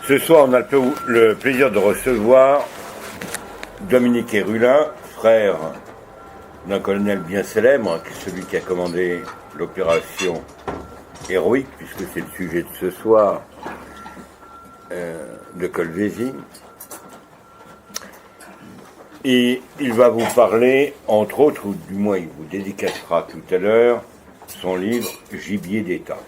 Ce soir, on a le plaisir de recevoir Dominique Hérulin, frère d'un colonel bien célèbre, celui qui a commandé l'opération héroïque, puisque c'est le sujet de ce soir, de Colvézi. Et il va vous parler, entre autres, ou du moins il vous dédicacera tout à l'heure, son livre « Gibier d'État ».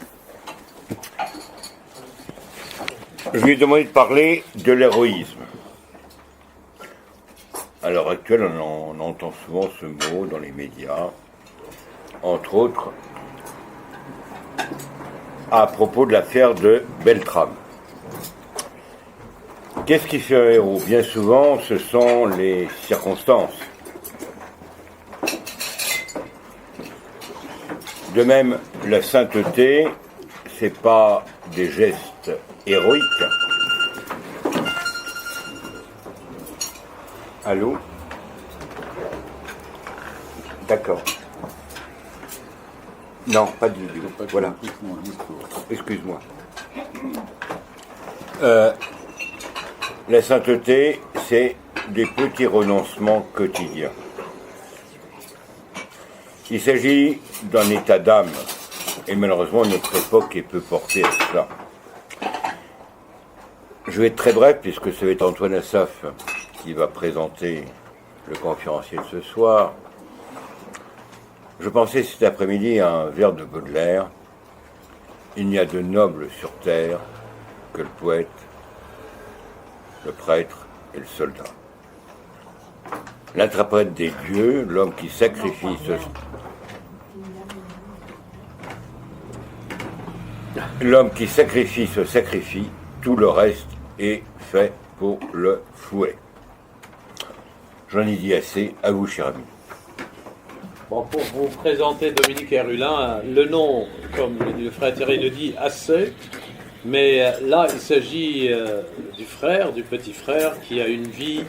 Je lui ai demandé de parler de l'héroïsme. À l'heure actuelle, on entend souvent ce mot dans les médias, entre autres à propos de l'affaire de Beltrame. Qu'est-ce qui fait un héros? Bien souvent, ce sont les circonstances. De même, la sainteté, c'est pas des gestes héroïques. Allô? D'accord. Non, pas de vidéo. Voilà. Excuse-moi. La sainteté, c'est des petits renoncements quotidiens. Il s'agit d'un état d'âme, et malheureusement notre époque est peu portée à cela. Je vais être très bref, puisque ça va être Antoine Assaf qui va présenter le conférencier de ce soir. Je pensais cet après-midi à un vers de Baudelaire. Il n'y a de noble sur terre que le poète, le prêtre et le soldat. L'interprète des dieux, l'homme qui sacrifie se sacrifie, tout le reste est fait pour le fouet. J'en ai dit assez, à vous, cher ami. Bon, pour vous présenter Dominique Hérulin, le nom, comme le frère Thierry le dit, assez, mais là, il s'agit du frère, du petit frère, qui a une vie,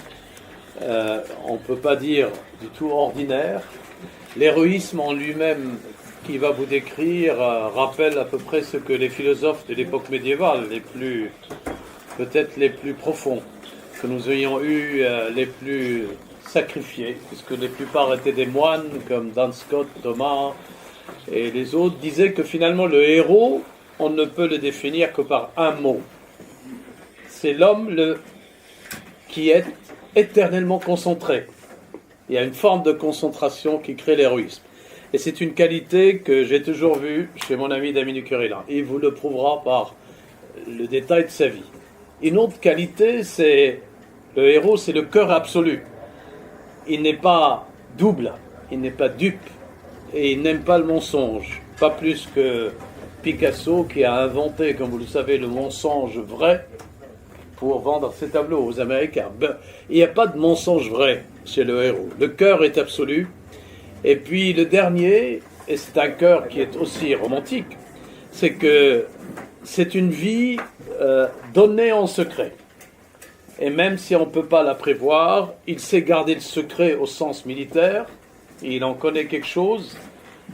on ne peut pas dire du tout ordinaire. L'héroïsme en lui-même, qui va vous décrire, rappelle à peu près ce que les philosophes de l'époque médiévale, peut-être les plus profonds, que nous ayons eu les plus sacrifiés, puisque la plupart étaient des moines, comme Dan Scott, Thomas et les autres, disaient que finalement le héros, on ne peut le définir que par un mot. C'est l'homme qui est éternellement concentré. Il y a une forme de concentration qui crée l'héroïsme. Et c'est une qualité que j'ai toujours vue chez mon ami Dominique Hérulin. Il vous le prouvera par le détail de sa vie. Une autre qualité, c'est le héros, c'est le cœur absolu. Il n'est pas double, il n'est pas dupe, et il n'aime pas le mensonge. Pas plus que Picasso, qui a inventé, comme vous le savez, le mensonge vrai pour vendre ses tableaux aux Américains. Il n'y a pas de mensonge vrai chez le héros. Le cœur est absolu. Et puis le dernier, et c'est un cœur qui est aussi romantique, c'est que c'est une vie donnée en secret. Et même si on ne peut pas la prévoir, il sait garder le secret au sens militaire, il en connaît quelque chose,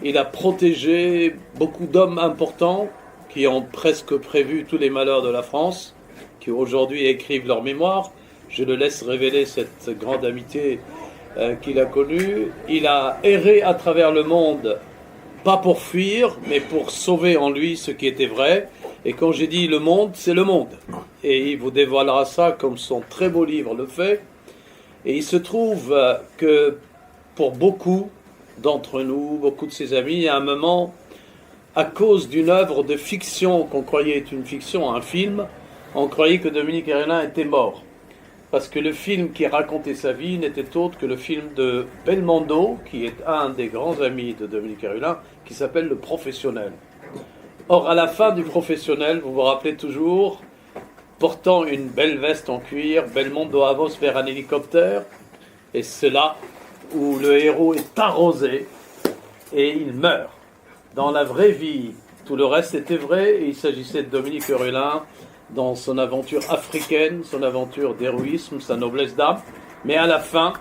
il a protégé beaucoup d'hommes importants qui ont presque prévu tous les malheurs de la France, qui aujourd'hui écrivent leur mémoire. Je le laisse révéler cette grande amitié qu'il a connue. Il a erré à travers le monde, pas pour fuir, mais pour sauver en lui ce qui était vrai. Et quand j'ai dit le monde, c'est le monde. Et il vous dévoilera ça comme son très beau livre le fait. Et il se trouve que pour beaucoup d'entre nous, beaucoup de ses amis, à un moment, à cause d'une œuvre de fiction qu'on croyait être une fiction, un film, on croyait que Dominique Hérulin était mort. Parce que le film qui racontait sa vie n'était autre que le film de Belmondo, qui est un des grands amis de Dominique Hérulin, qui s'appelle Le Professionnel. Or, à la fin du Professionnel, vous vous rappelez toujours, portant une belle veste en cuir, Belmondo avance vers un hélicoptère, et c'est là où le héros est arrosé, et il meurt. Dans la vraie vie, tout le reste était vrai, et il s'agissait de Dominique Hérulin, dans son aventure africaine, son aventure d'héroïsme, sa noblesse d'âme, mais à la fin,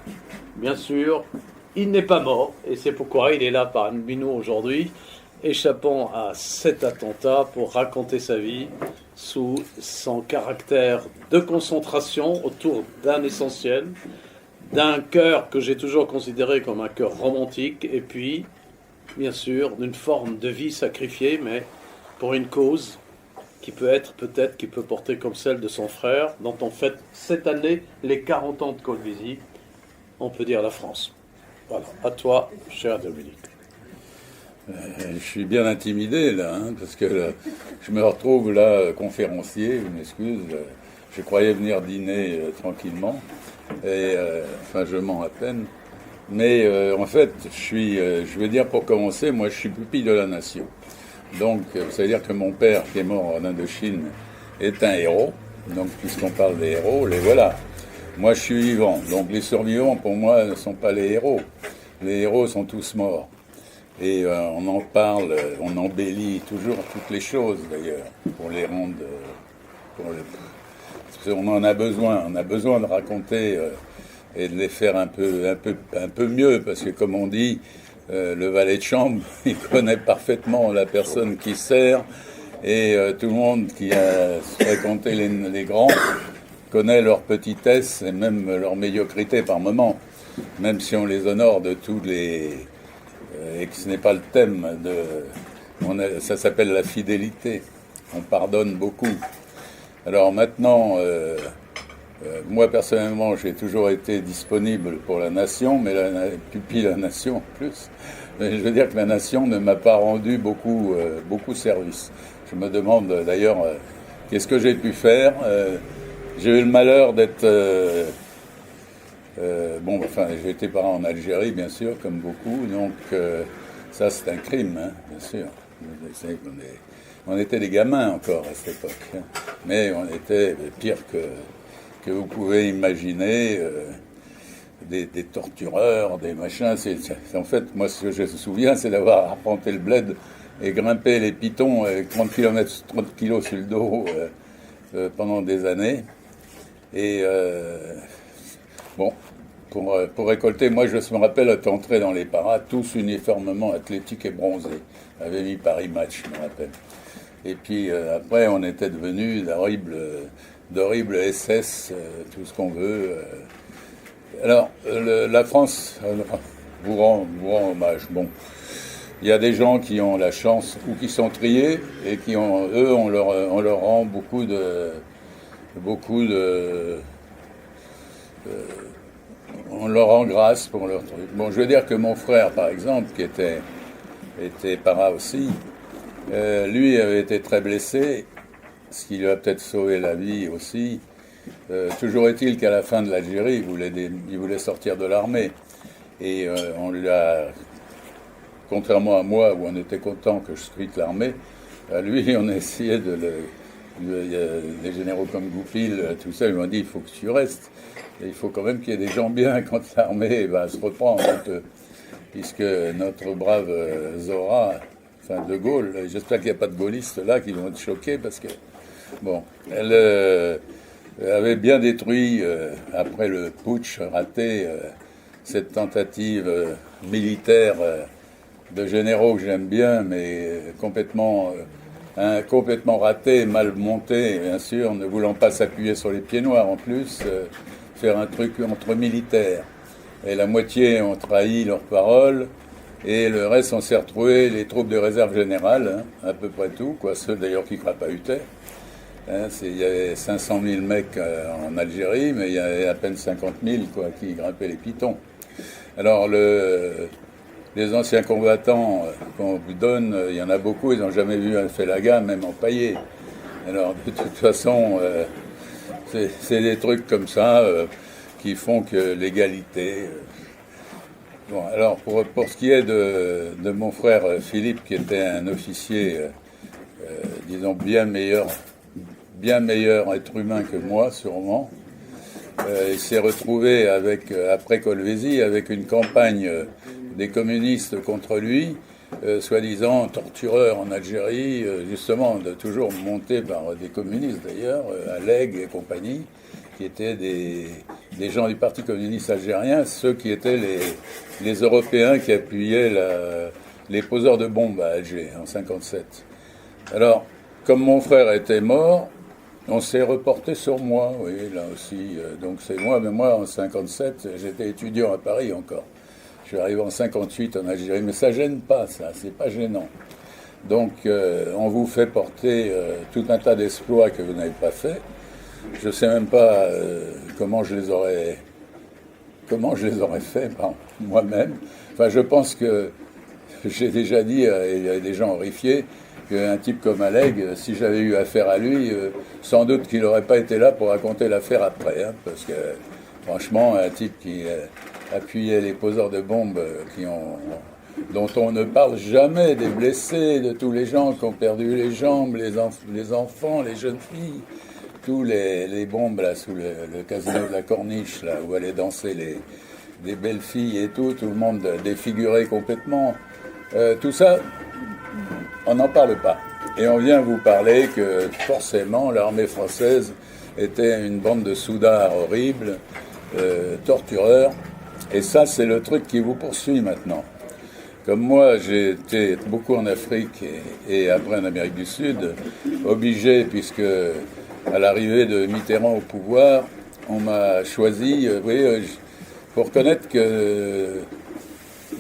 bien sûr, il n'est pas mort, et c'est pourquoi il est là parmi nous aujourd'hui, échappant à cet attentat pour raconter sa vie sous son caractère de concentration autour d'un essentiel, d'un cœur que j'ai toujours considéré comme un cœur romantique, et puis, bien sûr, d'une forme de vie sacrifiée, mais pour une cause qui peut être peut-être, qui peut porter comme celle de son frère, dont on fête cette année les 40 ans de Colbisi, on peut dire la France. Voilà, à toi, cher Dominique. Je suis bien intimidé là, parce que là, je me retrouve là conférencier, je m'excuse, je croyais venir dîner tranquillement, et enfin je mens à peine, mais en fait je veux dire pour commencer, moi je suis pupille de la nation. Donc ça veut dire que mon père qui est mort en Indochine est un héros, donc puisqu'on parle des héros, les voilà. Moi je suis vivant, donc les survivants pour moi ne sont pas les héros. Les héros sont tous morts. Et on en parle, on embellit toujours toutes les choses d'ailleurs, pour les rendre... on en a besoin, on a besoin de raconter et de les faire un peu mieux, parce que comme on dit, le valet de chambre, il connaît parfaitement la personne qui sert, et tout le monde qui a fréquenté les grands connaît leur petitesse et même leur médiocrité par moment, même si on les honore de tous les... et que ce n'est pas le thème ça s'appelle la fidélité. On pardonne beaucoup. Alors maintenant, moi personnellement, j'ai toujours été disponible pour la nation, mais pupille la nation en plus. Mais je veux dire que la nation ne m'a pas rendu beaucoup service. Je me demande d'ailleurs qu'est-ce que j'ai pu faire. J'ai eu le malheur d'être... j'ai été parent en Algérie, bien sûr, comme beaucoup, donc ça, c'est un crime, hein, bien sûr. On était des gamins encore à cette époque, hein, mais on était pire que vous pouvez imaginer, des tortureurs, des machins. En fait, moi, ce que je me souviens, c'est d'avoir arpenté le bled et grimpé les pitons 30 kilos sur le dos pendant des années. Et pour récolter, moi je me rappelle être entré dans les paras, tous uniformément athlétiques et bronzés. On avait mis Paris Match, je me rappelle. Et puis après, on était devenus d'horribles SS, tout ce qu'on veut. Alors, la France vous rend hommage. Bon, il y a des gens qui ont la chance, ou qui sont triés, et qui on leur rend beaucoup de on leur rend grâce pour leur truc. Bon, je veux dire que mon frère, par exemple, qui était para aussi, lui avait été très blessé, ce qui lui a peut-être sauvé la vie aussi. Toujours est-il qu'à la fin de l'Algérie, il voulait sortir de l'armée. Et on lui a, contrairement à moi, où on était content que je quitte l'armée, lui, on a essayé il y a des généraux comme Goupil, tout ça, ils m'ont dit il faut que tu restes. Et il faut quand même qu'il y ait des gens bien quand l'armée va se reprendre. Puisque notre brave Zora, enfin De Gaulle, j'espère qu'il n'y a pas de gaullistes là qui vont être choqués parce que, bon, elle avait bien détruit, après le putsch raté, cette tentative militaire de généraux que j'aime bien, mais complètement raté, mal monté, bien sûr, ne voulant pas s'appuyer sur les pieds noirs en plus, faire un truc entre militaires. Et la moitié ont trahi leurs paroles, et le reste, on s'est retrouvé les troupes de réserve générale, hein, à peu près tout, quoi, ceux d'ailleurs qui crapahutaient. Hein, il y avait 500 000 mecs en Algérie, mais il y avait à peine 50 000 quoi, qui grimpaient les pitons. Alors les anciens combattants qu'on vous donne, il y en a beaucoup, ils n'ont jamais vu un Félaga, même empaillé. Alors de toute façon, c'est des trucs comme ça qui font que l'égalité... Bon, alors pour ce qui est de mon frère Philippe, qui était un officier, disons, bien meilleur être humain que moi, sûrement, il s'est retrouvé après Colbisi avec une campagne des communistes contre lui, soi-disant tortureur en Algérie, justement, toujours monté par des communistes d'ailleurs, Alleg et compagnie, qui étaient des gens du Parti communiste algérien, ceux qui étaient les Européens qui appuyaient les poseurs de bombes à Alger en 57. Alors, comme mon frère était mort, on s'est reporté sur moi, oui, là aussi. Donc c'est moi, mais moi en 57, j'étais étudiant à Paris encore. Je suis arrivé en 58 en Algérie, mais ça gêne pas, ça, c'est pas gênant. Donc on vous fait porter tout un tas d'exploits que vous n'avez pas fait. Je sais même pas comment je les aurais faits par moi-même. Enfin, je pense que j'ai déjà dit, il y a des gens horrifiés, qu'un type comme Alleg, si j'avais eu affaire à lui, sans doute qu'il n'aurait pas été là pour raconter l'affaire après. Hein, parce que, franchement, un type qui appuyait les poseurs de bombes dont on ne parle jamais, des blessés, de tous les gens qui ont perdu les jambes, les enfants, les jeunes filles, tous les bombes là sous le casino de la Corniche, là, où allaient danser des belles filles et tout le monde défiguré complètement. Tout ça, on n'en parle pas. Et on vient vous parler que forcément l'armée française était une bande de soudards horribles, tortureurs. Et ça, c'est le truc qui vous poursuit maintenant. Comme moi, j'ai été beaucoup en Afrique et après en Amérique du Sud, obligé, puisque à l'arrivée de Mitterrand au pouvoir, on m'a choisi, vous voyez, pour reconnaître que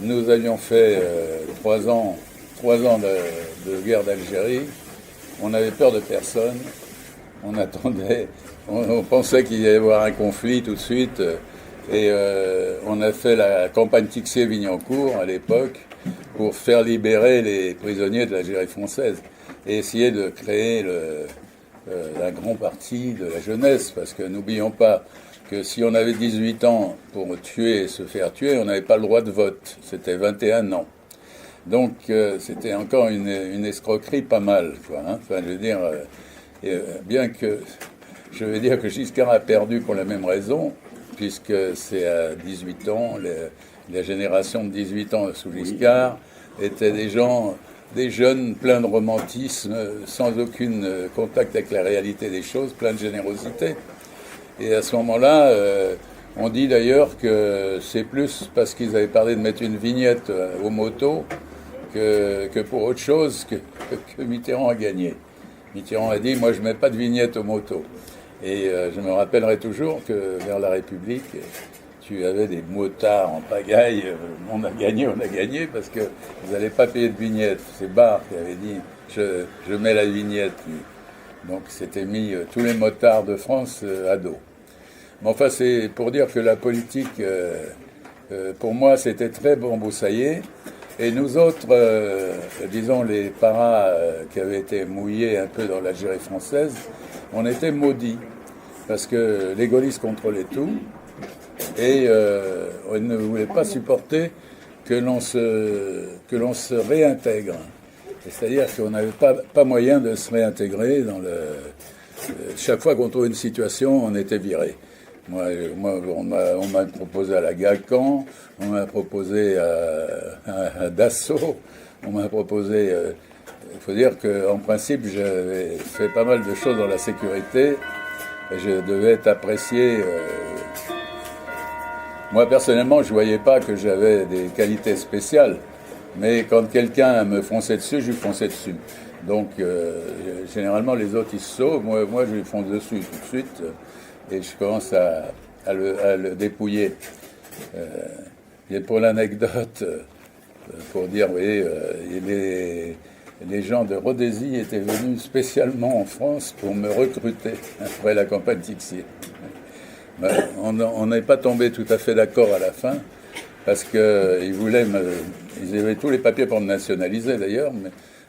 nous avions fait 3 ans de guerre d'Algérie. On avait peur de personne. On attendait. On pensait qu'il y allait y avoir un conflit tout de suite. Et on a fait la campagne Tixier-Vignancourt à l'époque pour faire libérer les prisonniers de l'Algérie française et essayer de créer un grand parti de la jeunesse. Parce que n'oublions pas que si on avait 18 ans pour tuer et se faire tuer, on n'avait pas le droit de vote. C'était 21 ans. Donc c'était encore une escroquerie pas mal, quoi. Hein. Enfin, je veux dire, bien que je veux dire que Giscard a perdu pour la même raison, puisque c'est à 18 ans, la génération de 18 ans sous Giscard étaient des jeunes pleins de romantisme, sans aucun contact avec la réalité des choses, pleins de générosité. Et à ce moment-là, on dit d'ailleurs que c'est plus parce qu'ils avaient parlé de mettre une vignette aux motos que pour autre chose que Mitterrand a gagné. Mitterrand a dit « moi je ne mets pas de vignette aux motos ». Et je me rappellerai toujours que vers la République, tu avais des motards en pagaille, on a gagné parce que vous n'allez pas payer de vignette. C'est Barre qui avait dit je mets la vignette. Donc c'était mis tous les motards de France à dos. Mais enfin c'est pour dire que la politique, pour moi c'était très bamboussaillé. Et nous autres, disons les paras qui avaient été mouillés un peu dans l'Algérie française, on était maudits, parce que les gaullistes contrôlaient tout, et on ne voulait pas supporter que l'on se réintègre. C'est-à-dire qu'on n'avait pas moyen de se réintégrer chaque fois qu'on trouvait une situation, on était viré. Moi, on m'a proposé à la GACAN, on m'a proposé à Dassault, on m'a proposé... Il faut dire qu'en principe, j'avais fait pas mal de choses dans la sécurité et je devais être apprécié. Moi, personnellement, je ne voyais pas que j'avais des qualités spéciales, mais quand quelqu'un me fonçait dessus, je lui fonçais dessus. Donc, généralement, les autres, ils se sauvent. Moi, je lui fonce dessus tout de suite et je commence à le dépouiller. Et pour l'anecdote, pour dire, vous voyez, les gens de Rhodésie étaient venus spécialement en France pour me recruter après la campagne Tixier. On n'est pas tombé tout à fait d'accord à la fin, parce qu'ils voulaient ils avaient tous les papiers pour me nationaliser d'ailleurs,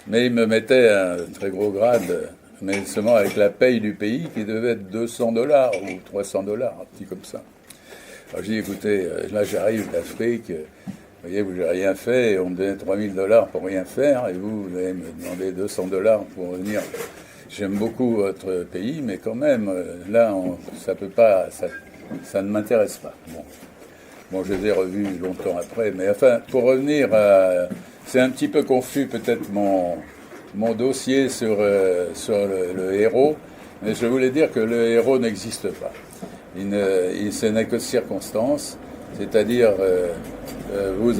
mais ils me mettaient un très gros grade, mais seulement avec la paye du pays qui devait être $200 ou $300, un petit comme ça. Alors j'ai dit, écoutez, là j'arrive d'Afrique, vous voyez, vous n'avez rien fait, et on me donnait $3000 pour rien faire, et vous allez me demander $200 pour venir. J'aime beaucoup votre pays, mais quand même, là, ça peut pas, ça ne m'intéresse pas. Bon, je les ai revus longtemps après, mais enfin, pour revenir c'est un petit peu confus peut-être mon dossier sur le héros, mais je voulais dire que le héros n'existe pas. Ce n'est que de circonstance. C'est-à-dire, vous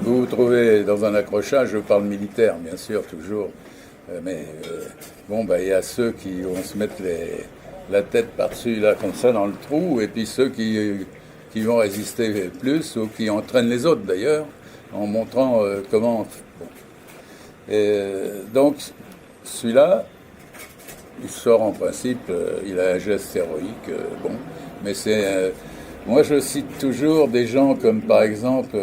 vous trouvez dans un accrochage, je parle militaire, bien sûr, toujours, il y a ceux qui vont se mettre la tête par-dessus, là, comme ça, dans le trou, et puis ceux qui vont résister plus, ou qui entraînent les autres, d'ailleurs, en montrant comment... Bon. Donc, celui-là, il sort en principe, il a un geste héroïque, mais c'est... moi, je cite toujours des gens comme, par exemple,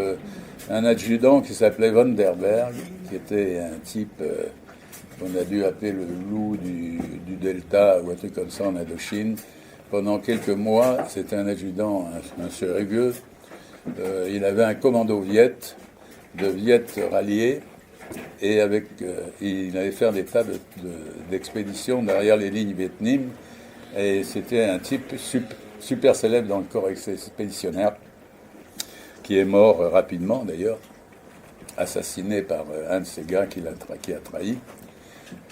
un adjudant qui s'appelait Van der Berg, qui était un type qu'on a dû appeler le loup du Delta, ou un truc comme ça en Indochine. Pendant quelques mois, c'était un adjudant, un monsieur rugueux. Il avait un commando de Viet ralliés, et il allait faire des tas d'expéditions derrière les lignes vietnamiennes, et c'était un type super célèbre dans le corps expéditionnaire, qui est mort rapidement d'ailleurs, assassiné par un de ces gars qui a trahi.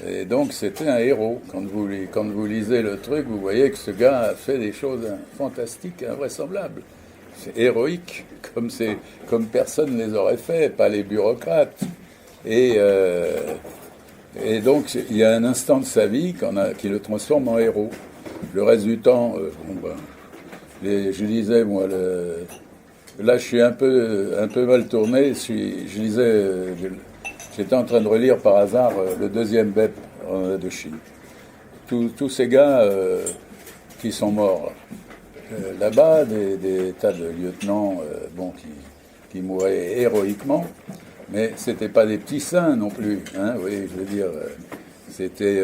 Et donc c'était un héros. Quand vous lisez le truc, vous voyez que ce gars a fait des choses fantastiques, invraisemblables. C'est héroïque, comme personne ne les aurait fait, pas les bureaucrates. Et donc il y a un instant de sa vie qui le transforme en héros. Le reste du temps, je lisais, moi, là je suis un peu mal tourné, j'étais en train de relire par hasard le deuxième BEP en Indochine. Tous ces gars qui sont morts là-bas, des tas de lieutenants qui mouraient héroïquement, mais c'était pas des petits saints non plus. Hein, oui, je veux dire, c'était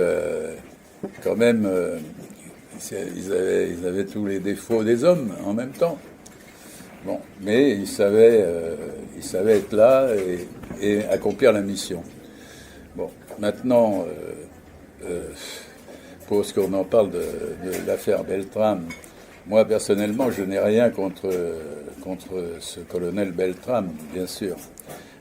quand même... ils avaient tous les défauts des hommes en même temps. Bon, mais ils savaient être là et accomplir la mission. Bon, maintenant, pour ce qu'on en parle de l'affaire Beltrame, moi personnellement, je n'ai rien contre ce colonel Beltrame, bien sûr.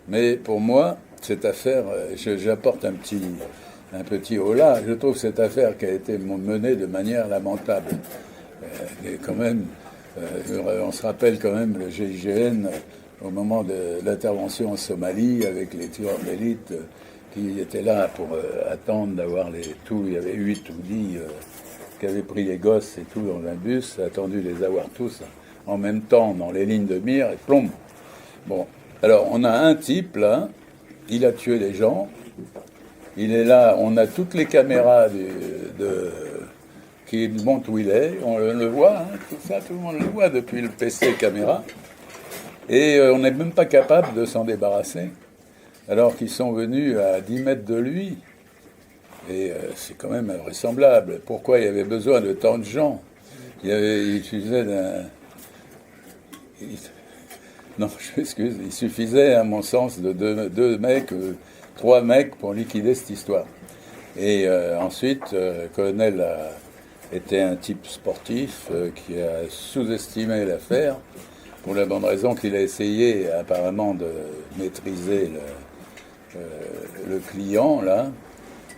Mais pour moi, cette affaire, j'apporte un petit holà. Je trouve cette affaire qui a été menée de manière lamentable. Et quand même, on se rappelle quand même le GIGN au moment de l'intervention en Somalie avec les tueurs d'élite qui étaient là pour attendre d'avoir il y avait 8 ou 10 qui avaient pris les gosses et tout dans un bus, attendu les avoir tous en même temps dans les lignes de mire et plomb. Bon, alors on a un type là, il a tué des gens, il est là, on a toutes les caméras qui montrent où il est, on le voit, hein, tout ça, tout le monde le voit depuis le PC caméra, et on n'est même pas capable de s'en débarrasser, alors qu'ils sont venus à 10 mètres de lui, et c'est quand même invraisemblable. Pourquoi il y avait besoin de tant de gens? Il suffisait non, je m'excuse, il suffisait, à mon sens, de deux mecs, 3 mecs pour liquider cette histoire. Et ensuite, le colonel était un type sportif qui a sous-estimé l'affaire pour la bonne raison qu'il a essayé apparemment de maîtriser le client, là,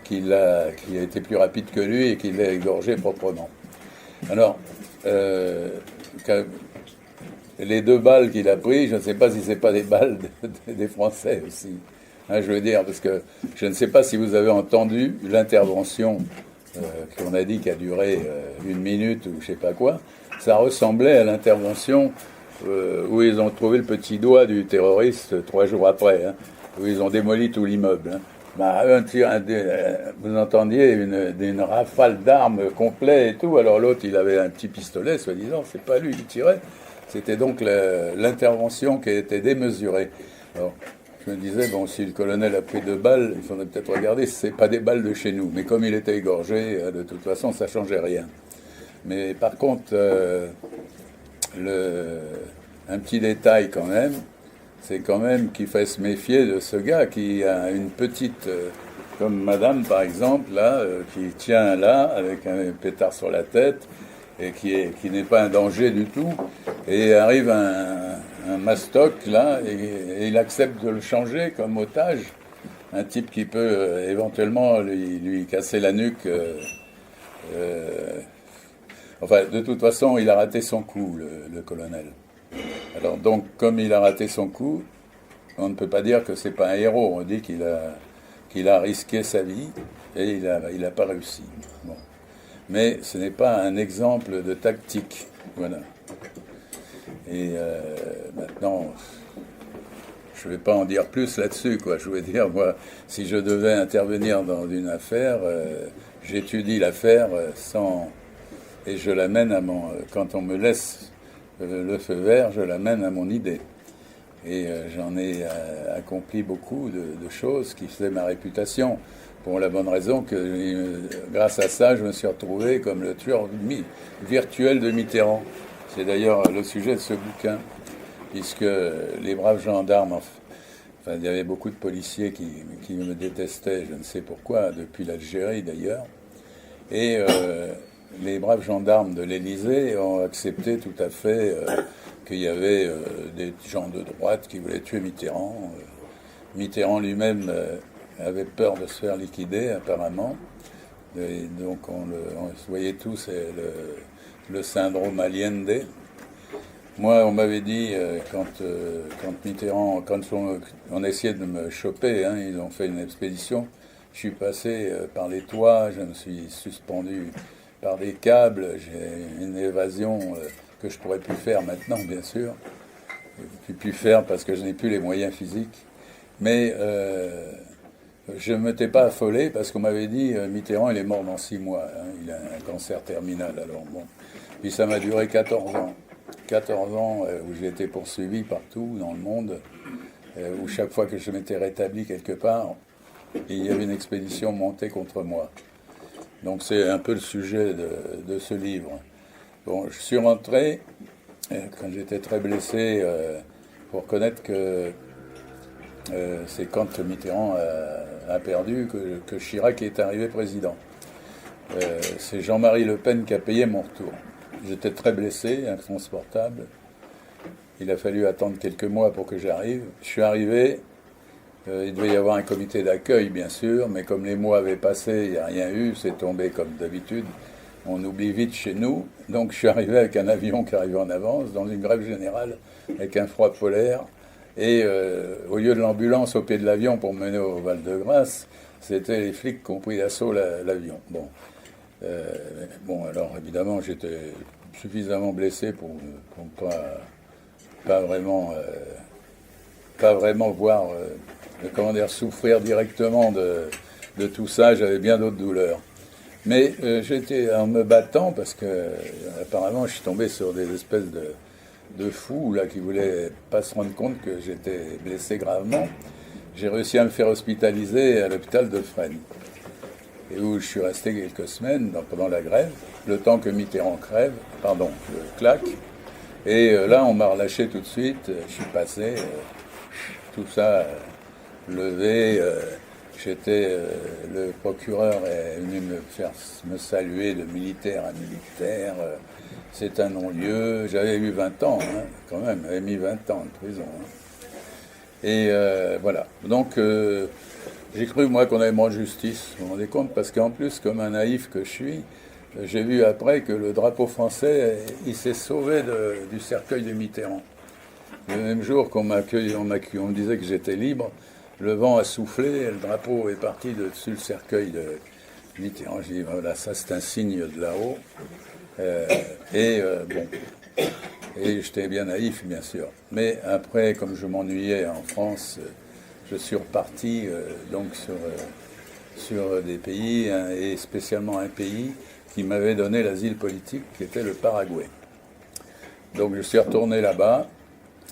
qui a été plus rapide que lui et qui l'a égorgé proprement. Alors, les 2 balles qu'il a prises, je ne sais pas si ce n'est pas des balles des Français aussi. Hein, je veux dire, parce que je ne sais pas si vous avez entendu l'intervention qu'on a dit qui a duré 1 minute ou je ne sais pas quoi. Ça ressemblait à l'intervention où ils ont trouvé le petit doigt du terroriste 3 jours après, hein, où ils ont démoli tout l'immeuble. Hein. Vous entendiez une rafale d'armes complète et tout, alors l'autre il avait un petit pistolet, soi-disant, c'est pas lui qui tirait. C'était donc l'intervention qui a été démesurée. Alors, je me disais, bon, si le colonel a pris 2 balles, il faudrait peut-être regarder si ce n'est pas des balles de chez nous. Mais comme il était égorgé, de toute façon, ça ne changeait rien. Mais par contre, un petit détail quand même, c'est quand même qu'il faut se méfier de ce gars qui a une petite, comme madame par exemple, là, qui tient là, avec un pétard sur la tête, et qui n'est pas un danger du tout, et arrive un mastoc là, et il accepte de le changer comme otage, un type qui peut éventuellement lui casser la nuque. Enfin, de toute façon, il a raté son coup, le colonel. Alors donc, comme il a raté son coup, on ne peut pas dire que c'est pas un héros. On dit qu'il a risqué sa vie et il a pas réussi. Bon. Mais ce n'est pas un exemple de tactique. Voilà. Et maintenant, je ne vais pas en dire plus là-dessus, quoi. Je veux dire, moi, si je devais intervenir dans une affaire, j'étudie l'affaire et je l'amène à mon... Quand on me laisse le feu vert, je l'amène à mon idée. Et j'en ai accompli beaucoup de choses qui faisaient ma réputation, pour la bonne raison que grâce à ça, je me suis retrouvé comme le tueur virtuel de Mitterrand. C'est d'ailleurs le sujet de ce bouquin, puisque les braves gendarmes, enfin, il y avait beaucoup de policiers qui me détestaient, je ne sais pourquoi, depuis l'Algérie d'ailleurs, et les braves gendarmes de l'Élysée ont accepté tout à fait qu'il y avait des gens de droite qui voulaient tuer Mitterrand. Mitterrand lui-même avait peur de se faire liquider, apparemment. Et donc on voyait tous le syndrome Allende. Moi, on m'avait dit, quand Mitterrand, quand on essayait de me choper, hein, ils ont fait une expédition, je suis passé par les toits, je me suis suspendu par des câbles, j'ai une évasion que je pourrais plus faire maintenant, bien sûr. Je ne peux plus faire parce que je n'ai plus les moyens physiques. Mais je ne m'étais pas affolé parce qu'on m'avait dit Mitterrand, il est mort dans 6 mois. Hein, il a un cancer terminal. Alors bon. Puis ça m'a duré 14 ans. 14 ans où j'ai été poursuivi partout dans le monde, où chaque fois que je m'étais rétabli quelque part, il y avait une expédition montée contre moi. Donc c'est un peu le sujet de ce livre. Bon, je suis rentré, quand j'étais très blessé, pour reconnaître que c'est quand Mitterrand a perdu que Chirac est arrivé président. C'est Jean-Marie Le Pen qui a payé mon retour. J'étais très blessé, intransportable. Il a fallu attendre quelques mois pour que j'arrive. Je suis arrivé, il devait y avoir un comité d'accueil, bien sûr, mais comme les mois avaient passé, il n'y a rien eu, c'est tombé comme d'habitude. On oublie vite chez nous. Donc je suis arrivé avec un avion qui arrivait en avance, dans une grève générale, avec un froid polaire. Et au lieu de l'ambulance au pied de l'avion pour me mener au Val-de-Grâce, c'était les flics qui ont pris d'assaut l'avion. Bon. Bon, alors évidemment, j'étais suffisamment blessé pour pas vraiment voir, comment dire, souffrir directement de tout ça. J'avais bien d'autres douleurs. Mais j'étais en me battant parce que apparemment, je suis tombé sur des espèces de fous là qui voulaient pas se rendre compte que j'étais blessé gravement. J'ai réussi à me faire hospitaliser à l'hôpital de Fresnes. Et où je suis resté quelques semaines pendant la grève, le temps que Mitterrand claque. Et là, on m'a relâché tout de suite. Je suis passé, tout ça levé. Le procureur est venu me saluer de militaire à militaire. C'est un non-lieu. J'avais eu 20 ans, hein, quand même. J'avais mis 20 ans de prison. Hein. Et voilà. Donc... j'ai cru, moi, qu'on allait me rendre justice, vous vous rendez compte, parce qu'en plus, comme un naïf que je suis, j'ai vu après que le drapeau français, il s'est sauvé du cercueil de Mitterrand. Le même jour qu'on on me disait que j'étais libre, le vent a soufflé, et le drapeau est parti dessus le cercueil de Mitterrand. J'ai dit, voilà, ça c'est un signe de là-haut. Bon... Et j'étais bien naïf, bien sûr. Mais après, comme je m'ennuyais en France... je suis reparti donc sur des pays, hein, et spécialement un pays qui m'avait donné l'asile politique, qui était le Paraguay. Donc je suis retourné là-bas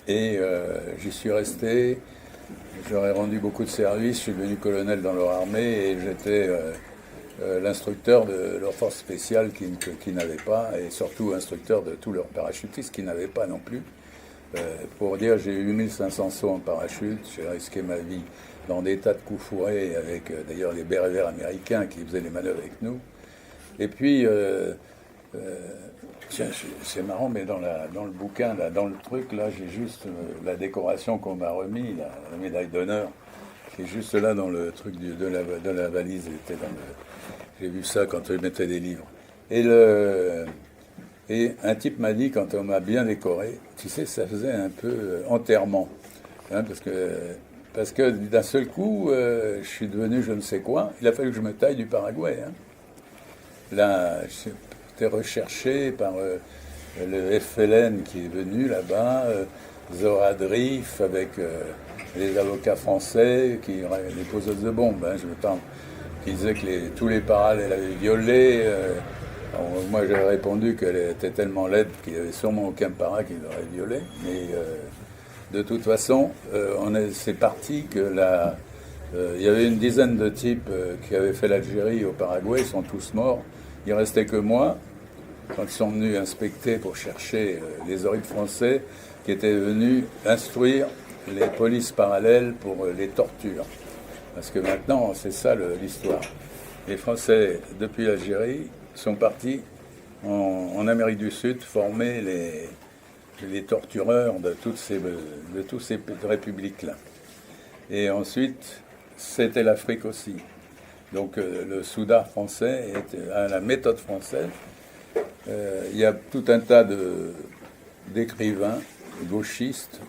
et j'y suis resté. J'aurais rendu beaucoup de services. Je suis devenu colonel dans leur armée et j'étais l'instructeur de leurs forces spéciales qui n'avaient pas, et surtout instructeur de tous leurs parachutistes qui n'avaient pas non plus. Pour dire, j'ai eu 8500 sauts en parachute, j'ai risqué ma vie dans des tas de coups fourrés avec d'ailleurs les bérets verts américains qui faisaient les manœuvres avec nous. Et puis, c'est marrant, mais dans le bouquin, là, dans le truc, là, j'ai juste la décoration qu'on m'a remis, la médaille d'honneur, qui est juste là dans le truc de la valise. J'ai vu ça quand je mettais des livres. Et Et un type m'a dit, quand on m'a bien décoré, tu sais, ça faisait un peu enterrement. Hein, parce que d'un seul coup, je suis devenu je ne sais quoi. Il a fallu que je me taille du Paraguay. Hein. Là, j'étais recherché par le FLN qui est venu là-bas, Zora Drif, avec les avocats français, les poseuses de bombes, hein, je me tente, qui disaient que tous les parallèles l'avaient violée. Moi, j'avais répondu qu'elle était tellement laide qu'il n'y avait sûrement aucun para qui l'aurait violée. Mais de toute façon, c'est parti que il y avait une dizaine de types qui avaient fait l'Algérie au Paraguay, ils sont tous morts. Il ne restait que moi, quand ils sont venus inspecter pour chercher les horribles Français qui étaient venus instruire les polices parallèles pour les tortures. Parce que maintenant, c'est ça l'histoire. Les Français, depuis l'Algérie, sont partis en Amérique du Sud former les tortureurs de toutes ces républiques-là. Et ensuite, c'était l'Afrique aussi. Donc le Soudan français a la méthode française. Il y a tout un tas d'écrivains gauchistes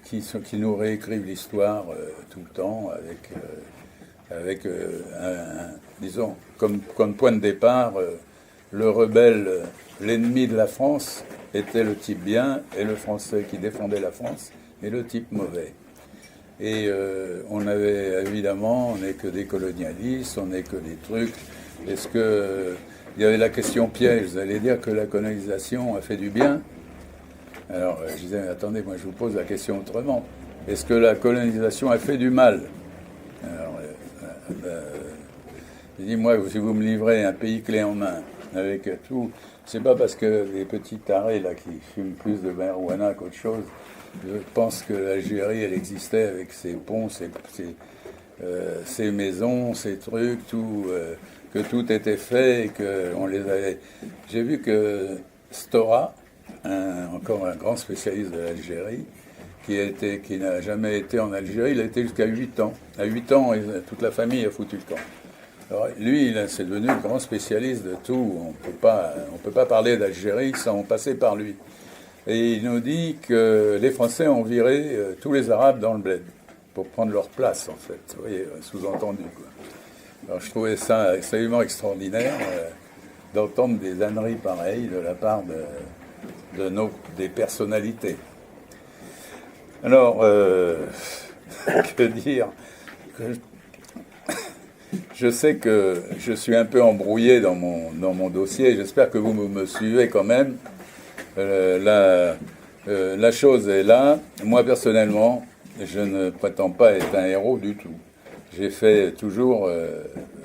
qui nous réécrivent l'histoire tout le temps avec disons, comme point de départ, le rebelle, l'ennemi de la France était le type bien et le Français qui défendait la France est le type mauvais. Et on avait évidemment, on n'est que des colonialistes, on n'est que des trucs. Est-ce que il y avait la question piège, vous allez dire que la colonisation a fait du bien? Alors je disais, attendez, moi je vous pose la question autrement. Est-ce que la colonisation a fait du mal? Alors je dis, moi, si vous me livrez un pays clé en main, avec tout, c'est pas parce que les petits tarés là qui fument plus de marijuana qu'autre chose. Je pense que l'Algérie, elle existait avec ses ponts, ses maisons, ses trucs, que tout était fait et qu'on les avait. J'ai vu que Stora, encore un grand spécialiste de l'Algérie, qui n'a jamais été en Algérie, il a été jusqu'à 8 ans. À 8 ans, toute la famille a foutu le camp. Alors, lui, c'est devenu un grand spécialiste de tout. On peut pas parler d'Algérie sans passer par lui. Et il nous dit que les Français ont viré tous les Arabes dans le bled pour prendre leur place, en fait. Vous voyez, sous-entendu, quoi. Alors, je trouvais ça absolument extraordinaire d'entendre des âneries pareilles de la part des personnalités. Alors, que dire? Je sais que je suis un peu embrouillé dans mon dossier. J'espère que vous me suivez quand même. La chose est là. Moi, personnellement, je ne prétends pas être un héros du tout. J'ai fait toujours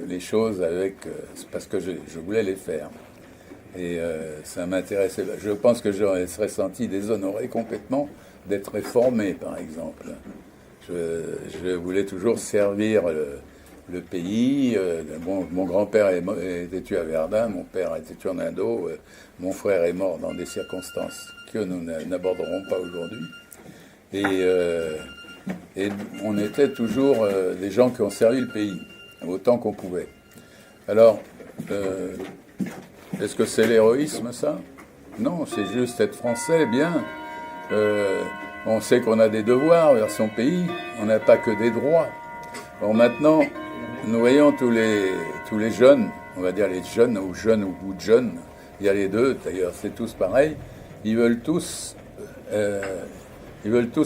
les choses parce que je voulais les faire. Et ça m'intéressait. Je pense que je serais senti déshonoré complètement d'être réformé, par exemple. Je voulais toujours servir le pays. Mon grand-père était tué à Verdun, mon père a été tué en Indo, mon frère est mort dans des circonstances que nous n'aborderons pas aujourd'hui. Et on était toujours des gens qui ont servi le pays, autant qu'on pouvait. Alors, est-ce que c'est l'héroïsme, ça? Non, c'est juste être français, bien. On sait qu'on a des devoirs vers son pays, on n'a pas que des droits. Bon, maintenant, nous voyons tous les jeunes, on va dire les jeunes ou bout de jeunes, il y a les deux, d'ailleurs c'est tous pareil, ils veulent tous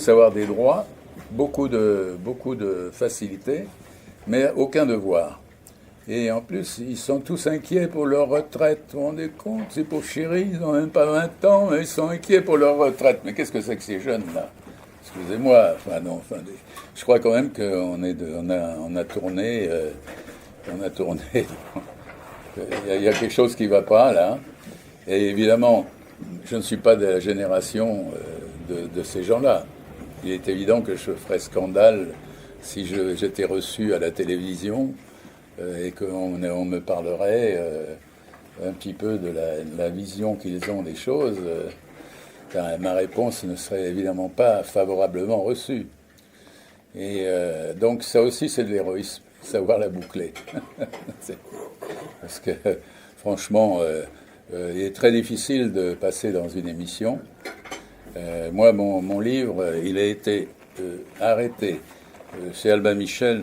avoir des droits, beaucoup de facilités, mais aucun devoir. Et en plus, ils sont tous inquiets pour leur retraite. Vous vous rendez compte? Ces pauvres chéris, ils n'ont même pas 20 ans, mais ils sont inquiets pour leur retraite. Mais qu'est-ce que c'est que ces jeunes-là? Excusez-moi, je crois quand même qu'on a tourné. Il y a quelque chose qui ne va pas, là. Et évidemment, je ne suis pas de la génération de ces gens-là. Il est évident que je ferais scandale si j'étais reçu à la télévision et qu'on me parlerait un petit peu de la vision qu'ils ont des choses. Ma réponse ne serait évidemment pas favorablement reçue. Et donc ça aussi c'est de l'héroïsme, savoir la boucler. Parce que franchement, il est très difficile de passer dans une émission. Moi, mon livre, il a été arrêté chez Albin Michel.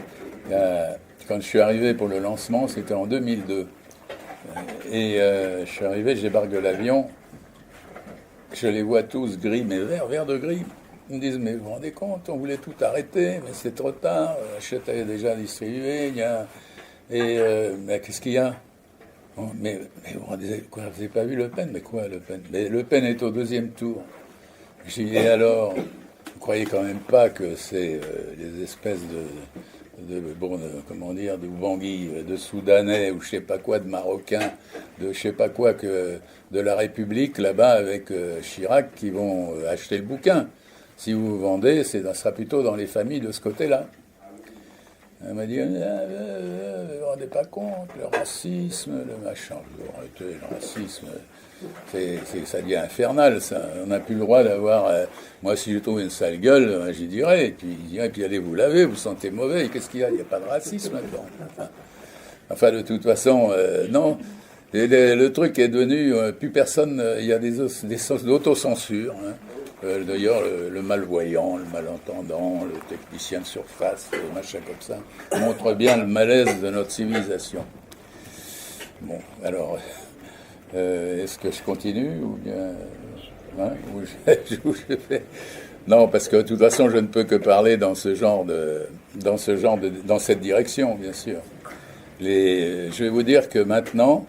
Quand je suis arrivé pour le lancement, c'était en 2002. Et je suis arrivé, je débarque de l'avion, je les vois tous gris, mais vert de gris. Ils me disent, mais vous vous rendez compte, on voulait tout arrêter, mais c'est trop tard, Hachette est déjà distribué, mais qu'est-ce qu'il y a? Bon, mais vous n'avez pas vu Le Pen? Mais quoi, Le Pen? Mais Le Pen est au deuxième tour. J'ai dit, et alors, vous croyez quand même pas que c'est les espèces comment dire, de Bangui, de Soudanais ou je sais pas quoi, de Marocains, de je sais pas quoi, que de la République là-bas avec Chirac qui vont acheter le bouquin. Si vous vendez, ça sera plutôt dans les familles de ce côté-là. Elle m'a dit, vous ne vous rendez pas compte, le racisme, le machin. Arrêtez, le racisme, ça devient infernal, ça. On n'a plus le droit d'avoir... moi, si je trouve une sale gueule, j'y dirais. Et puis allez vous laver, vous sentez mauvais. Qu'est-ce qu'il y a? Il n'y a pas de racisme là-dedans. Enfin, de toute façon, non. Et le truc est devenu... plus personne... Il y a des sens d'autocensure. Hein. D'ailleurs, le malvoyant, le malentendant, le technicien de surface, le machin comme ça, montre bien le malaise de notre civilisation. Bon, alors, est-ce que je continue ou bien... Hein, je fais... Non, parce que de toute façon, je ne peux que parler dans cette direction, bien sûr. Je vais vous dire que maintenant,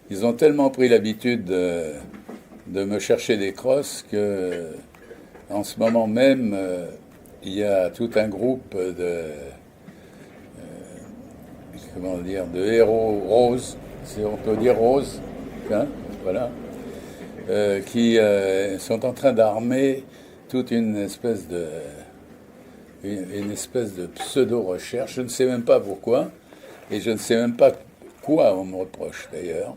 ils ont tellement pris l'habitude de me chercher des crosses que... En ce moment même, il y a tout un groupe de héros roses, si on peut dire roses, hein, voilà, qui sont en train d'armer toute une espèce de pseudo-recherche. Je ne sais même pas pourquoi, et je ne sais même pas quoi on me reproche d'ailleurs.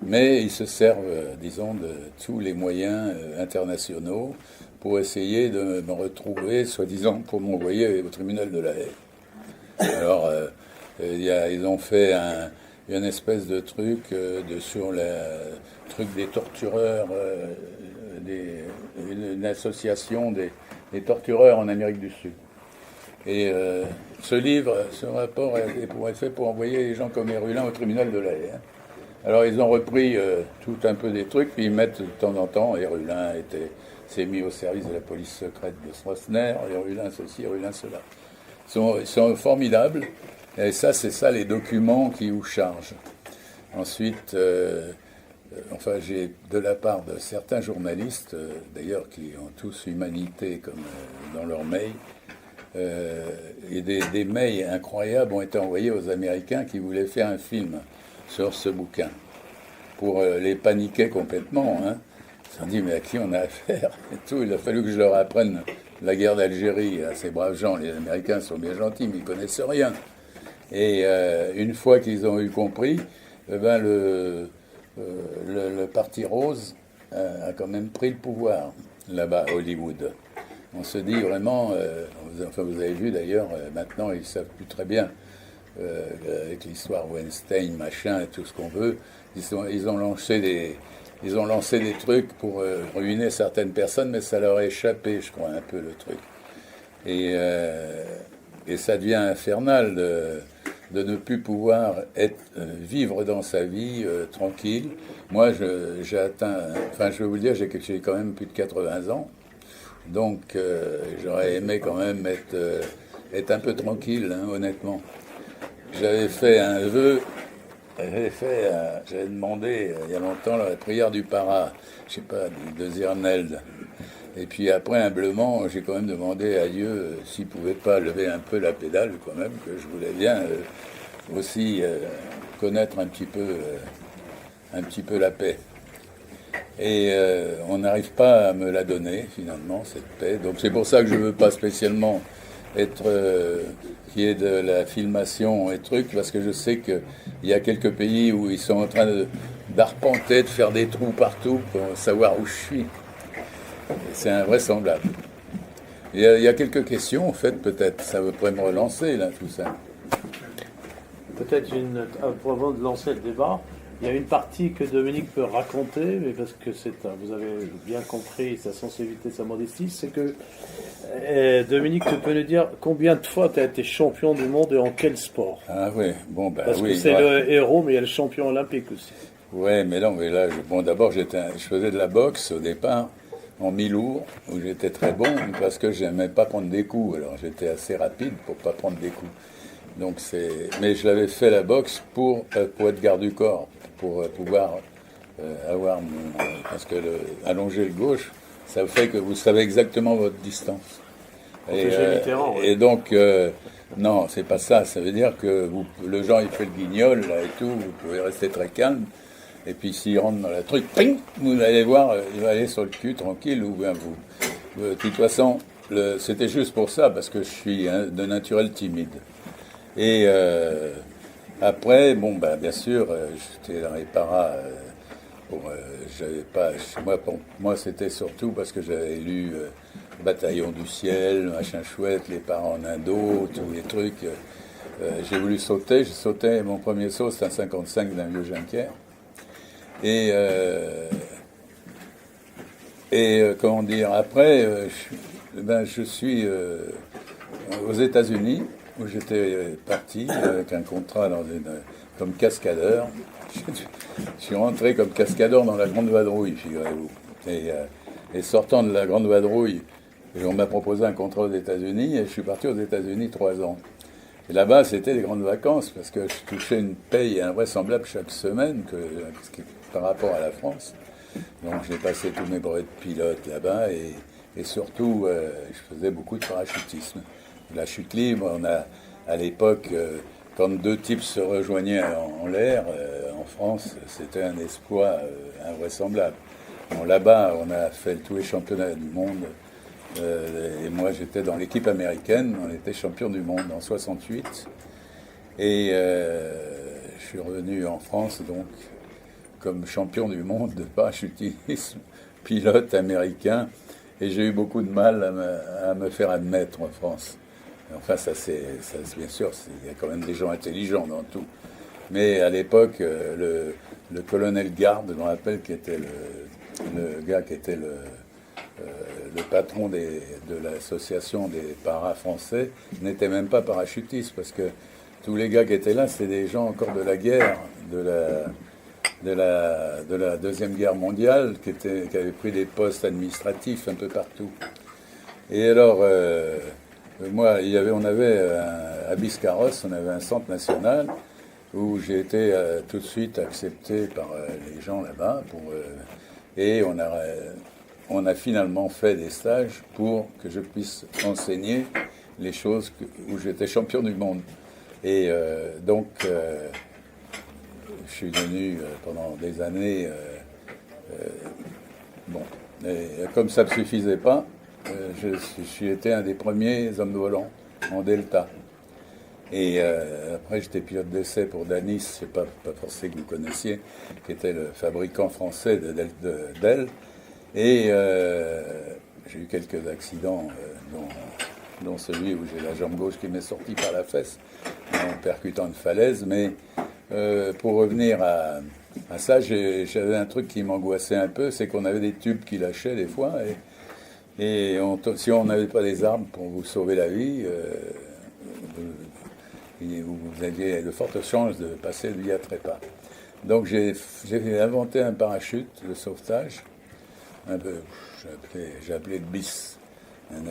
Mais ils se servent, disons, de tous les moyens internationaux pour essayer de me retrouver, soi-disant, pour m'envoyer au tribunal de la Haye. Alors, ils ont fait une espèce de truc sur le truc des tortureurs, une association des tortureurs en Amérique du Sud. Et ce rapport est fait pour envoyer les gens comme Hérulin au tribunal de la Haye. Hein. Alors ils ont repris tout un peu des trucs, puis ils mettent de temps en temps, Hérulin s'est mis au service de la police secrète de Stroessner, Hérulin ceci, Hérulin cela. Ils sont formidables, et ça, c'est ça les documents qui vous chargent. Ensuite, j'ai de la part de certains journalistes, d'ailleurs qui ont tous humanité comme dans leurs mails, et des mails incroyables ont été envoyés aux Américains qui voulaient faire un film sur ce bouquin, pour les paniquer complètement. Hein. Ils se sont dit, mais à qui on a affaire et tout. Il a fallu que je leur apprenne la guerre d'Algérie à ces braves gens. Les Américains sont bien gentils, mais ils ne connaissent rien. Et une fois qu'ils ont eu compris, le Parti Rose a quand même pris le pouvoir, là-bas, à Hollywood. On se dit vraiment, vous avez vu d'ailleurs, maintenant ils ne savent plus très bien, avec l'histoire Weinstein, machin, et tout ce qu'on veut, ils ont lancé des trucs pour ruiner certaines personnes, mais ça leur a échappé, je crois, un peu le truc. Et ça devient infernal de ne plus pouvoir vivre dans sa vie tranquille. Moi, j'ai atteint, je vais vous le dire, j'ai quand même plus de 80 ans, donc j'aurais aimé quand même être un peu tranquille, hein, honnêtement. J'avais fait un vœu, j'avais demandé il y a longtemps la prière du para, je sais pas, de Zirneld. Et puis après, humblement, j'ai quand même demandé à Dieu s'il ne pouvait pas lever un peu la pédale quand même, que je voulais bien aussi connaître un petit peu la paix. Et on n'arrive pas à me la donner, finalement, cette paix. Donc c'est pour ça que je ne veux pas spécialement être... qui est de la filmation et trucs, parce que je sais qu'il y a quelques pays où ils sont en train d'arpenter, de faire des trous partout pour savoir où je suis. C'est invraisemblable. Il y a quelques questions, en fait, peut-être. Ça pourrait me relancer, là, tout ça. Peut-être avant de lancer le débat, Il y a une partie que Dominique peut raconter, mais parce que vous avez bien compris sa sensibilité, sa modestie, c'est que Dominique, tu peux nous dire combien de fois tu as été champion du monde et en quel sport? Ah oui, bon, ben Parce oui. que c'est le héros, mais il y a le champion olympique aussi. Ouais, mais non, mais là, bon, d'abord, je faisais de la boxe au départ, en mi-lourd, où j'étais très bon, parce que j'aimais pas prendre des coups. Alors, j'étais assez rapide pour pas prendre des coups. Donc, mais je l'avais fait la boxe pour être garde du corps, pour pouvoir avoir parce que allonger le gauche, ça fait que vous savez exactement votre distance. Et donc, non, c'est pas ça. Ça veut dire que le genre, il fait le guignol, là, et tout, vous pouvez rester très calme. Et puis s'il rentre dans la truc, ping, vous allez voir, il va aller sur le cul tranquille, ou bien vous. De toute façon, c'était juste pour ça, parce que je suis de naturel timide. Et après, bon, ben, bien sûr, j'étais dans les paras. J'avais pas. Pour moi, c'était surtout parce que j'avais lu Bataillon du ciel, machin chouette, les parents en indo, tous les trucs. J'ai voulu sauter. J'ai sauté. Mon premier saut, c'était un 55 d'un vieux Junker. Et comment dire, après, je suis aux États-Unis, où j'étais parti avec un contrat comme cascadeur. Je suis rentré comme cascadeur dans la Grande Vadrouille, figurez-vous. Et sortant de la Grande Vadrouille, on m'a proposé un contrat aux États-Unis, et je suis parti aux États-Unis 3 ans. Et là-bas, c'était les grandes vacances, parce que je touchais une paye invraisemblable chaque semaine par rapport à la France. Donc j'ai passé tous mes brevets de pilote là-bas, et surtout, je faisais beaucoup de parachutisme. La chute libre, à l'époque, quand 2 types se rejoignaient en l'air, en France, c'était un exploit invraisemblable. Bon, là-bas, on a fait tous les championnats du monde. Et moi, j'étais dans l'équipe américaine. On était champion du monde en 68. Et je suis revenu en France, donc, comme champion du monde de parachutisme, pilote américain. Et j'ai eu beaucoup de mal à me faire admettre en France. Enfin, bien sûr, il y a quand même des gens intelligents dans tout. Mais à l'époque, le colonel Garde, je me rappelle, qui était le gars qui était le patron de l'association des paras français, n'était même pas parachutiste, parce que tous les gars qui étaient là, c'était des gens encore de la guerre, de la Deuxième Guerre mondiale, qui avaient pris des postes administratifs un peu partout. Et alors, moi, on avait à Biscarrosse, on avait un centre national où j'ai été tout de suite accepté par les gens là-bas, et on a finalement fait des stages pour que je puisse enseigner les choses où j'étais champion du monde. Et donc, je suis devenu pendant des années, bon, et comme ça ne me suffisait pas, je suis été un des premiers hommes volants en Delta. Et après, j'étais pilote d'essai pour Danis, je ne sais pas forcément que vous connaissiez, qui était le fabricant français d'ailes. Et j'ai eu quelques accidents, dont celui où j'ai la jambe gauche qui m'est sortie par la fesse en percutant une falaise. Mais pour revenir à ça, j'avais un truc qui m'angoissait un peu, c'est qu'on avait des tubes qui lâchaient des fois. Et si on n'avait pas des armes pour vous sauver la vie, vous aviez de fortes chances de passer via trépas. Donc j'ai inventé un parachute de sauvetage, j'ai appelé le BIS, un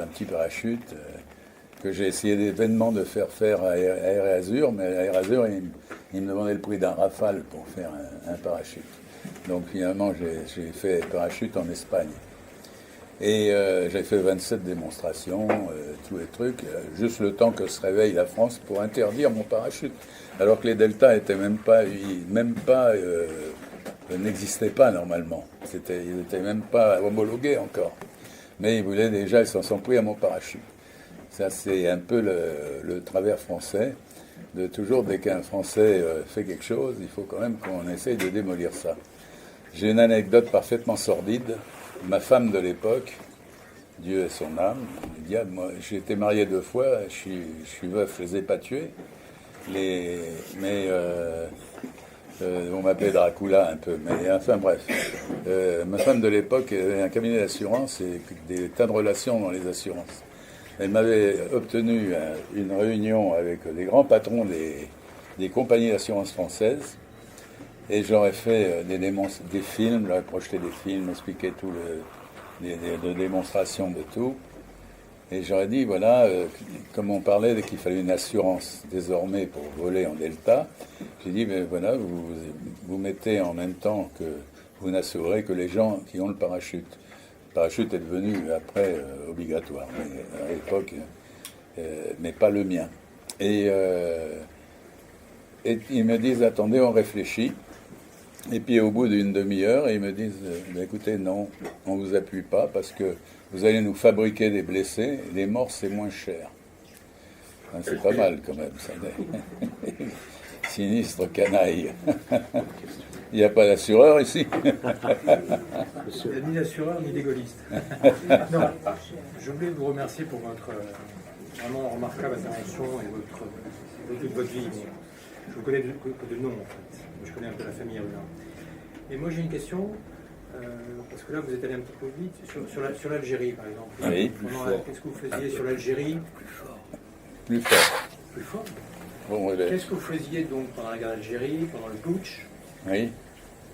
petit parachute que j'ai essayé vainement de faire à Air et Azur, mais à Air Azur, il me demandait le prix d'un Rafale pour faire un parachute. Donc finalement, j'ai fait parachute en Espagne. Et j'ai fait 27 démonstrations, tous les trucs, juste le temps que se réveille la France pour interdire mon parachute. Alors que les Delta n'existaient pas normalement. Ils n'étaient même pas homologués encore. Mais ils s'en sont pris à mon parachute. Ça, c'est un peu le travers français, de toujours, dès qu'un Français fait quelque chose, il faut quand même qu'on essaye de démolir ça. J'ai une anecdote parfaitement sordide. Ma femme de l'époque, Dieu ait son âme, le diable, moi, j'ai été marié 2 fois, je suis veuf, je les ai pas tués. Mais On m'appelait Dracula un peu, mais enfin bref. Ma femme de l'époque avait un cabinet d'assurance et des tas de relations dans les assurances. Elle m'avait obtenu une réunion avec des grands patrons des compagnies d'assurance françaises. Et j'aurais fait des films, j'aurais projeté des films, expliqué tout des démonstrations de tout. Et j'aurais dit, voilà, comme on parlait qu'il fallait une assurance désormais pour voler en Delta, j'ai dit, mais voilà, vous mettez en même temps que vous n'assurez que les gens qui ont le parachute. Le parachute est devenu après obligatoire, mais à l'époque, mais pas le mien. Et ils me disent, attendez, on réfléchit. Et puis au bout d'une demi-heure, ils me disent, écoutez, non, on ne vous appuie pas parce que vous allez nous fabriquer des blessés, et les morts c'est moins cher. Hein, c'est pas mal quand même, ça. Sinistre canaille. Il n'y a pas d'assureur ici. Ni d'assureur, ni d'égoliste. Non, je voulais vous remercier pour votre vraiment remarquable intervention et toute votre vie. Je vous connais que de nom, en fait. Je connais un peu la famille Erulin. Et moi, j'ai une question, parce que là, vous êtes allé un petit peu vite, sur l'Algérie, par exemple. Oui, qu'est-ce que vous faisiez sur l'Algérie? Plus fort. Plus fort. Bon, qu'est-ce que vous faisiez donc pendant la guerre d'Algérie, pendant le putsch? Oui.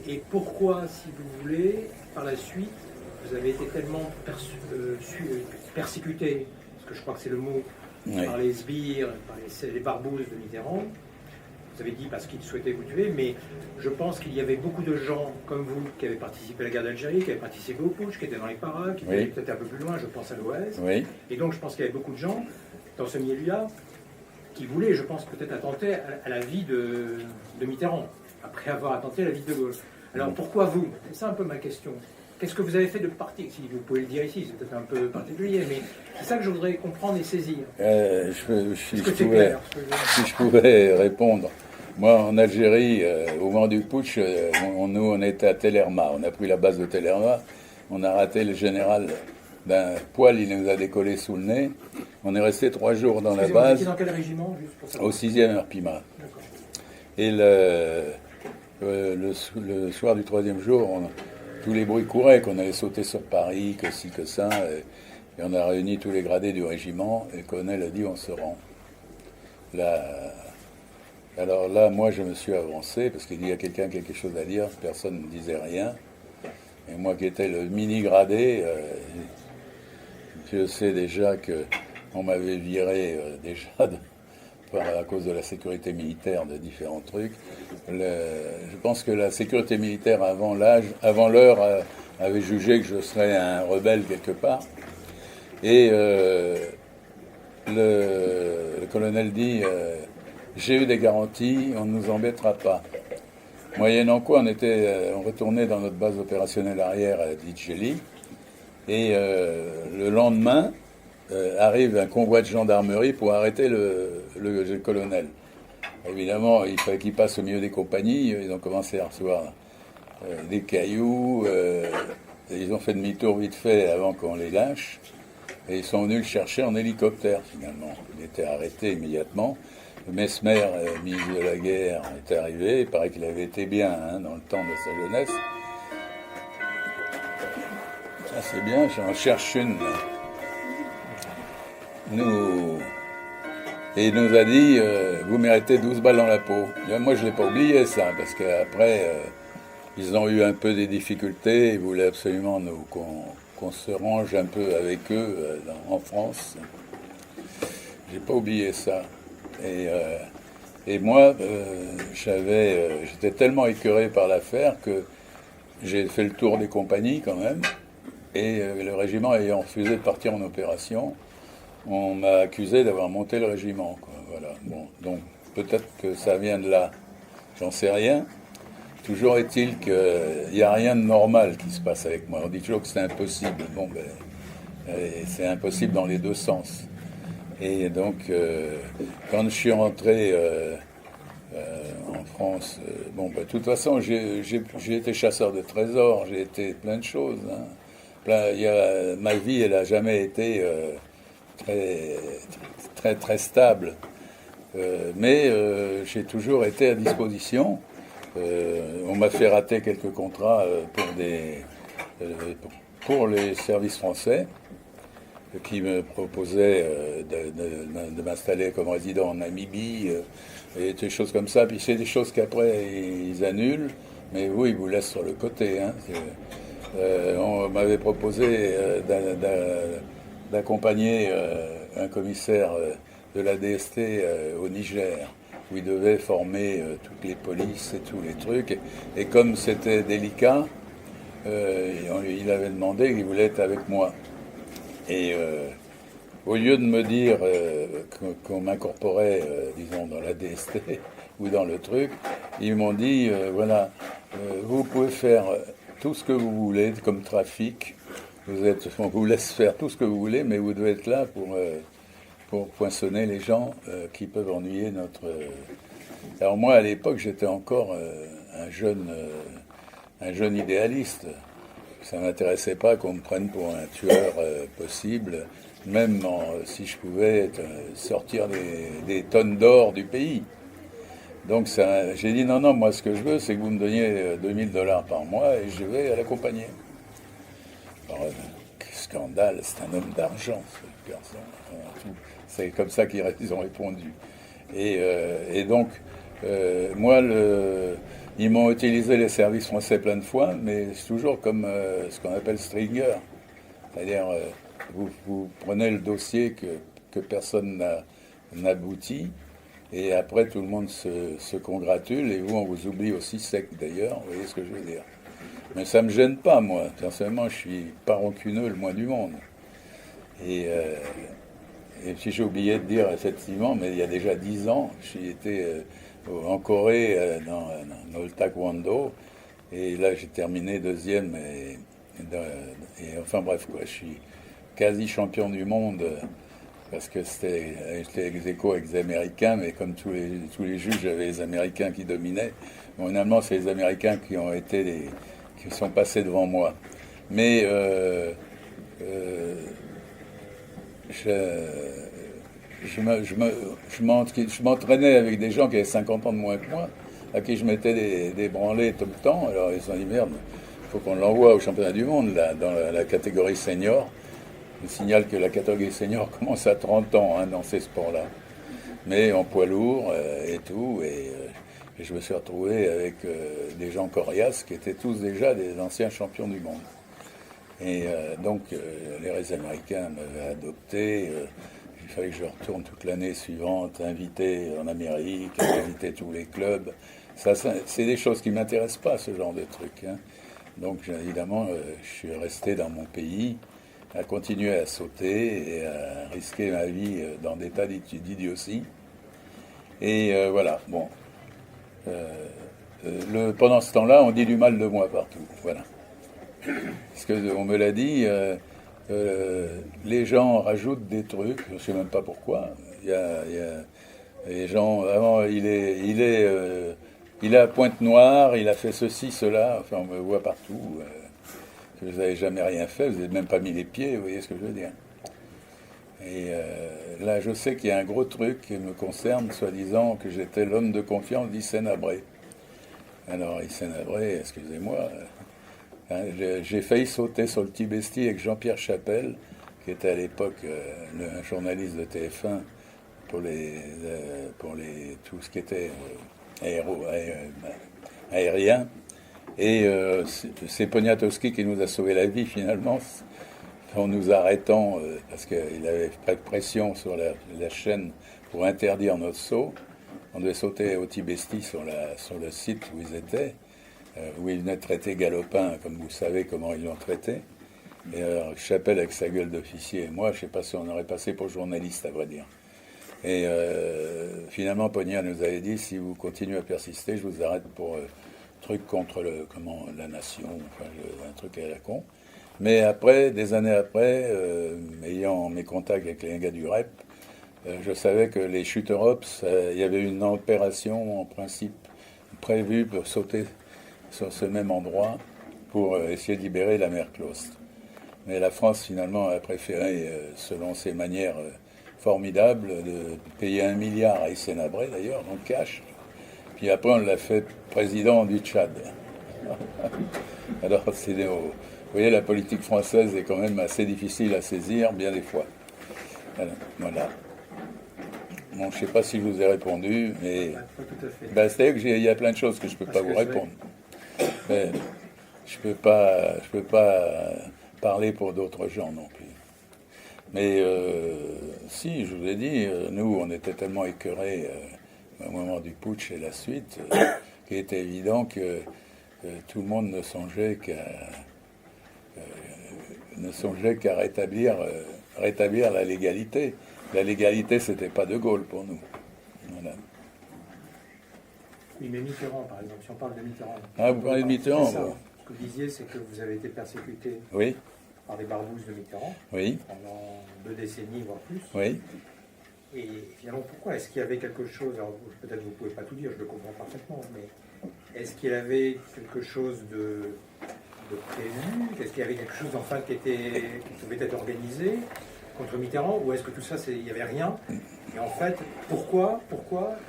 Et pourquoi, si vous voulez, par la suite, vous avez été tellement persécuté, parce que je crois que c'est le mot, par les sbires, par les barbouzes de Mitterrand. Vous avez dit parce qu'ils souhaitaient vous tuer, mais je pense qu'il y avait beaucoup de gens comme vous qui avaient participé à la guerre d'Algérie, qui avaient participé au putsch, qui étaient dans les paras, qui étaient peut-être un peu plus loin, je pense à l'Ouest. Oui. Et donc je pense qu'il y avait beaucoup de gens dans ce milieu-là qui voulaient, je pense, peut-être attenter à la vie de Mitterrand, après avoir attenté à la vie de Gaulle. Alors pourquoi vous? C'est ça un peu ma question. Qu'est-ce que vous avez fait de particulier? Si vous pouvez le dire ici, c'est peut-être un peu particulier, mais c'est ça que je voudrais comprendre et saisir. Si je pouvais répondre. Moi, en Algérie, au moment du putsch, nous, on était à Tellerma. On a pris la base de Tellerma. On a raté le général d'un poil, il nous a décollé sous le nez. On est resté 3 jours dans la base. Vous étiez dans quel régiment, juste pour savoir? Au 6e RPIMA. Et le soir du 3e jour, tous les bruits couraient qu'on allait sauter sur Paris, que ci, que ça. Et on a réuni tous les gradés du régiment. Et le colonel a dit, on se rend. Alors là, moi, je me suis avancé, parce qu'il y a quelqu'un qui a quelque chose à dire, personne ne disait rien. Et moi qui étais le mini-gradé, je sais déjà qu'on m'avait viré à cause de la sécurité militaire de différents trucs. Je pense que la sécurité militaire, avant l'heure, avait jugé que je serais un rebelle quelque part. Et le colonel dit... j'ai eu des garanties, on ne nous embêtera pas. Moyennant quoi, on retournait dans notre base opérationnelle arrière à Djeli, et le lendemain, arrive un convoi de gendarmerie pour arrêter le colonel. Évidemment, il fallait qu'il passe au milieu des compagnies, ils ont commencé à recevoir des cailloux, ils ont fait demi-tour vite fait avant qu'on les lâche, et ils sont venus le chercher en hélicoptère finalement. Il était arrêté immédiatement. Mesmer, ministre de la guerre, est arrivé. Il paraît qu'il avait été bien dans le temps de sa jeunesse. Ça c'est bien, j'en cherche une. Et il nous a dit, vous méritez 12 balles dans la peau. Et moi je ne l'ai pas oublié ça, parce qu'après, ils ont eu un peu des difficultés. Ils voulaient absolument qu'on se range un peu avec eux en France. J'ai pas oublié ça. Et moi, j'étais tellement écœuré par l'affaire que j'ai fait le tour des compagnies quand même. Et le régiment ayant refusé de partir en opération, on m'a accusé d'avoir monté le régiment, quoi. Voilà. Bon, donc peut-être que ça vient de là. J'en sais rien. Toujours est-il qu'il n'y a rien de normal qui se passe avec moi. On dit toujours que c'est impossible. Bon, c'est impossible dans les deux sens. Et donc, quand je suis rentré en France, de toute façon, j'ai été chasseur de trésors, j'ai été plein de choses. Ma vie, elle n'a jamais été très stable. Mais j'ai toujours été à disposition. on m'a fait rater quelques contrats pour les services français qui me proposaient de m'installer comme résident en Namibie et des choses comme ça. Puis c'est des choses qu'après ils annulent, mais vous, ils vous laissent sur le côté. Hein. On m'avait proposé d'accompagner un commissaire de la DST au Niger, où il devait former toutes les polices et tous les trucs. Et comme c'était délicat, il avait demandé qu'il voulait être avec moi. Et au lieu de me dire qu'on m'incorporait, disons, dans la DST ou dans le truc, ils m'ont dit, voilà, vous pouvez faire tout ce que vous voulez comme trafic. On vous laisse faire tout ce que vous voulez, mais vous devez être là pour poinçonner les gens qui peuvent ennuyer notre... Alors moi, à l'époque, j'étais encore un jeune idéaliste. Ça ne m'intéressait pas qu'on me prenne pour un tueur possible, même si je pouvais sortir des tonnes d'or du pays. Donc j'ai dit non, moi ce que je veux, c'est que vous me donniez $2000 par mois et je vais l'accompagner. Alors, scandale, c'est un homme d'argent, ce garçon. C'est comme ça qu'ils ont répondu. Et donc, moi, ils m'ont utilisé les services français plein de fois, mais c'est toujours comme ce qu'on appelle stringer. C'est-à-dire, vous prenez le dossier que personne n'aboutit, et après tout le monde se congratule, et vous, on vous oublie aussi sec d'ailleurs, vous voyez ce que je veux dire. Mais ça ne me gêne pas, moi. Personnellement, je suis pas rancuneux le moins du monde. Et puis j'ai oublié de dire, effectivement, mais il y a déjà 10 ans, j'ai été en Corée dans le taekwondo, et là j'ai terminé deuxième, et enfin bref, quoi, je suis quasi champion du monde, parce que j'étais ex-aequo avec les Américains, mais comme tous les juges, j'avais les Américains qui dominaient. Bon, finalement, c'est les Américains qui sont passés devant moi. Mais je m'entraînais avec des gens qui avaient 50 ans de moins que moi, à qui je mettais des branlées tout le temps. Alors ils se sont dit merde, il faut qu'on l'envoie au championnat du monde, là, dans la catégorie senior. Je signale que la catégorie senior commence à 30 ans dans ces sports-là. Mais en poids lourd et tout. Et je me suis retrouvé avec des gens coriaces qui étaient tous déjà des anciens champions du monde. Et donc les Américains m'avaient adopté. Il fallait que je retourne toute l'année suivante, invité en Amérique, inviter tous les clubs. Ça, c'est des choses qui ne m'intéressent pas, ce genre de trucs. Hein. Donc évidemment, je suis resté dans mon pays, à continuer à sauter et à risquer ma vie dans des tas d'idioties. Et voilà, bon. Pendant ce temps-là, on dit du mal de moi partout. Voilà. Parce qu'on me l'a dit, les gens rajoutent des trucs, je ne sais même pas pourquoi. Il y a les gens, avant, il est à Pointe-Noire, il a fait ceci, cela, enfin on me voit partout. Vous n'avez jamais rien fait, vous n'avez même pas mis les pieds, vous voyez ce que je veux dire. Et là, je sais qu'il y a un gros truc qui me concerne, soi-disant que j'étais l'homme de confiance d'Hissène Habré. Alors, Hissène Habré, excusez-moi, j'ai failli sauter sur le Tibesti avec Jean-Pierre Chapelle, qui était à l'époque un journaliste de TF1 pour tout ce qui était aérien. Et c'est Poniatowski qui nous a sauvé la vie, finalement, en nous arrêtant, parce qu'il avait fait pression sur la chaîne pour interdire notre saut. On devait sauter au Tibesti sur le site où ils étaient, où ils venaient traiter Galopin, comme vous savez comment ils l'ont traité. Et alors, Chapelle avec sa gueule d'officier, et moi, je ne sais pas si on aurait passé pour journaliste, à vrai dire. Et finalement, Pognat nous avait dit, si vous continuez à persister, je vous arrête pour truc contre la nation, enfin, un truc à la con. Mais après, des années après, ayant mes contacts avec les gars du REP, je savais que les Shooter-Ops, il y avait une opération en principe prévue pour sauter sur ce même endroit pour essayer de libérer la mer Claustre. Mais la France, finalement, a préféré, selon ses manières formidables, de payer 1 milliard à Hissène Habré, d'ailleurs, en cash, Puis après, on l'a fait président du Tchad. Alors, vous voyez, la politique française est quand même assez difficile à saisir, bien des fois. Voilà. Bon, je ne sais pas si je vous ai répondu, mais... Pas tout à fait. C'est-à-dire qu'il y a plein de choses que je ne peux pas vous répondre. Mais je peux pas parler pour d'autres gens non plus. Mais si, je vous ai dit, nous, on était tellement écœurés au moment du putsch et la suite, qu'il était évident que tout le monde ne songeait qu'à rétablir la légalité. La légalité, c'était pas De Gaulle pour nous. Voilà. Oui, mais Mitterrand, par exemple, si on parle de Mitterrand. Ah, vous parlez de Mitterrand, ça, bon. Ce que vous disiez, c'est que vous avez été persécuté Oui, par les barbouzes de Mitterrand oui, pendant 2 décennies, voire plus. oui. Et finalement, pourquoi? Est-ce qu'il y avait quelque chose, alors peut-être vous ne pouvez pas tout dire, je le comprends parfaitement, mais est-ce qu'il y avait quelque chose de prévu? Est-ce qu'il y avait quelque chose enfin qui pouvait être organisé contre Mitterrand? Ou est-ce que tout ça, il n'y avait rien? Et en fait, pourquoi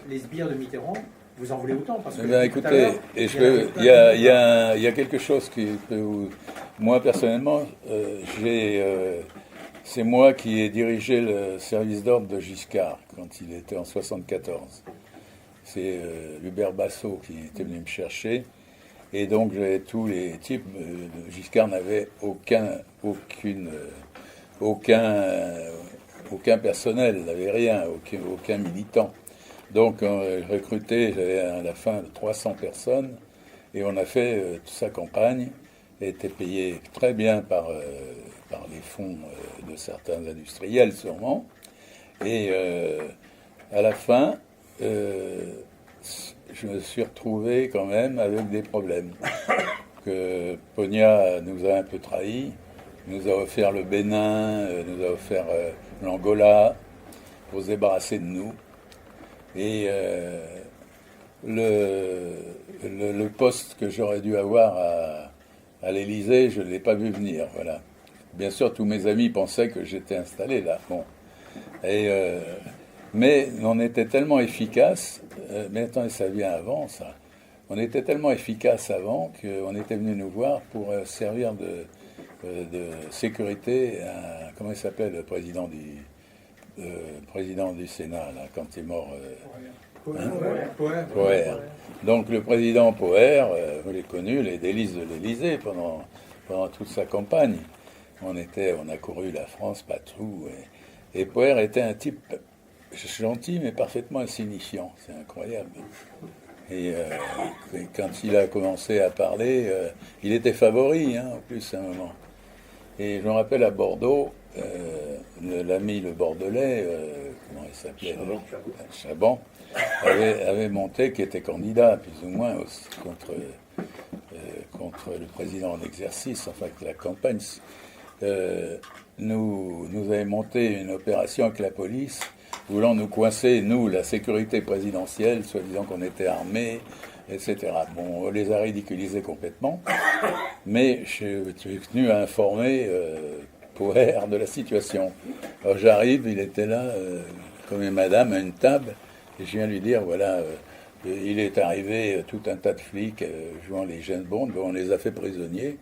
les sbires de Mitterrand vous en voulez autant? Parce que Écoutez, il y a quelque chose qui peut vous... Moi, personnellement, c'est moi qui ai dirigé le service d'ordre de Giscard quand il était en 1974. C'est Hubert Bassot qui était venu me chercher. Et donc, j'avais tous les types. Giscard n'avait aucun personnel, n'avait rien, aucun militant. Donc, recruté, j'avais à la fin 300 personnes. Et on a fait toute sa campagne. Elle était payée très bien par les fonds de certains industriels, sûrement. Et à la fin, je me suis retrouvé quand même avec des problèmes. Que Pognat nous a un peu trahis, nous a offert le Bénin, nous a offert l'Angola pour se débarrasser de nous. Et le poste que j'aurais dû avoir à l'Élysée, je ne l'ai pas vu venir. Voilà. Bien sûr, tous mes amis pensaient que j'étais installé là. Bon. Mais on était tellement efficace. Mais attendez, ça vient avant, ça. On était tellement efficace avant qu'on était venu nous voir pour servir de sécurité à, comment il s'appelle, le président du Sénat, là, quand il est mort. Poher. Donc le président Poher, vous l'avez connu, les délices de l'Élysée pendant toute sa campagne. On a couru la France partout. Et Poher était un type gentil mais parfaitement insignifiant. C'est incroyable. Et quand il a commencé à parler, il était favori, en plus, à un moment. Et je me rappelle à Bordeaux, l'ami le Bordelais, comment il s'appelait, Chaban, avait monté, qui était candidat, plus ou moins, aussi, contre le président en exercice, enfin, que la campagne nous avait monté une opération avec la police, voulant nous coincer, nous, la sécurité présidentielle, soi-disant qu'on était armés, etc. Bon, on les a ridiculisés complètement, mais je suis venu à informer Poher de la situation. Alors j'arrive, il était là, comme une madame, à une table, et je viens lui dire, voilà, il est arrivé tout un tas de flics jouant les James Bond, on les a fait prisonniers,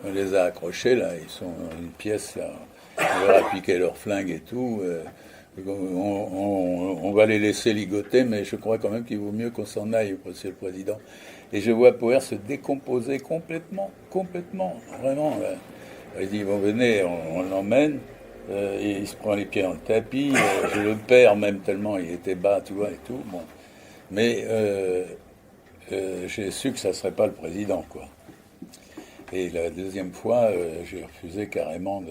on les a accrochés, là, ils sont dans une pièce, là, on leur a piqué leurs flingues et tout, on va les laisser ligoter, mais je crois quand même qu'il vaut mieux qu'on s'en aille, Monsieur le Président. Et je vois Poher se décomposer complètement, vraiment. Il dit, bon, venez, on l'emmène. Et il se prend les pieds dans le tapis. Je le perds même tellement il était bas, tu vois, et tout. Bon. Mais j'ai su que ça ne serait pas le Président, quoi. Et la deuxième fois, j'ai refusé carrément,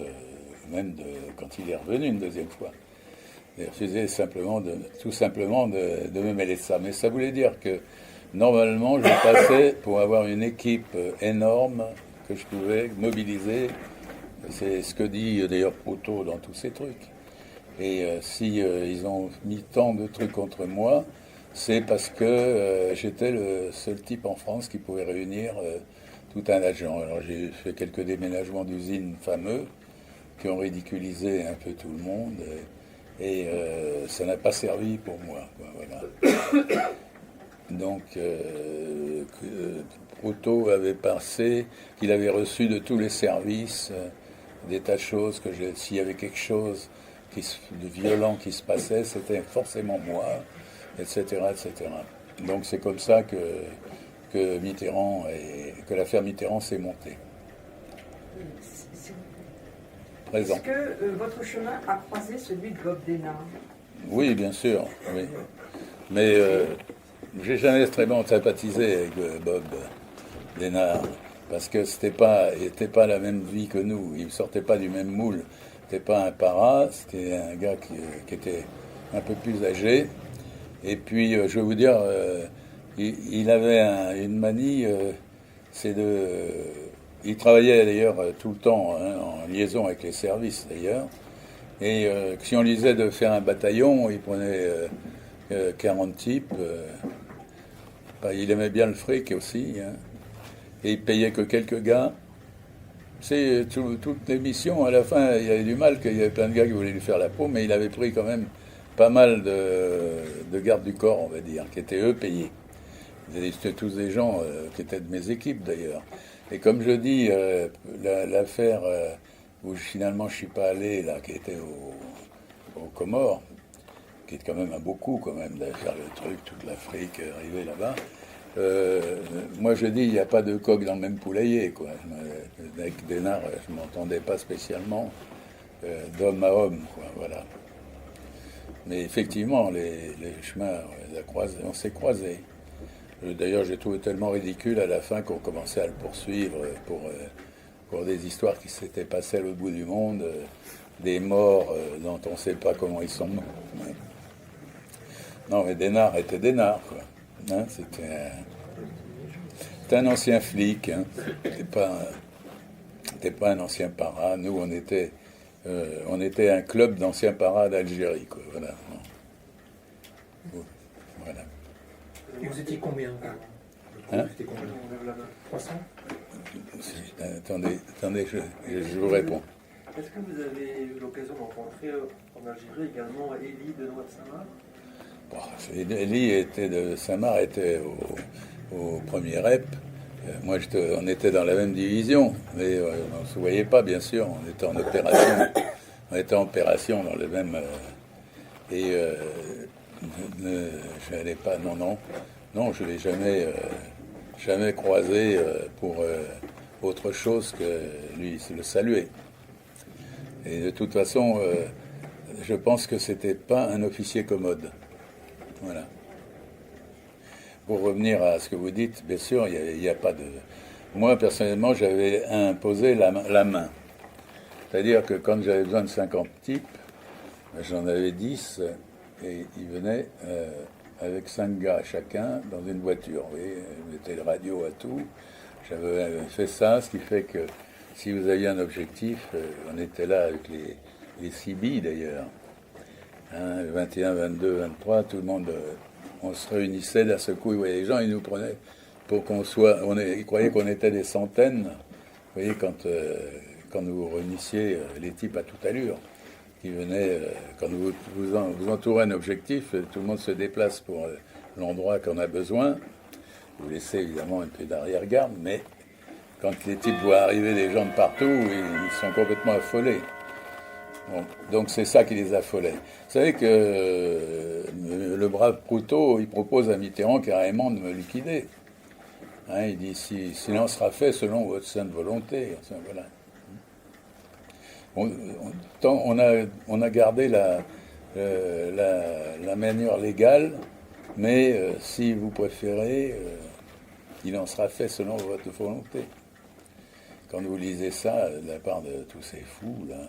quand il est revenu une deuxième fois. J'ai refusé tout simplement de me mêler de ça. Mais ça voulait dire que normalement, je passais pour avoir une équipe énorme que je pouvais mobiliser. C'est ce que dit d'ailleurs Proto dans tous ces trucs. Et si ils ont mis tant de trucs contre moi, c'est parce que j'étais le seul type en France qui pouvait réunir tout un agent. Alors j'ai fait quelques déménagements d'usines fameux qui ont ridiculisé un peu tout le monde. Et ça n'a pas servi pour moi. Quoi, voilà. Donc, Proutot avait passé, qu'il avait reçu de tous les services des tas de choses, que s'il y avait quelque chose de violent qui se passait, c'était forcément moi, etc., etc. Donc c'est comme ça que Mitterrand que l'affaire Mitterrand s'est montée. Présent. Est-ce que votre chemin a croisé celui de Bob Denard? Oui, bien sûr. Oui. Mais j'ai jamais extrêmement sympathisé avec Bob Denard, parce que il n'était pas la même vie que nous. Il ne sortait pas du même moule. C'était pas un para, c'était un gars qui était un peu plus âgé. Et puis, je vais vous dire, il avait une manie, il travaillait d'ailleurs tout le temps, hein, en liaison avec les services d'ailleurs. Et si on lui disait de faire un bataillon, il prenait 40 types. Il aimait bien le fric aussi. Hein, et il payait que quelques gars. C'est toutes les missions, à la fin, il y avait du mal, qu'il y avait plein de gars qui voulaient lui faire la peau, mais il avait pris quand même pas mal de gardes du corps, on va dire, qui étaient eux payés. C'était tous des gens qui étaient de mes équipes d'ailleurs. Et comme je dis, l'affaire où finalement je suis pas allé, là, qui était aux Comores, qui est quand même un beau coup quand même d'aller faire le truc, toute l'Afrique, arriver là-bas. Moi je dis, il n'y a pas de coq dans le même poulailler, quoi. Avec Denard, je ne m'entendais pas spécialement d'homme à homme, quoi, voilà. Mais effectivement, les chemins, on s'est croisés. D'ailleurs, j'ai trouvé tellement ridicule à la fin qu'on commençait à le poursuivre pour des histoires qui s'étaient passées à l'autre bout du monde, des morts dont on ne sait pas comment ils sont morts. Non, mais Denard était Denard, quoi. Hein, c'était un ancien flic, hein. C'était pas un ancien para. Nous, on était un club d'anciens paras d'Algérie, quoi. Voilà. Voilà. Et vous étiez combien? Hein? Vous étiez combien? 300? Attendez, je vous réponds. Est-ce que vous avez eu l'occasion de rencontrer en Algérie également Élie de Saint-Marc? Élie de Saint-Marc était au premier rep. Moi, on était dans la même division, mais on ne se voyait pas, bien sûr. On était en opération. On était en opération dans le même. Je n'allais pas. Non, je l'ai jamais croisé pour autre chose que lui le saluer. Et de toute façon, je pense que c'était pas un officier commode. Voilà. Pour revenir à ce que vous dites, bien sûr, il n'y a pas de... Moi, personnellement, j'avais imposé la main. C'est-à-dire que quand j'avais besoin de 50 types, j'en avais 10, et ils venaient avec 5 gars chacun dans une voiture. Vous voyez, je mettais le radio à tout. J'avais fait ça, ce qui fait que si vous aviez un objectif, on était là avec les CB d'ailleurs. Hein, 21, 22, 23, tout le monde, on se réunissait d'un seul coup. Vous voyez, les gens, ils nous prenaient pour qu'on soit... Ils croyaient qu'on était des centaines. Vous voyez, quand vous réunissiez les types à toute allure, qui venaient, quand vous entourez un objectif, tout le monde se déplace pour l'endroit qu'on a besoin. Vous laissez évidemment un peu d'arrière-garde, mais quand les types voient arriver des gens de partout, ils sont complètement affolés. Bon, donc c'est ça qui les affolait. Vous savez que le brave Proutot, il propose à Mitterrand carrément de me liquider. Hein, il dit, silence sera fait selon votre sainte volonté. Enfin, voilà. On a gardé la manière légale, mais si vous préférez, il en sera fait selon votre volonté. Quand vous lisez ça de la part de tous ces fous, là,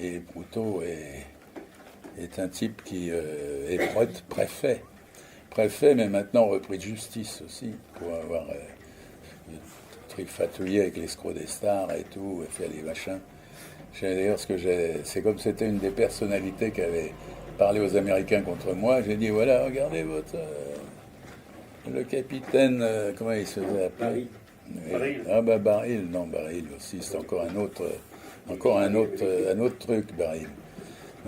et Proutot est un type qui est préfet, mais maintenant repris de justice aussi, pour avoir fatouiller avec l'escroc des stars et tout, et faire des machins. D'ailleurs, c'est comme c'était une des personnalités qui avait parlé aux Américains contre moi. J'ai dit, voilà, regardez le capitaine, comment il se faisait appeler? Baril. Ah bah Baril, non, Baril aussi, c'est encore un autre truc, Baril.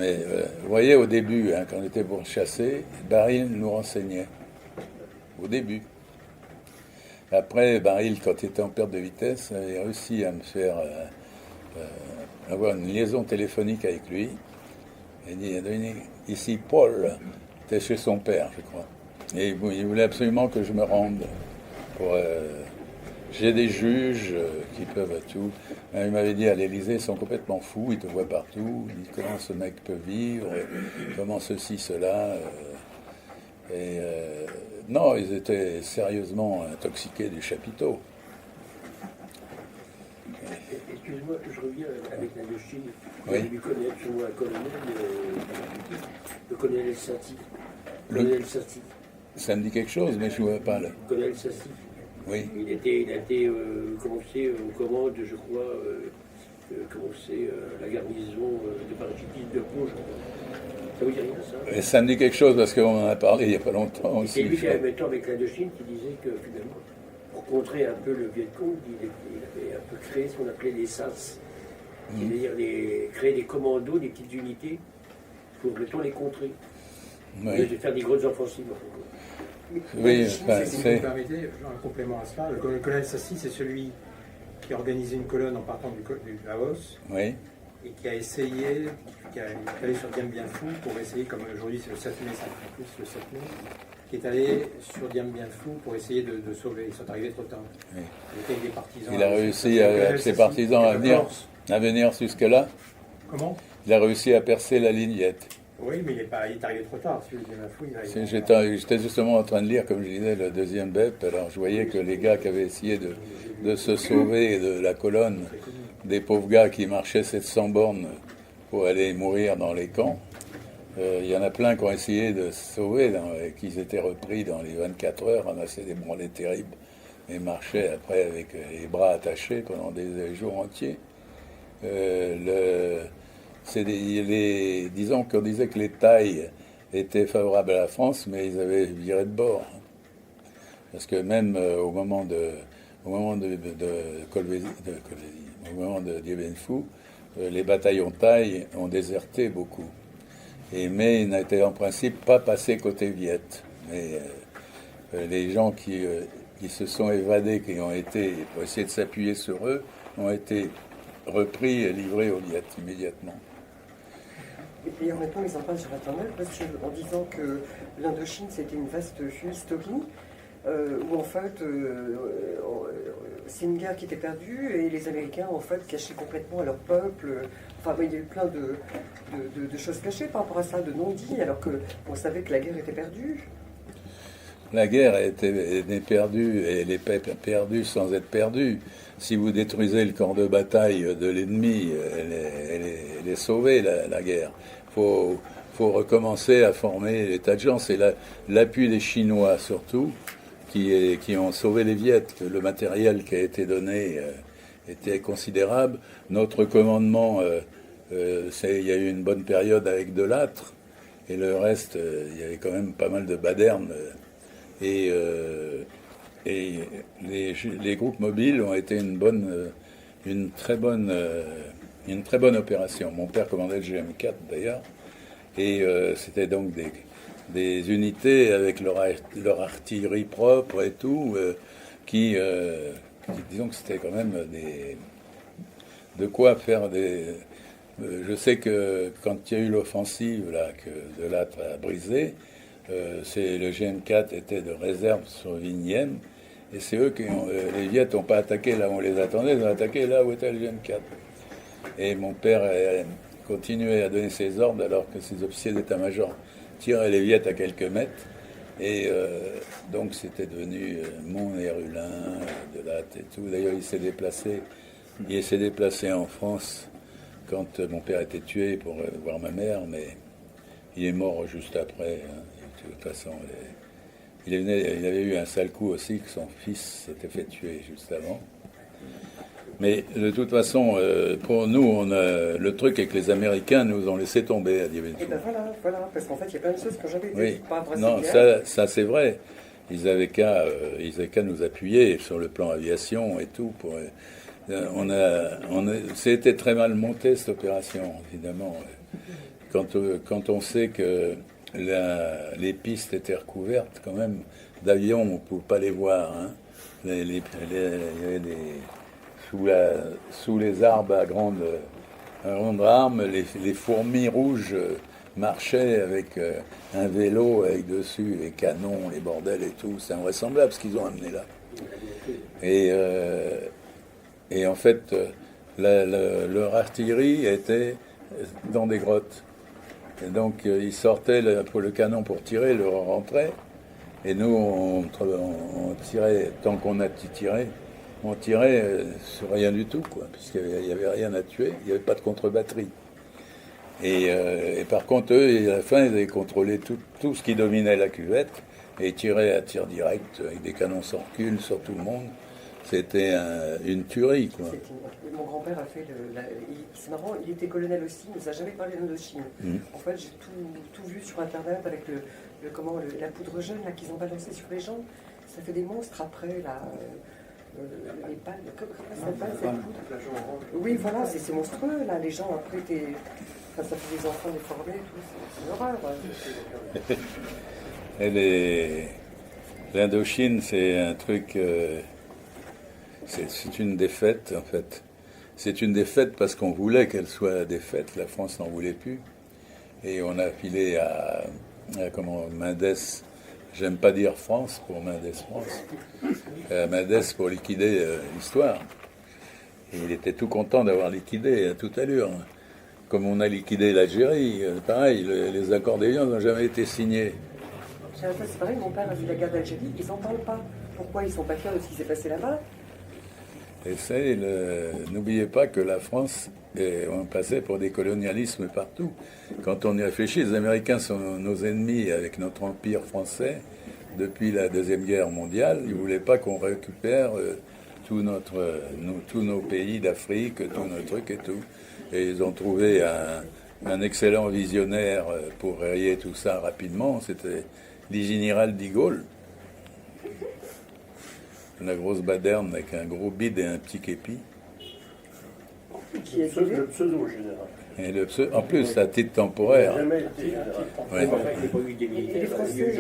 Mais vous voyez, au début, hein, quand on était pourchassés, Baril nous renseignait. Au début. Après, Baril, quand il était en perte de vitesse, avait réussi à me faire avoir une liaison téléphonique avec lui. Il dit, Dominique, ici Paul, était chez son père, je crois. Et il voulait absolument que je me rende. J'ai des juges qui peuvent tout. Il m'avait dit, à l'Élysée, ils sont complètement fous, ils te voient partout. Ils disent comment ce mec peut vivre, comment ceci, cela. Non, ils étaient sérieusement intoxiqués du chapiteau. Excuse-moi, je reviens avec l'Indochine. Oui. J'ai dû connaître sur un colonel, le colonel Satie. Colonel Satie. Ça me dit quelque chose, mais je ne vois pas là. Colonel Satie. Oui. Il a été commencé aux commandes, je crois, la garnison de parachutistes de Pau, je crois. Ça vous dit rien, ça? Et ça me dit quelque chose parce qu'on en a parlé il n'y a pas longtemps aussi. C'est lui qui avait maintenant avec l'Indochine qui disait que finalement, pour contrer un peu le Viet Cong, il avait un peu créé ce qu'on appelait les SAS. C'est-à-dire créer des commandos, des petites unités pour mettons les contrer. Oui. De faire des grosses offensives. Oui, Si enfin, vous me c'est. permettez, un complément à cela, le colonel Sassy, c'est celui qui a organisé une colonne en partant du Laos Oui. et qui a essayé, qui est allé sur Dien Bien Phu pour essayer, comme aujourd'hui c'est le 7 mai, ça fait plus le 7 mai, qui est allé sur Dien Bien Phu pour essayer de sauver. Ils sont arrivés trop tard. Oui. Il était avec des partisans. Il a réussi Le avec colonel ses Sassy, partisans avec le Corse. à venir jusque-là. Comment? Il a réussi à percer la lignette. Oui, mais il est arrivé trop tard. Celui de Dien Bien Phu, il arrive. J'étais justement en train de lire, comme je disais, le deuxième BEP. Alors je voyais que les gars qui avaient essayé de se sauver de la colonne, des pauvres gars qui marchaient 700 bornes pour aller mourir dans les camps, il y en a plein qui ont essayé de se sauver, et qui étaient repris dans les 24 heures, ramassaient des branlées terribles et marchaient après avec les bras attachés pendant des jours entiers. Disons qu'on disait que les Thaïs étaient favorables à la France, mais ils avaient viré de bord. Parce que même au moment de Dien Bien Phu, les bataillons Thaïs ont déserté beaucoup. Mais ils n'étaient en principe pas passés côté Viet. Mais les gens qui se sont évadés, qui ont été, pour essayer de s'appuyer sur eux, ont été repris et livrés aux Viet immédiatement. Et en même temps, ils en parlent sur Internet en disant que l'Indochine, c'était une vaste fumisterie, où en fait, c'est une guerre qui était perdue, et les Américains, en fait, cachaient complètement leur peuple. Enfin, il y a eu plein de choses cachées par rapport à ça, de non-dits, alors qu'on savait que la guerre était perdue. La guerre était perdue, et elle est perdue sans être perdue. Si vous détruisez le camp de bataille de l'ennemi, elle est sauvée, la guerre. Faut recommencer à former l'état de gens. C'est l'appui des Chinois, surtout, qui ont sauvé les Viettes. Le matériel qui a été donné était considérable. Notre commandement, il y a eu une bonne période avec de l'âtre, et le reste, il y avait quand même pas mal de badernes. Et les groupes mobiles ont été une très bonne opération. Mon père commandait le GM4 d'ailleurs, et c'était donc des unités avec leur artillerie propre et tout, qui disons que c'était quand même de quoi faire des... Je sais que quand il y a eu l'offensive là, que de l'âtre a brisé, le GM4 était de réserve sur Vignem, et c'est eux les Viets n'ont pas attaqué là où on les attendait, ils ont attaqué là où était le GM4. Et mon père continuait à donner ses ordres alors que ses officiers d'état-major tiraient les Viets à quelques mètres. Et donc c'était devenu Mont et Rulin, de Latte et tout. D'ailleurs il s'est déplacé en France quand mon père était tué pour voir ma mère, mais il est mort juste après. Hein. De toute façon, il avait eu un sale coup aussi, que son fils s'était fait tuer juste avant. Mais de toute façon, pour nous, le truc est que les Américains nous ont laissé tomber à Dien Bien Phu. Et ben voilà, parce qu'en fait, il y a plein de choses que j'avais dit Oui, par rapport à non, cette guerre. ça c'est vrai. Ils avaient qu'à nous appuyer sur le plan aviation et tout. C'était très mal monté cette opération, évidemment. quand on sait que les pistes étaient recouvertes quand même d'avions, on ne pouvait pas les voir. Hein. Il y avait sous les arbres à grande arme, les fourmis rouges marchaient avec un vélo avec dessus les canons, les bordels et tout. C'est invraisemblable ce qu'ils ont amené là. Et en fait, leur artillerie était dans des grottes. Et donc, ils sortaient le canon pour tirer, le rentrait. Et nous, on tirait, tant qu'on a tiré, on tirait sur rien du tout, quoi, puisqu'il n'y avait rien à tuer, il n'y avait pas de contre-batterie. Et par contre, eux, à la fin, ils avaient contrôlé tout ce qui dominait la cuvette, et ils tiraient à tir direct, avec des canons sans recul sur tout le monde. C'était une tuerie, quoi. Mon grand-père a fait c'est marrant, il était colonel aussi, il ne nous a jamais parlé d'Indochine. En fait, j'ai tout vu sur Internet avec la poudre jaune là, qu'ils ont balancée sur les gens. Ça fait des monstres après, là. Les balles, comment ça s'appelle cette poudre? Oui, voilà, c'est monstrueux, là. Les gens, après, ça fait des enfants déformés, tout. C'est une horreur. L'Indochine, c'est un truc... c'est une défaite, en fait. C'est une défaite parce qu'on voulait qu'elle soit défaite. La France n'en voulait plus. Et on a filé à Mendes. J'aime pas dire France pour Mendes France. Mendes pour liquider l'histoire. Et il était tout content d'avoir liquidé à toute allure. Comme on a liquidé l'Algérie, pareil, les accords d'Évian n'ont jamais été signés. C'est pareil, mon père a vu la guerre d'Algérie, ils n'en parlent pas. Pourquoi ils ne sont pas fiers de ce qui s'est passé là-bas? Et n'oubliez pas que la France, on passait pour des colonialismes partout. Quand on y réfléchit, les Américains sont nos ennemis avec notre empire français depuis la Deuxième Guerre mondiale. Ils ne voulaient pas qu'on récupère tous nos pays d'Afrique, tous nos trucs et tout. Et ils ont trouvé un excellent visionnaire pour rayer tout ça rapidement. C'était le général de Gaulle. La grosse baderne avec un gros bide et un petit képi. Qui est Le pseudo-général. Et en plus, à titre temporaire. Jamais été général. Ouais. Et les Français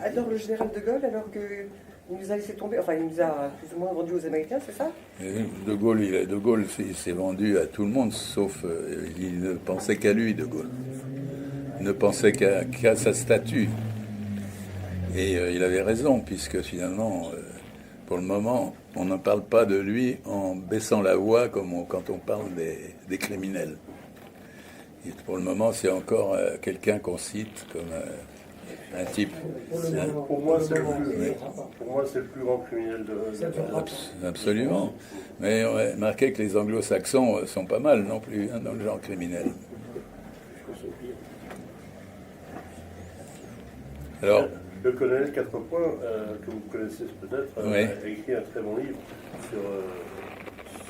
adorent le général de Gaulle alors qu'il nous a laissé tomber, enfin il nous a plus ou moins vendu aux Américains, c'est ça? De Gaulle, il s'est vendu à tout le monde, sauf il ne pensait qu'à lui, De Gaulle. Il ne pensait qu'à sa statue. Et il avait raison, puisque finalement, pour le moment, on ne parle pas de lui en baissant la voix comme quand on parle des criminels. Et pour le moment, c'est encore quelqu'un qu'on cite comme un type. Pour moi, c'est le plus grand criminel de... Absolument. Mais on a remarqué que les anglo-saxons sont pas mal non plus dans le genre criminel. Alors, le colonel 4 points, que vous connaissez peut-être, oui. A écrit un très bon livre sur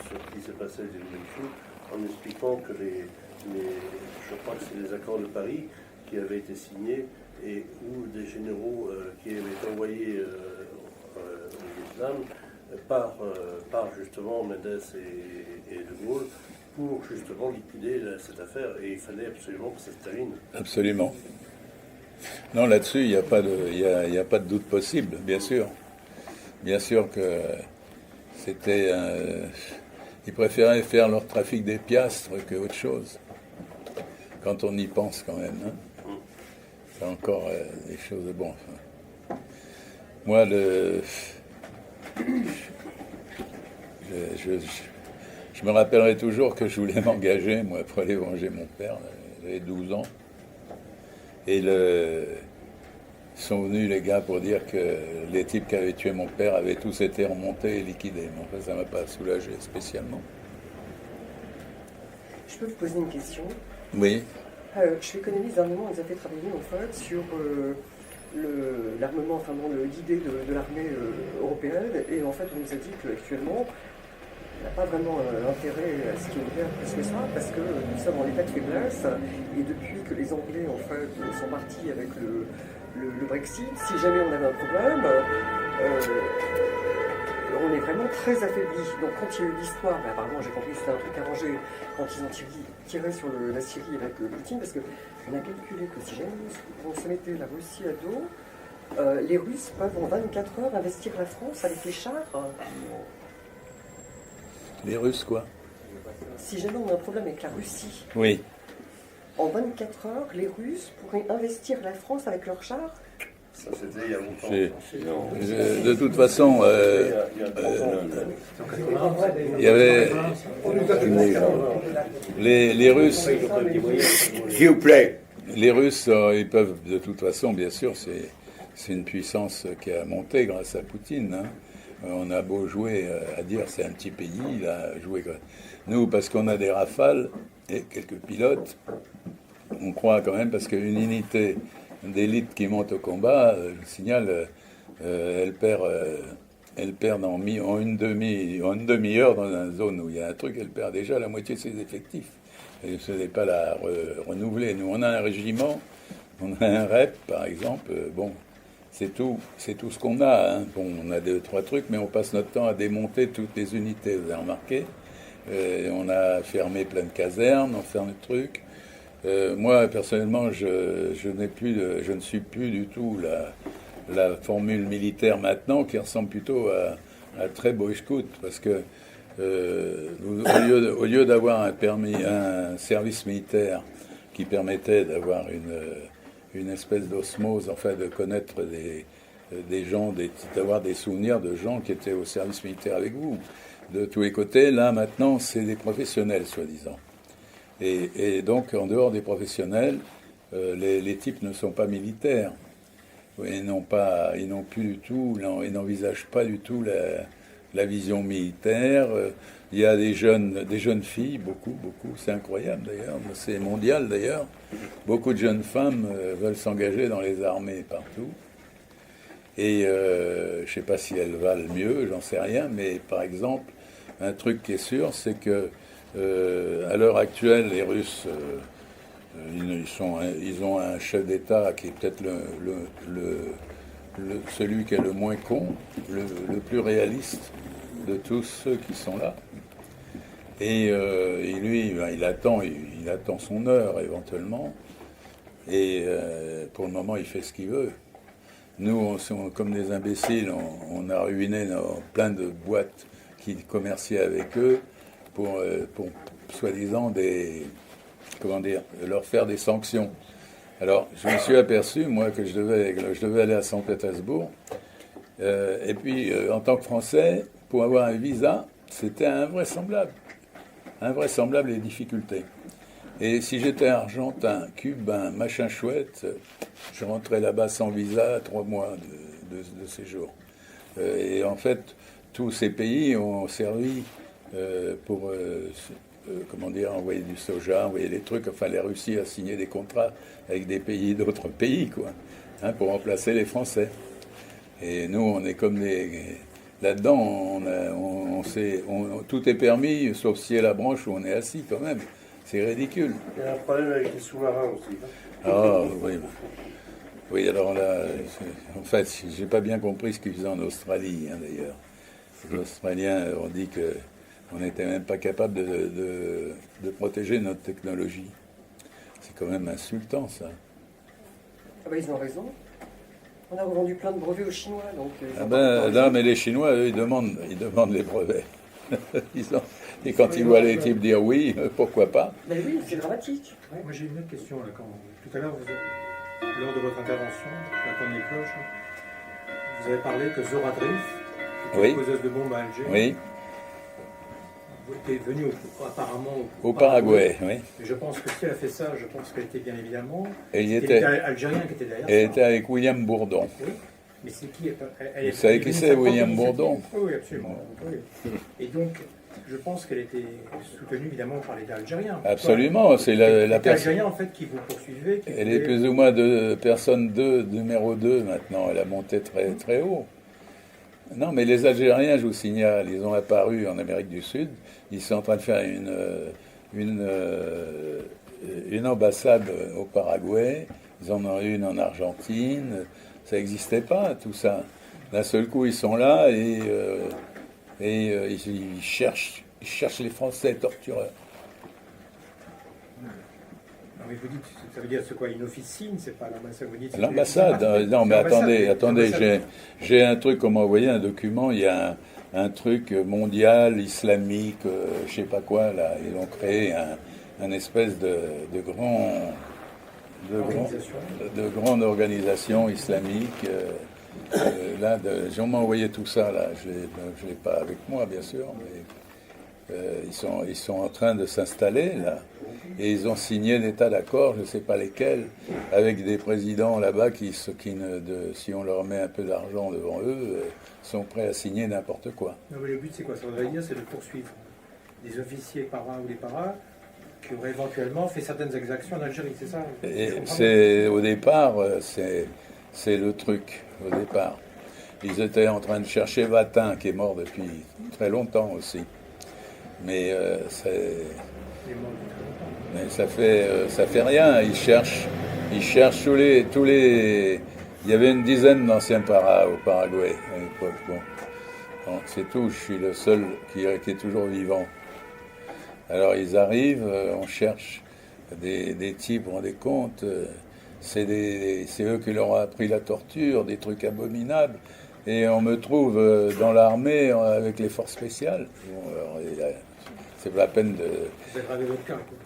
ce qui s'est passé avec les Nouvelles-Chines, en expliquant que je crois que c'est les accords de Paris qui avaient été signés et où des généraux qui avaient été envoyés au Vietnam par justement Mendes et De Gaulle pour justement liquider cette affaire. Et il fallait absolument que ça se termine. Absolument. Non, là-dessus, il n'y a pas de doute possible, bien sûr. Bien sûr que c'était... ils préféraient faire leur trafic des piastres que autre chose. Quand on y pense quand même. Hein. C'est encore des choses de bon. Enfin. Moi, je me rappellerai toujours que je voulais m'engager, moi, pour aller venger mon père. J'avais 12 ans. Et ils sont venus, les gars, pour dire que les types qui avaient tué mon père avaient tous été remontés et liquidés. Mais enfin, ça ne m'a pas soulagé spécialement. Je peux vous poser une question? Oui. Je suis économiste, dernièrement, on nous a fait travailler en fait sur l'armement, enfin bon, l'idée de l'armée européenne. Et en fait, on nous a dit qu'actuellement, on n'a pas vraiment intérêt à ce qu'il y ait une guerre plus que ça, parce que nous sommes en état de faiblesse. Et depuis que les Anglais, en fait, sont partis avec le Brexit, si jamais on avait un problème, on est vraiment très affaibli. Donc quand il y a eu l'histoire, apparemment j'ai compris que c'était un truc arrangé quand ils ont tiré sur la Syrie avec Poutine, parce qu'on a calculé que si jamais on se mettait la Russie à dos, les Russes peuvent en 24 heures investir la France avec les chars. Les Russes, quoi? Si jamais on a un problème avec la Russie, Oui. en 24 heures, les Russes pourraient investir la France avec leurs chars. Ça, c'était il y a longtemps. De toute façon, il y avait les Russes. S'il vous plaît. Les Russes, ils peuvent, de toute façon, bien sûr, c'est une puissance qui a monté grâce à Poutine. Hein. On a beau jouer à dire c'est un petit pays, il a joué. Nous, parce qu'on a des rafales et quelques pilotes, on croit quand même, parce qu'une unité d'élite qui monte au combat, je signale, elle perd en une demi-heure dans une zone où il y a un truc, elle perd déjà la moitié de ses effectifs. Et ce n'est pas la renouveler. Nous, on a un régiment, on a un REP, par exemple. Bon, c'est tout ce qu'on a. Hein. Bon, on a 2-3 trucs, mais on passe notre temps à démonter toutes les unités. Vous avez remarqué, on a fermé plein de casernes, on ferme des trucs. Moi, personnellement, je ne suis plus du tout la formule militaire maintenant, qui ressemble plutôt à très boy scout, parce que au lieu d'avoir un service militaire qui permettait d'avoir une espèce d'osmose, enfin de connaître des gens, d'avoir des souvenirs de gens qui étaient au service militaire avec vous, de tous les côtés, là maintenant c'est des professionnels, soi-disant. Et donc, en dehors des professionnels, les types ne sont pas militaires. Ils n'envisagent pas du tout la vision militaire. Il y a des jeunes filles, beaucoup, c'est incroyable d'ailleurs, c'est mondial d'ailleurs. Beaucoup de jeunes femmes veulent s'engager dans les armées partout. Et je ne sais pas si elles valent mieux, j'en sais rien, mais par exemple, un truc qui est sûr, c'est que à l'heure actuelle, les Russes, ils ont un chef d'État qui est peut-être celui qui est le moins con, le plus réaliste de tous ceux qui sont là. Et lui, il attend son heure éventuellement. Et pour le moment, il fait ce qu'il veut. Nous, comme des imbéciles, on a ruiné plein de boîtes qui commerciaient avec eux pour soi-disant leur faire des sanctions. Alors, je me suis aperçu, moi, que je devais aller à Saint-Pétersbourg. Et puis, en tant que Français, pour avoir un visa, c'était invraisemblable. Invraisemblable les difficultés. Et si j'étais argentin, cubain, machin chouette, je rentrais là-bas sans visa, 3 mois de séjour. Et en fait, tous ces pays ont servi pour envoyer du soja, envoyer des trucs. Enfin, la Russie a signé des contrats avec des pays d'autres pays, quoi, hein, pour remplacer les Français. Et nous, on est comme là-dedans, tout est permis, sauf si c'est la branche où on est assis, quand même. C'est ridicule. Il y a un problème avec les sous-marins aussi. Ah, oui. Oui, alors là, en fait, j'ai pas bien compris ce qu'ils faisaient en Australie, hein, d'ailleurs. Les Australiens ont dit qu'on n'était même pas capable de protéger notre technologie. C'est quand même insultant, ça. Ah ben, ils ont raison. On a revendu plein de brevets aux Chinois, donc... non, mais les Chinois, eux, ils demandent les brevets. Et quand ils voient les types dire oui, pourquoi pas? Mais oui, c'est dramatique. Ouais, moi j'ai une autre question. Là, tout à l'heure, lors de votre intervention, j'attends les cloches, vous avez parlé que Zora Drift, oui, poseuse de bombes à Alger, oui, était venue apparemment au Paraguay. Oui. Mais je pense que si elle a fait ça, je pense qu'elle était bien évidemment... Il était algérien qui était derrière. Elle était avec William Bourdon. Oui. Mais c'est qui? Vous savez qui c'est, William Bourdon? Oui, absolument. Oui. Et donc, je pense qu'elle était soutenue évidemment par l'État algérien. Absolument, c'est la personne. Algérien en fait qui vous poursuivait. Elle est plus ou moins personne numéro 2 maintenant. Elle a monté très très haut. Non, mais les Algériens, je vous signale, ils ont apparu en Amérique du Sud. Ils sont en train de faire une ambassade au Paraguay. Ils en ont une en Argentine. Ça n'existait pas, tout ça. D'un seul coup, ils sont là et Et ils cherchent les Français tortureurs. Non, mais vous dites, ça veut dire c'est quoi, une officine, c'est pas l'ambassade, vous dites... L'ambassade, non mais attendez, j'ai un truc, on m'a envoyé un document, il y a un truc mondial, islamique, je sais pas quoi, là, ils ont créé un espèce de grande organisation islamique, là, on m'a envoyé tout ça, là, je l'ai pas avec moi, bien sûr, mais ils sont en train de s'installer, là. Et ils ont signé des tas d'accords, je ne sais pas lesquels, avec des présidents là-bas qui si on leur met un peu d'argent devant eux, sont prêts à signer n'importe quoi. Non, mais le but, c'est quoi? Ça voudrait dire, c'est de poursuivre des officiers paras ou des paras qui auraient éventuellement fait certaines exactions en Algérie, c'est ça? Et au départ, c'est le truc, au départ. Ils étaient en train de chercher Vatin, qui est mort depuis très longtemps aussi. Mais ça fait rien. Ils cherchent tous les. Il y avait une dizaine d'anciens paras au Paraguay à l'époque. Bon, c'est tout. Je suis le seul qui est toujours vivant. Alors ils arrivent, on cherche des types, vous vous rendez compte, c'est eux qui leur ont appris la torture, des trucs abominables. Et on me trouve dans l'armée avec les forces spéciales. Bon, alors, c'est pas la peine de...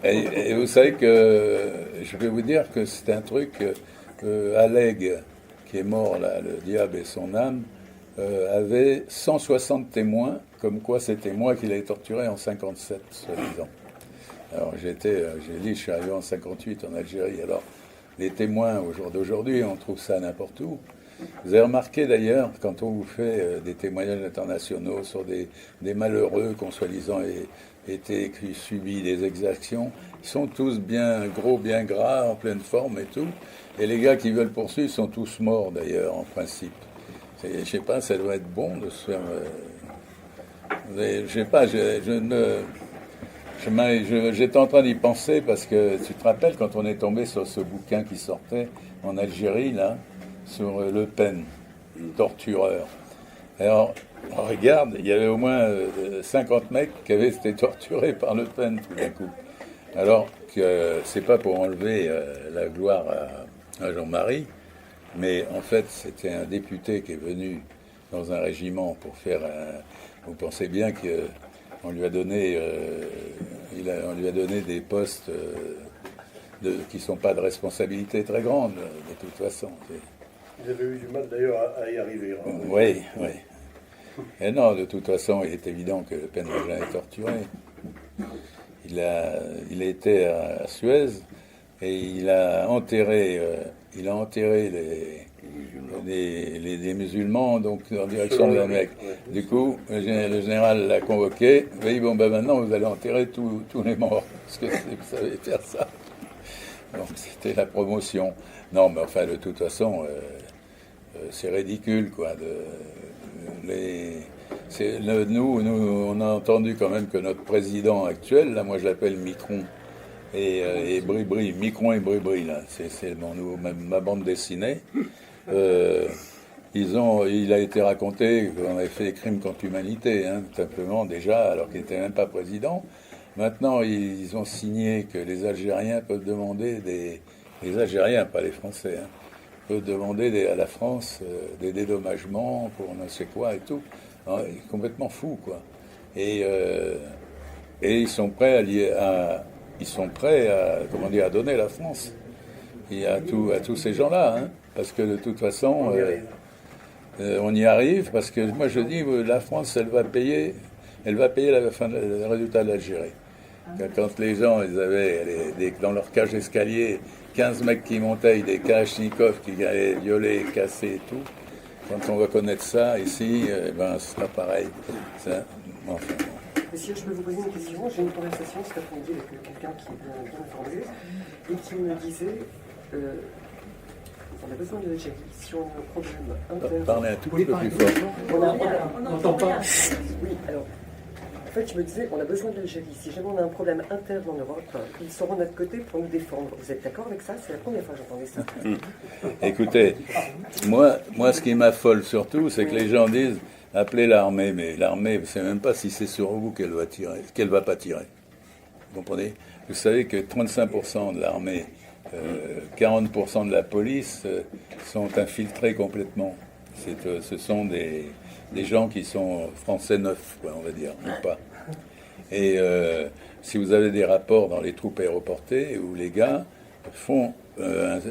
Et vous savez que, je vais vous dire que c'est un truc, Alleg, qui est mort là, le diable et son âme, avait 160 témoins, comme quoi c'était moi qui l'avais torturé en 57, soi-disant. Alors j'ai dit, je suis arrivé en 58 en Algérie, alors les témoins au jour d'aujourd'hui, on trouve ça n'importe où. Vous avez remarqué d'ailleurs, quand on vous fait des témoignages internationaux sur des malheureux qui ont soi-disant subi des exactions, ils sont tous bien gros, bien gras, en pleine forme et tout. Et les gars qui veulent poursuivre sont tous morts d'ailleurs, en principe. Je sais pas, ça doit être bon de se faire... je sais pas, j'étais en train d'y penser parce que tu te rappelles quand on est tombé sur ce bouquin qui sortait en Algérie, là, sur Le Pen, tortureur. Alors, on regarde, il y avait au moins 50 mecs qui avaient été torturés par Le Pen tout d'un coup. Alors que c'est pas pour enlever la gloire à Jean-Marie, mais en fait c'était un député qui est venu dans un régiment pour faire vous pensez bien qu'on lui a donné on lui a donné des postes qui ne sont pas de responsabilité très grande de toute façon. Ils avaient eu du mal d'ailleurs à y arriver. Hein. Oui. Et non, de toute façon, il est évident que Le Pen n'a jamais torturé. Il a été à Suez et il a enterré les musulmans donc en direction de la Mecque. Du coup, le général l'a convoqué. Il a dit bon ben maintenant vous allez enterrer tous les morts parce que vous savez faire ça. Donc c'était la promotion. Non, mais enfin de toute façon, c'est ridicule quoi. Nous, on a entendu quand même que notre président actuel, là, moi je l'appelle Micron et Bribri, Micron et Bribri, là, c'est ma bande dessinée. Il a été raconté qu'on avait fait des crimes contre l'humanité, hein, simplement déjà, alors qu'il n'était même pas président. Maintenant, ils ont signé que les Algériens peuvent demander les Algériens, pas les Français, hein, peuvent demander à la France des dédommagements pour on ne sait quoi et tout. Alors, il est complètement fou, quoi. Et ils sont prêts à donner la France et à tous ces gens-là, hein, parce que de toute façon, on y arrive, parce que moi je dis, la France, elle va payer la fin le résultat de l'Algérie. Quand les gens, ils avaient dans leur cage d'escalier 15 mecs qui montaient avec des kalachnikovs qui allaient violer, casser et tout. Quand on va connaître ça ici, c'est pas pareil. Ça, enfin, Monsieur, je peux vous poser une question. J'ai eu une conversation cet après-midi avec quelqu'un qui est bien informé et qui me disait on a besoin de l'Algérie si on a un problème interne. Parlez un tout petit peu plus fort. On n'entend pas. Oui, alors. En fait, je me disais, on a besoin de l'Algérie. Si jamais on a un problème interne en Europe, ils seront de notre côté pour nous défendre. Vous êtes d'accord avec ça? C'est la première fois que j'entendais ça. Écoutez, moi, ce qui m'affole surtout, c'est que les gens disent appelez l'armée, mais l'armée, vous ne savez même pas si c'est sur vous qu'elle va tirer, qu'elle va pas tirer. Vous comprenez? Vous savez que 35% de l'armée, 40% de la police sont infiltrés complètement. Ce sont des gens qui sont français neufs, quoi, on va dire, ou pas. Et si vous avez des rapports dans les troupes aéroportées où les gars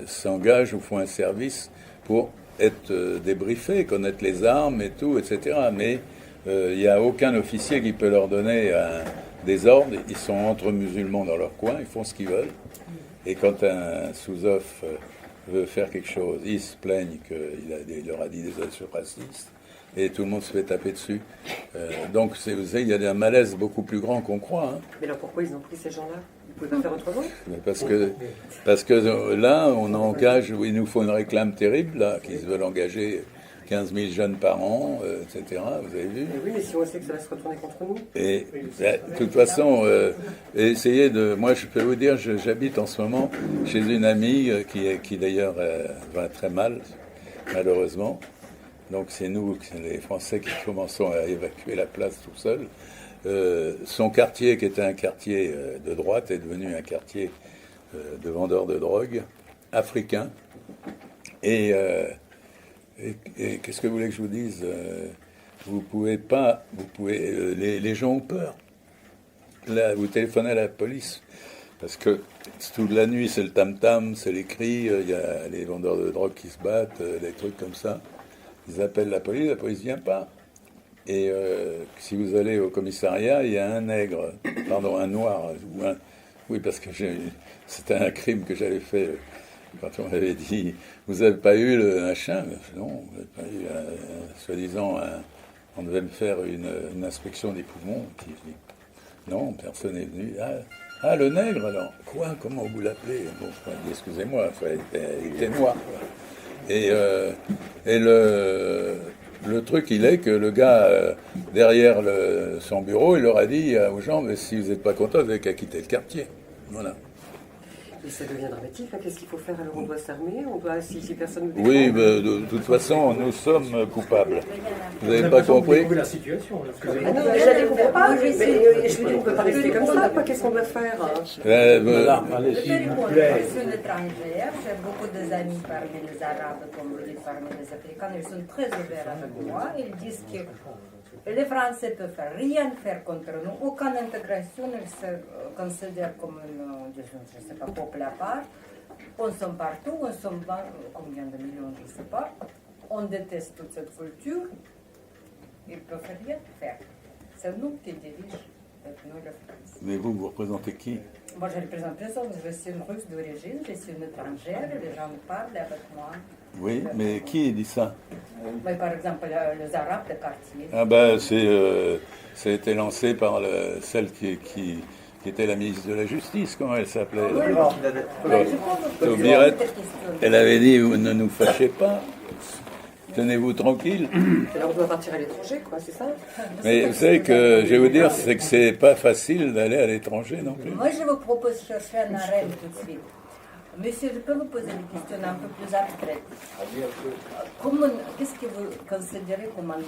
s'engagent ou font un service pour être débriefés, connaître les armes et tout, etc. Mais il n'y a aucun officier qui peut leur donner des ordres. Ils sont entre musulmans dans leur coin, ils font ce qu'ils veulent. Et quand un sous-off veut faire quelque chose, ils se plaignent qu'il leur a dit des insultes racistes. Et tout le monde se fait taper dessus. Donc, vous savez, il y a un malaise beaucoup plus grand qu'on croit. Hein. Mais alors pourquoi ils ont pris ces gens-là? Ils pouvaient pas faire autrement? Parce que là, on engage, il nous faut une réclame terrible, là, qu'ils veulent engager 15 000 jeunes par an, etc. Vous avez vu? Mais oui, mais si on sait que ça va se retourner contre nous. Et de toute façon, essayez de... Moi, je peux vous dire, j'habite en ce moment chez une amie qui d'ailleurs va très mal, malheureusement. Donc c'est nous, les Français, qui commençons à évacuer la place tout seul. Son quartier, qui était un quartier de droite, est devenu un quartier de vendeurs de drogue, africain. Et qu'est-ce que vous voulez que je vous dise? Les gens ont peur. Là, vous téléphonez à la police, parce que toute la nuit, c'est le tam-tam, c'est les cris, il y a les vendeurs de drogue qui se battent, des trucs comme ça. Ils appellent la police ne vient pas. Et si vous allez au commissariat, il y a un nègre, pardon, un noir. Oui, parce que c'était un crime que j'avais fait quand on m'avait dit « Vous n'avez pas eu le machin ?» Non, vous n'avez pas eu, soi-disant, on devait me faire une inspection des poumons. Non, personne n'est venu. Ah, le nègre, alors. Quoi? Comment vous l'appelez? Bon, excusez-moi, il était noir. Quoi. Et le truc, il est que le gars, derrière son bureau, il leur a dit aux gens, mais si vous n'êtes pas contents, vous n'avez qu'à quitter le quartier. Voilà. Et ça devient dramatique. Hein. Qu'est-ce qu'il faut faire? Alors on doit s'armer? Si personne nous défend? Oui, de toute façon, nous sommes coupables. Vous n'avez pas compris? La situation. Ah non, déjà, je ne comprends pas. Mais je veux dire, on ne peut pas rester comme ça. Qu'est-ce qu'on doit faire? Je peux répondre. Je suis une étrangère. J'ai beaucoup d'amis parmi les Arabes, comme vous dites, parmi les Africains. Ils sont très ouverts avec moi. Ils disent que les Français ne peuvent rien faire contre nous. Aucune intégration. Ils se considèrent comme une, je ne sais pas, peuple à part. On sont partout. On sont combien de millions, je ne sais pas. On déteste toute cette culture. Ils ne peuvent rien faire. C'est nous qui dirigent, nous, la France. Mais vous représentez qui? Moi, je représente personne. Je suis une Russe d'origine, je suis une étrangère, les gens parlent avec moi. Oui, mais qui dit ça? Mais par exemple, les Arabes de quartier. Ah ben, ça a été lancé par celle qui était la ministre de la Justice, comment elle s'appelait? Taubirette. Elle avait dit, ne nous fâchez pas. Tenez-vous tranquille. Alors on doit partir à l'étranger, quoi, c'est ça? Mais vous savez que, je vais vous dire, c'est que c'est pas facile d'aller à l'étranger non plus. Moi, je vous propose de chercher un arène tout de suite. Monsieur, je peux vous poser une question un peu plus abstraite. Qu'est-ce que vous considérez comme un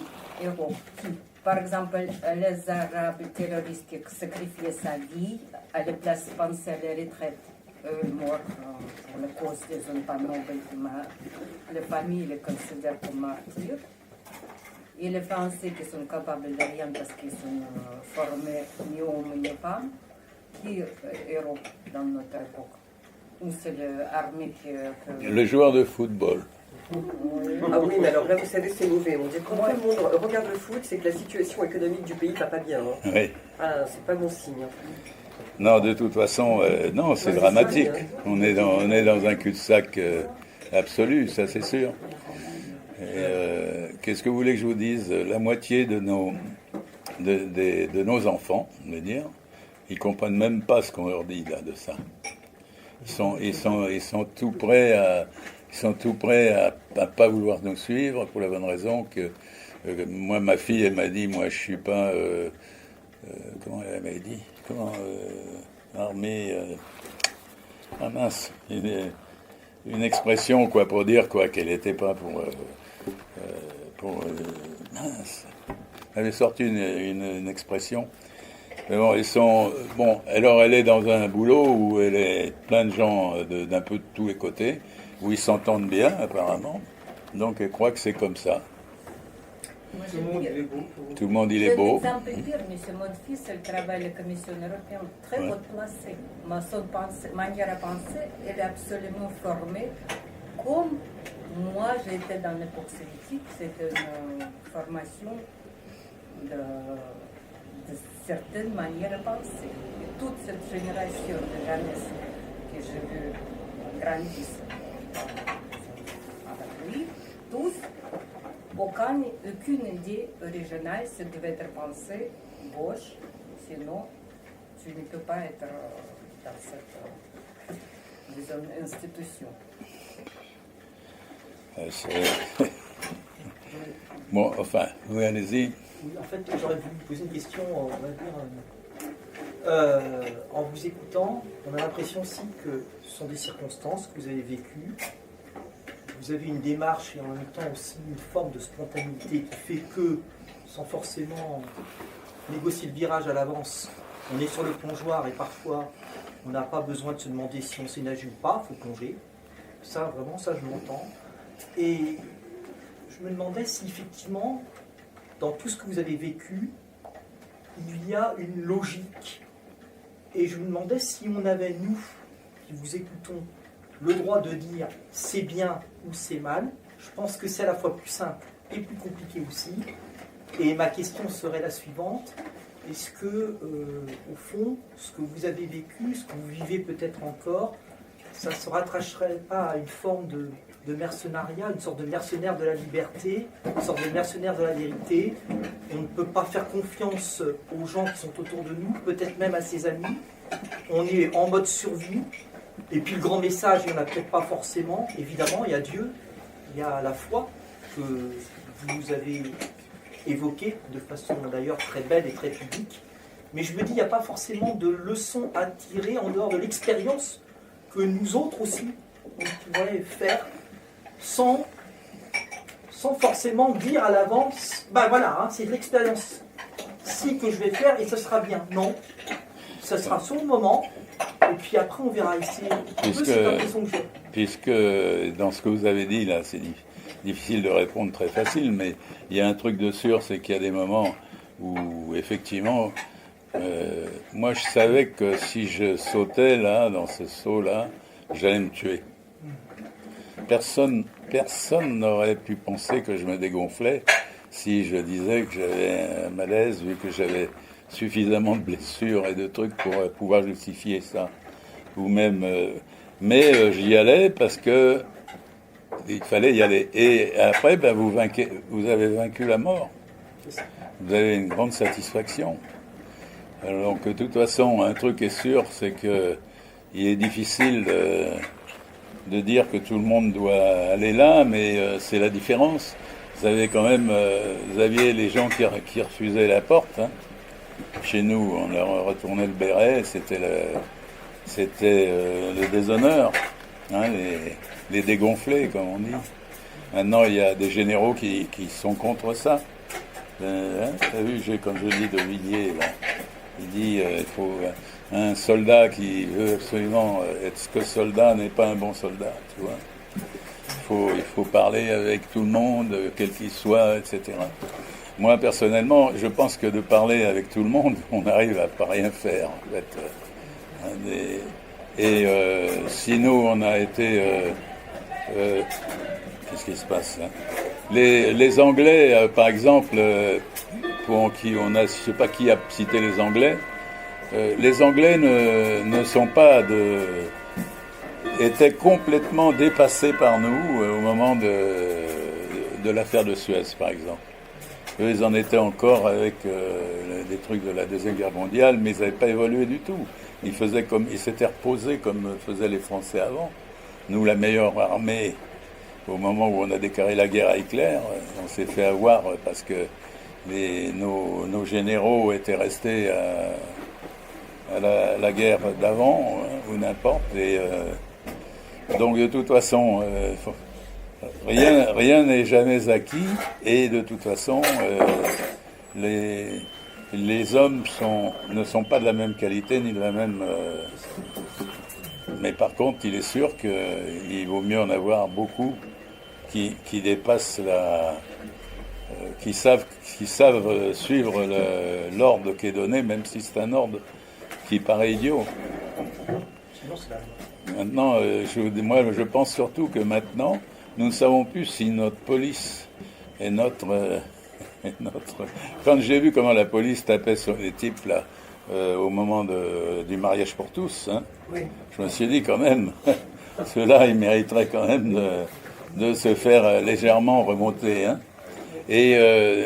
héros? Par exemple, les Arabes terroristes qui sacrifiaient sa vie à la place de penser à la retraite. Morts pour la cause des zones pas nobles, les familles les considèrent comme martyrs. Et les Français qui sont capables de rien parce qu'ils sont formés ni hommes ni femmes, qui est héros dans notre époque? Ou c'est l'armée qui... Le joueur de football. Ah oui, mais alors là, vous savez, c'est mauvais. On dit que quand tout le monde regarde le foot, c'est que la situation économique du pays va pas bien. Hein. Oui. Ah, c'est pas bon signe. Non, de toute façon, non, c'est dramatique. On est dans un cul-de-sac absolu, ça c'est sûr. Qu'est-ce que vous voulez que je vous dise? La moitié de nos enfants, on va dire, ils comprennent même pas ce qu'on leur dit là de ça. Ils sont tout prêts à pas vouloir nous suivre pour la bonne raison que moi, ma fille, elle m'a dit, moi je suis pas comment elle m'a dit? Armée, ah mince, une expression quoi pour dire quoi qu'elle n'était pas mince, avait sorti une expression. Mais bon, ils sont, bon, alors elle est dans un boulot où elle est plein de gens d'un peu de tous les côtés, où ils s'entendent bien apparemment, donc elle croit que c'est comme ça. Moi, Tout le monde, il est beau. Tout le monde il est beau. C'est un peu pire, mais c'est mon fils, il travaille à la Commission européenne, très Ouais. haut placé. Son manière à penser, elle est absolument formée comme moi j'étais dans l'époque soviétique, c'était une formation de certaines manières à penser. Et toute cette génération de jeunesse que j'ai vu grandir avec lui, tous, aucune idée originale, ça devait être pensé gauche, sinon tu ne peux pas être dans cette disons, institution. Bon, enfin, oui, allez-y. Oui, en fait, j'aurais voulu vous poser une question, on va dire, en vous écoutant, on a l'impression aussi que ce sont des circonstances que vous avez vécues. Vous avez une démarche et en même temps aussi une forme de spontanéité qui fait que, sans forcément négocier le virage à l'avance, on est sur le plongeoir et parfois on n'a pas besoin de se demander si on sait nager ou pas, il faut plonger. Ça, vraiment, ça je m'entends. Et je me demandais si effectivement, dans tout ce que vous avez vécu, il y a une logique. Et je me demandais si on avait, nous, qui vous écoutons, le droit de dire c'est bien ou c'est mal. Je pense que c'est à la fois plus simple et plus compliqué aussi. Et ma question serait la suivante. Est-ce que, au fond, ce que vous avez vécu, ce que vous vivez peut-être encore, ça ne se rattacherait pas à une forme de mercenariat, une sorte de mercenaire de la liberté, une sorte de mercenaire de la vérité? On ne peut pas faire confiance aux gens qui sont autour de nous, peut-être même à ses amis. On est en mode survie. Et puis le grand message, il n'y en a peut-être pas forcément. Évidemment, il y a Dieu, il y a la foi que vous avez évoquée de façon d'ailleurs très belle et très publique. Mais je me dis, il n'y a pas forcément de leçons à tirer en dehors de l'expérience que nous autres aussi, on pourrait faire sans forcément dire à l'avance, ben voilà, hein, c'est de l'expérience. Si que je vais faire et ce sera bien. Non, ça sera sur le moment. Et puis après, on verra ici. Puisque dans ce que vous avez dit, là, c'est difficile de répondre très facile, mais il y a un truc de sûr, c'est qu'il y a des moments où, effectivement, moi, je savais que si je sautais, là, dans ce saut-là, j'allais me tuer. Personne n'aurait pu penser que je me dégonflais si je disais que j'avais un malaise, vu que j'avais suffisamment de blessures et de trucs pour pouvoir justifier ça. Ou même, mais j'y allais parce que il fallait y aller. Et après, ben, vous avez vaincu la mort. Vous avez une grande satisfaction. Alors que de toute façon, un truc est sûr, c'est que il est difficile de dire que tout le monde doit aller là, mais c'est la différence. Vous avez quand même, vous aviez les gens qui refusaient la porte. Hein. Chez nous, on leur retournait le béret, c'était le déshonneur, hein, les dégonflés, comme on dit. Maintenant, il y a des généraux qui sont contre ça. T'as vu, comme je dis de Villiers, là, il dit il faut un soldat qui veut absolument être que soldat n'est pas un bon soldat, tu vois. Il faut parler avec tout le monde, quel qu'il soit, etc. Moi, personnellement, je pense que de parler avec tout le monde, on arrive à pas rien faire, en fait. Si nous, on a été... qu'est-ce qui se passe là? Les Anglais, par exemple, pour qui on a... Je sais pas qui a cité les Anglais. Les Anglais ne sont pas étaient complètement dépassés par nous au moment de l'affaire de Suez, par exemple. Eux, ils en étaient encore avec des trucs de la Deuxième Guerre mondiale, mais ils n'avaient pas évolué du tout. Ils s'étaient reposés comme faisaient les Français avant. Nous, la meilleure armée, au moment où on a déclaré la guerre à Hitler, on s'est fait avoir parce que nos généraux étaient restés à la guerre d'avant, ou n'importe. Et donc, de toute façon, Rien n'est jamais acquis, et de toute façon, les hommes ne sont pas de la même qualité ni de la même. Mais par contre, il est sûr qu'il vaut mieux en avoir beaucoup qui dépassent qui savent suivre l'ordre qui est donné, même si c'est un ordre qui paraît idiot. Maintenant, moi, je pense surtout que maintenant, nous ne savons plus si notre police est notre. Quand j'ai vu comment la police tapait sur les types là, au moment du mariage pour tous, hein, oui. Je me suis dit quand même, ceux-là, ils mériteraient quand même de se faire légèrement remonter. Hein. Et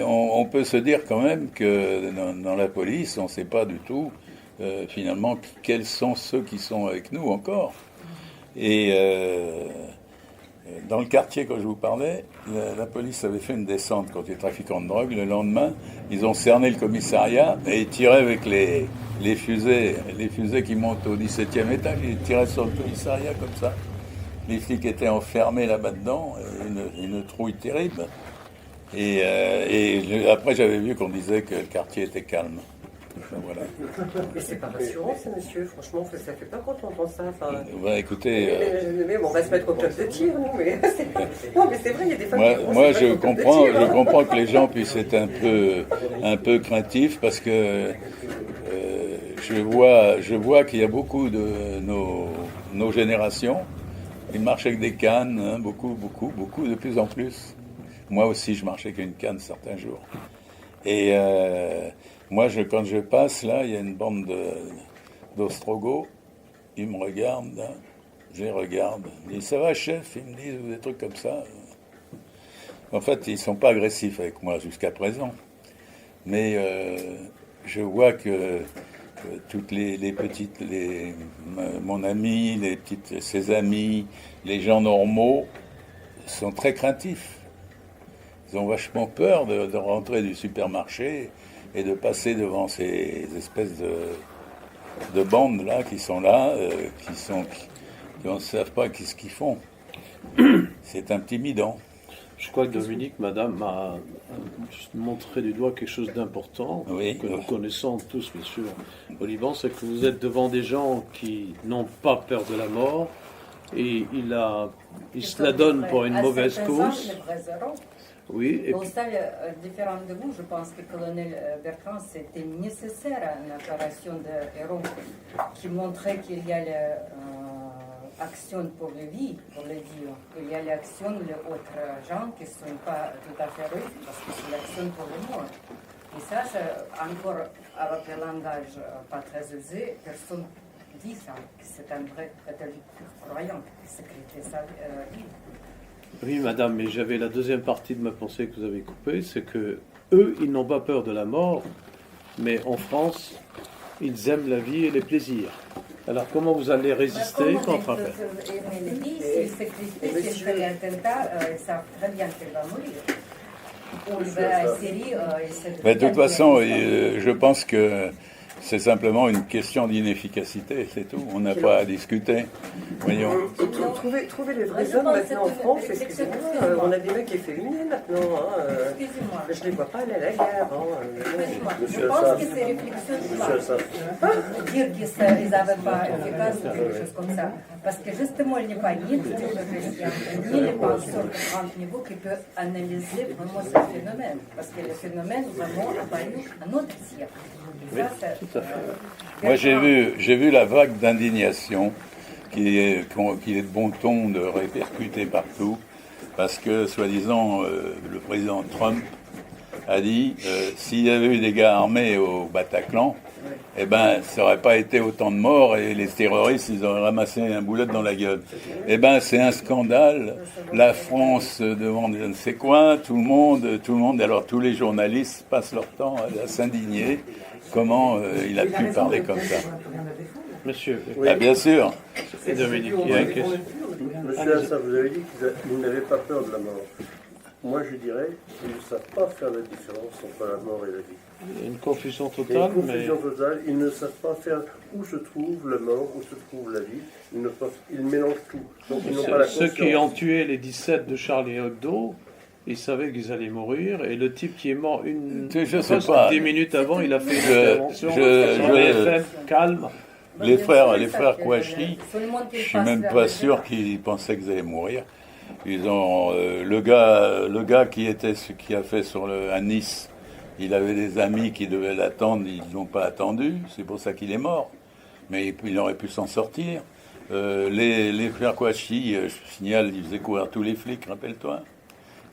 on peut se dire quand même que dans la police, on ne sait pas du tout finalement quels sont ceux qui sont avec nous encore. Et dans le quartier, quand je vous parlais, la police avait fait une descente contre les trafiquants de drogue. Le lendemain, ils ont cerné le commissariat et ils tiraient avec les fusées qui montent au 17e étage. Ils tiraient sur le commissariat comme ça. Les flics étaient enfermés là-bas dedans, une trouille terrible. Et après, j'avais vu qu'on disait que le quartier était calme. Voilà. Mais c'est pas rassurant, ça, monsieur. Franchement, ça fait pas quand on entend ça. Enfin, écoutez. Mais bon, on va se mettre au club de tir, nous. Mais non, mais c'est vrai, il y a des femmes moi, je comprends que les gens puissent être un peu craintifs parce que je vois qu'il y a beaucoup de nos générations qui marchent avec des cannes, hein, beaucoup, de plus en plus. Moi aussi, je marchais avec une canne certains jours. Et moi, quand je passe, là, il y a une bande d'Ostrogoths. Ils me regardent, hein, je les regarde. Ils disent, ça va, chef? Ils me disent des trucs comme ça. En fait, ils ne sont pas agressifs avec moi jusqu'à présent. Mais je vois que toutes les petites, mon ami, ses amis, les gens normaux sont très craintifs. Ils ont vachement peur de rentrer du supermarché et de passer devant ces espèces de bandes là qui sont là, qui ne savent pas ce qu'ils font. C'est intimidant. Je crois que Dominique, madame, m'a montré du doigt quelque chose d'important, oui, que nous connaissons tous, bien sûr, au Liban, c'est que vous êtes devant des gens qui n'ont pas peur de la mort, et ils se la donnent pour une mauvaise cause. Oui, et puis... différent de vous, je pense que le colonel Bertrand, c'était nécessaire une opération de héros qui montrait qu'il y a l'action pour la vie, pour le dire. Il y a l'action des autres gens qui ne sont pas tout à fait heureux, parce que c'est l'action pour le mort. Et ça, encore avec le langage pas très osé, personne dit ça, que c'est un vrai catholique croyant qui sacrifie sa vie. Oui, madame, mais j'avais la deuxième partie de ma pensée que vous avez coupée, c'est que eux, ils n'ont pas peur de la mort, mais en France, ils aiment la vie et les plaisirs. Alors, comment vous allez résister contre un père? S'il sacrifie, s'il fait l'attentat, ils savent très bien qu'il va mourir. Ou il va à Syrie, mais de toute façon, je pense que c'est simplement une question d'inefficacité, c'est tout. On n'a pas à discuter. Voyons. Trouver les vrais hommes maintenant en France, excusez-moi, on a des mecs efféminés maintenant. Excusez-moi. Je ne les vois pas aller à la guerre. Je pense que c'est réflexion de dire qu'ils n'avaient pas efficace ou quelque chose comme ça. Parce que justement, il n'y a pas ni de chrétiens, ni les penseurs de grand niveau qui peuvent analyser vraiment ce phénomène. Parce que le phénomène vraiment apparu à notre siècle. Oui, tout à fait. Moi, j'ai vu la vague d'indignation qu'il est de bon ton de répercuter partout, parce que, soi-disant, le président Trump a dit s'il y avait eu des gars armés au Bataclan, eh ben, ça n'aurait pas été autant de morts et les terroristes, ils auraient ramassé un boulet dans la gueule. Eh ben, c'est un scandale. La France demande je ne sais quoi, tout le monde, alors tous les journalistes passent leur temps à s'indigner. Comment il a pu parler comme ça? Monsieur. Oui. Ah, bien sûr. Et Dominique, il y a une question. Monsieur Assaf, vous avez dit qu'ils n'avaient pas peur de la mort. moi je dirais qu'ils ne savent pas faire la différence entre la mort et la vie. Il y a une confusion Il y a totale, une confusion totale, ils ne savent pas faire où se trouve la mort, où se trouve la vie, ils mélangent tout. Donc ils n'ont pas la ceux conscience. qui ont tué les 17 de Charlie Hebdo, ils savaient qu'ils allaient mourir, et le type qui est mort Je sais pas. 10 minutes avant, il a fait une intervention sur BFM, calme. Les frères Kouachi, je suis même pas sûr qu'ils pensaient qu'ils allaient mourir. Ils ont le gars qui a fait à Nice, il avait des amis qui devaient l'attendre, ils ne l'ont pas attendu, c'est pour ça qu'il est mort. Mais il aurait pu s'en sortir. Les frères Kouachi, je signale, ils faisaient courir tous les flics, rappelle-toi.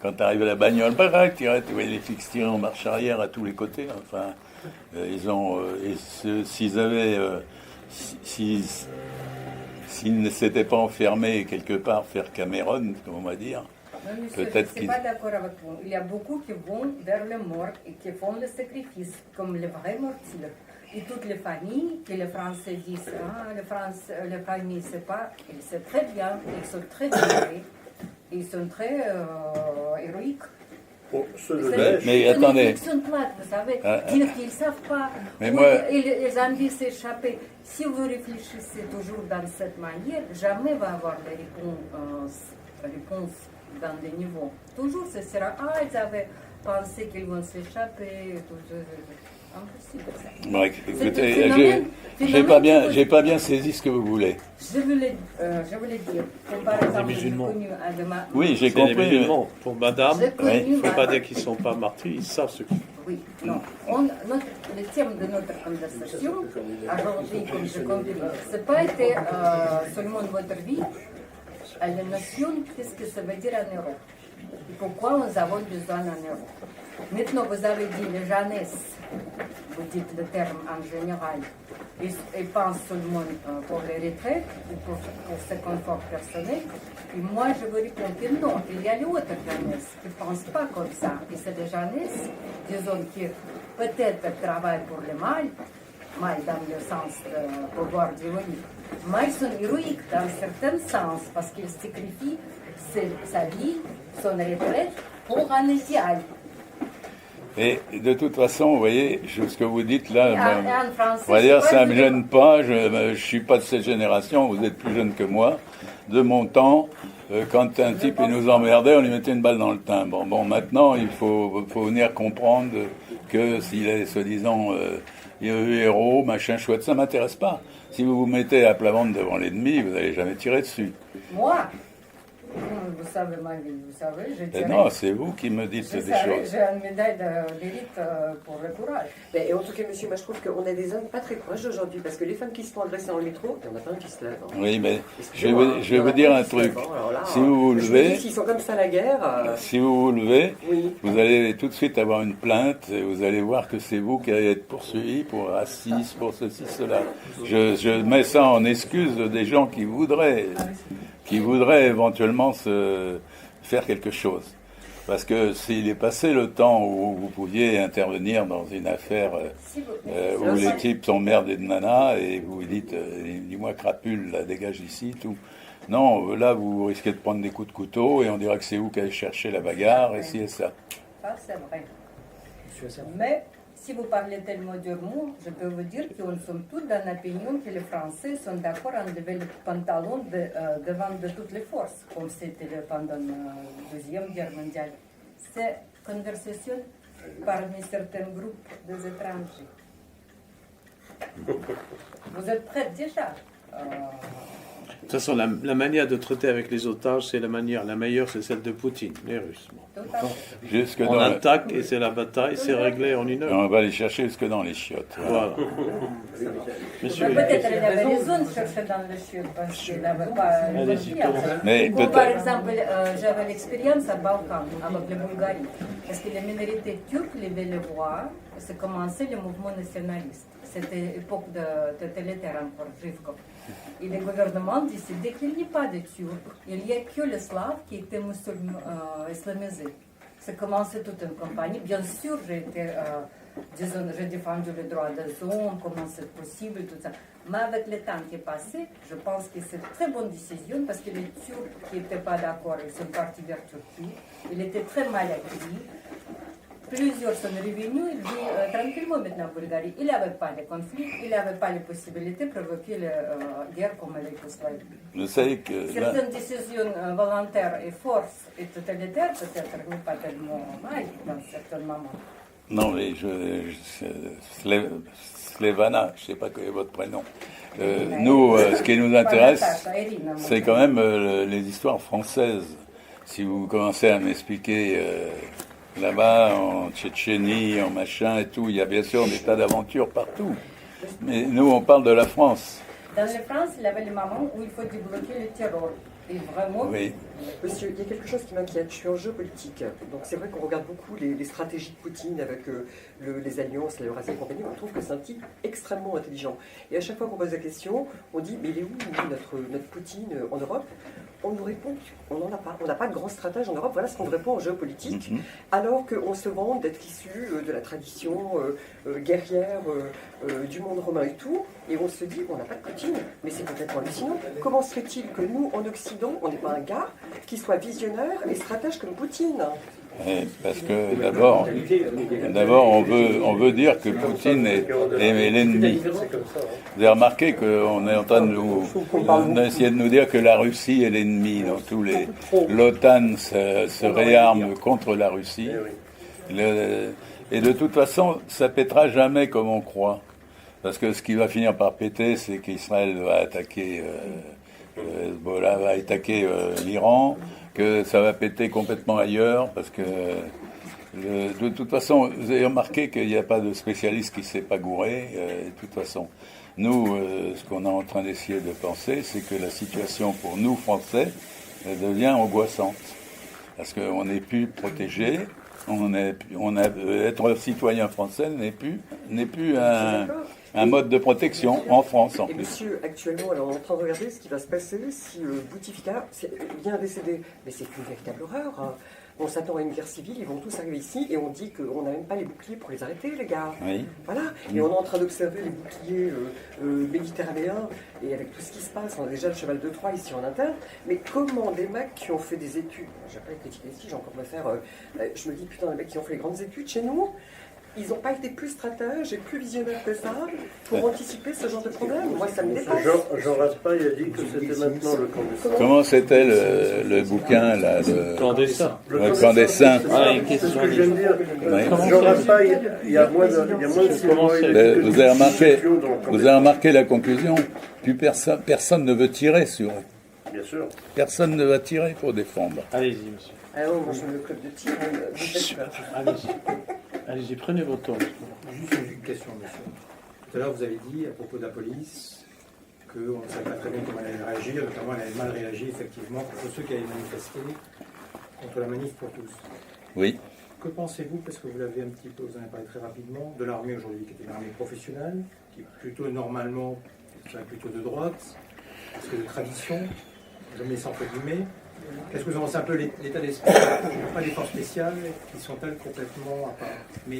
Quand tu arrives à la bagnole, tu voyais les flics tirer en marche arrière à tous les côtés. Enfin, s'ils avaient, s'ils ne s'étaient pas enfermés quelque part, faire Cameron, comme on va dire, peut-être Je ne suis pas d'accord avec vous. Il y a beaucoup qui vont vers le mort et qui font le sacrifice, comme les vrais martyrs. Et toutes les familles, que les Français disent, les familles, c'est très bien, ils sont très bien. Ils sont très héroïques. Mais attendez. Ils sont plates, vous savez. Dire qu'ils ne savent pas Mais où moi... ils ont envie de s'échapper. Si vous réfléchissez toujours dans cette manière, jamais il va y avoir des réponses dans les niveaux. Toujours ce sera, ils avaient pensé qu'ils vont s'échapper. Impossible ça. Bon, écoutez, j'ai pas bien saisi ce que vous voulez. Je voulais dire, comme par exemple, j'ai connu Adama. Oui, j'ai compris. Les musulmans, pour madame, il ne faut pas madame. dire qu'ils ne sont pas martyrs, ils savent ce qu'ils font. Oui, non. Le thème de notre conversation, aujourd'hui, comme j'ai compris, ce n'a pas été seulement votre vie, à la nation, qu'est-ce que ça veut dire en Europe et pourquoi nous avons besoin en Europe. Maintenant, vous avez dit la jeunesse, vous dites le terme en général, ils pensent seulement pour les retraites ou pour ce confort personnel. Et moi, je vous réponds que non, il y a l'autre jeunesse qui ne pense pas comme ça. Et c'est la jeunesse, disons, qui peut-être travaille pour le mal dans le sens de pouvoir devenir, mais ils sont héroïques dans un certain sens parce qu'ils sacrifient sa vie, son retraite pour un idéal. Et de toute façon, vous voyez, ce que vous dites là, En français, on va dire, ça ne me gêne pas, je ne suis pas de cette génération, vous êtes plus jeune que moi. De mon temps, quand un type il nous emmerdait, on lui mettait une balle dans le timbre. Bon, maintenant, il faut venir comprendre que s'il est soi-disant héros, machin chouette, ça ne m'intéresse pas. Si vous vous mettez à plat ventre devant l'ennemi, vous n'allez jamais tirer dessus. Moi, vous savez ma vie, vous savez, je dirais... Non, c'est vous qui me dites des choses. J'ai une médaille de mérite pour le courage. Mais, et en tout cas, monsieur, moi je trouve qu'on a des hommes pas très courageux aujourd'hui, parce que les femmes qui se font agresser dans le métro, il n'y en a pas un qui se lève. Hein. Oui, mais je vais vous dire un truc. Si vous vous levez... S'ils sont comme ça à la guerre... Si vous vous levez, oui. Vous allez tout de suite avoir une plainte, et vous allez voir que c'est vous qui allez être poursuivi pour racisme, pour ceci, cela. Je mets ça en excuse des gens qui voudraient éventuellement se faire quelque chose. Parce que s'il est passé le temps où vous pouviez intervenir dans une affaire où les types s'emmerdent des nanas et vous dites dis-moi crapule, là, dégage ici, tout. Non, là vous risquez de prendre des coups de couteau et on dirait que c'est vous qui allez chercher la bagarre et ci et ça. Ça, c'est vrai. Mais si vous parlez tellement durement, je peux vous dire qu'on sommes tous dans l'opinion que les Français sont d'accord à enlever le pantalon devant de toutes les forces, comme c'était pendant la Deuxième Guerre mondiale. C'est une conversation parmi certains groupes des étrangers. Vous êtes prêts déjà De toute façon, la manière de traiter avec les otages, c'est la meilleure, c'est celle de Poutine, les Russes. Bon. On attaque et c'est la bataille, c'est réglé en une heure. On va les chercher jusque dans les chiottes. Voilà. Monsieur, peut-être il avait raison de chercher dans les chiottes parce qu'il n'avait pas une confiance. Mais comme par exemple, j'avais l'expérience à Balkan avec la Bulgarie. Parce que les minorités turques les voir, c'est commencé le mouvement nationaliste. C'était l'époque de totalitaire encore, Živkov. Et le gouvernement décidait qu'il n'y ait pas de Turcs, il n'y a que les Slaves qui étaient islamisés. Ça commençait toute une campagne. Bien sûr, j'ai été disons, j'ai défendu le droit des hommes, comment c'est possible, tout ça. Mais avec le temps qui est passé, je pense que c'est une très bonne décision parce que les Turcs qui n'étaient pas d'accord, ils sont partis vers Turquie. Il était très mal accueilli. Plusieurs sont revenus, ils vivent tranquillement maintenant en Bulgarie. Il n'avait pas de conflit, il n'avait pas la possibilité de provoquer la guerre comme avec Yougoslavie. Vous savez que Certaines décisions volontaires et forces et totalitaires, peut-être, mais pas tellement mal dans certains moments. non, mais Slevana, je ne sais pas quel est votre prénom. Nous, ce qui nous intéresse, c'est quand même les histoires françaises. Si vous commencez à m'expliquer là-bas, en Tchétchénie, en machin et tout, il y a bien sûr des tas d'aventures partout. Mais nous, on parle de la France. Dans la France, il y avait le moment où il faut débloquer le terror. Et vraiment, Oui. Monsieur, il y a quelque chose qui m'inquiète. Je suis en géopolitique. Donc c'est vrai qu'on regarde beaucoup les stratégies de Poutine avec les alliances, l'Eurasie et compagnie. On trouve que c'est un type extrêmement intelligent. Et à chaque fois qu'on pose la question, on dit mais il est où notre Poutine en Europe? On nous répond qu'on n'en a pas. On n'a pas de grand stratège en Europe. Voilà ce qu'on répond en géopolitique. Alors qu'on se vante d'être issu de la tradition guerrière du monde romain et tout. Et on se dit on n'a pas de Poutine. Mais c'est complètement hallucinant. Comment se fait-il que nous, en Occident, on n'est pas un gars qui soit visionnaire et stratège comme Poutine? Parce que d'abord, on veut dire que Poutine est l'ennemi. Vous avez remarqué qu'on est en train d'essayer de nous dire que la Russie est l'ennemi. Donc l'OTAN se réarme contre la Russie. Et de toute façon, ça pètera jamais comme on croit. Parce que ce qui va finir par péter, c'est qu'Israël va attaquer Hezbollah, va attaquer l'Iran, que ça va péter complètement ailleurs, parce que de toute façon, vous avez remarqué qu'il n'y a pas de spécialiste qui ne s'est pas gouré. De toute façon, nous, ce qu'on est en train d'essayer de penser, c'est que la situation pour nous, Français, devient angoissante. Parce qu'on n'est plus protégé, être citoyen français n'est plus un mode de protection en France en et plus. monsieur, actuellement, alors, on est en train de regarder ce qui va se passer si Bouteflika vient décéder. Mais c'est une véritable horreur. Hein. On s'attend à une guerre civile, ils vont tous arriver ici et on dit qu'on n'a même pas les boucliers pour les arrêter, les gars. Oui. Voilà. Et on est en train d'observer les boucliers méditerranéens et avec tout ce qui se passe, on a déjà le cheval de Troie ici en interne. Mais comment des mecs qui ont fait des études, j'ai pas été critiqué ici, j'ai encore me faire, je me dis putain, les mecs qui ont fait les grandes études chez nous, ils n'ont pas été plus stratèges et plus visionnaires que ça pour anticiper ce genre de problème. Moi, ça me dépasse. Jean Raspail a dit que c'était maintenant le camp des saints. Comment c'était le bouquin là, Le camp des saints. Le camp des saints. C'est ce que je viens de dire. Jean Raspail, il y a moins de 6 mois, il a dit que Vous avez remarqué la conclusion? Plus personne ne veut tirer sur eux. Bien sûr. Personne ne va tirer pour défendre. Allez-y, monsieur. Ah oui, moi je me le club de tir. Allez-y. Allez-y, prenez votre temps. Juste une question, monsieur. Tout à l'heure, vous avez dit, à propos de la police, qu'on ne savait pas très bien comment elle allait réagir, notamment elle avait mal réagi, effectivement, contre ceux qui avaient manifesté contre la manif pour tous. Oui. Que pensez-vous, parce que vous l'avez un petit peu, vous en avez parlé très rapidement, de l'armée aujourd'hui, qui est une armée professionnelle, qui est plutôt normalement, plutôt de droite, parce que de tradition, je mets ça entre guillemets. Qu'est-ce que vous en pensez un peu l'état d'esprit, pas des forces spéciales, qui sont-elles complètement à part, mais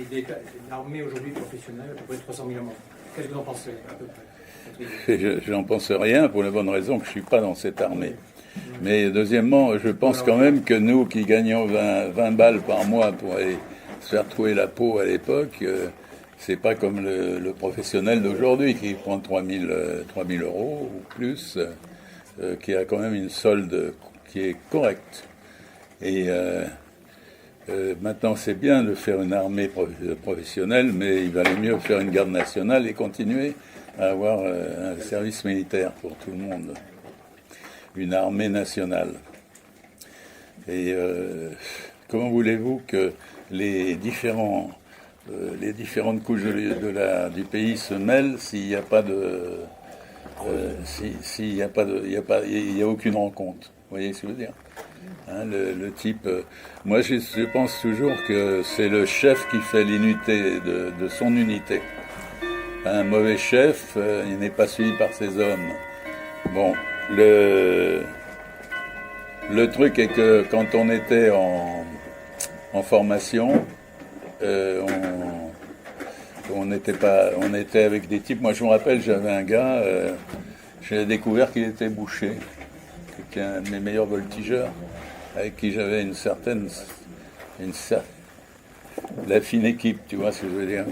l'armée aujourd'hui professionnelle, à peu près 300 000 hommes. Qu'est-ce que vous en pensez à peu près? Je n'en pense rien pour la bonne raison que je ne suis pas dans cette armée. Mais deuxièmement, je pense quand même que nous qui gagnons 20 balles par mois pour aller se faire trouer la peau à l'époque, c'est pas comme le professionnel d'aujourd'hui qui prend 3 000 euros ou plus, qui a quand même une solde qui est correcte. Et maintenant, c'est bien de faire une armée professionnelle, mais il valait mieux faire une garde nationale et continuer à avoir un service militaire pour tout le monde. Une armée nationale. Et comment voulez-vous que les différentes couches du pays se mêlent s'il n'y a pas de... s'il n'y a aucune rencontre? Vous voyez ce que je veux dire? Hein, le type... moi, je pense toujours que c'est le chef qui fait l'unité de son unité. Un mauvais chef, il n'est pas suivi par ses hommes. Bon, le truc est que quand on était en formation, On était avec des types. Moi, je me rappelle, j'avais un gars, j'ai découvert qu'il était boucher, qui est un de mes meilleurs voltigeurs, avec qui j'avais la fine équipe, tu vois ce que je veux dire.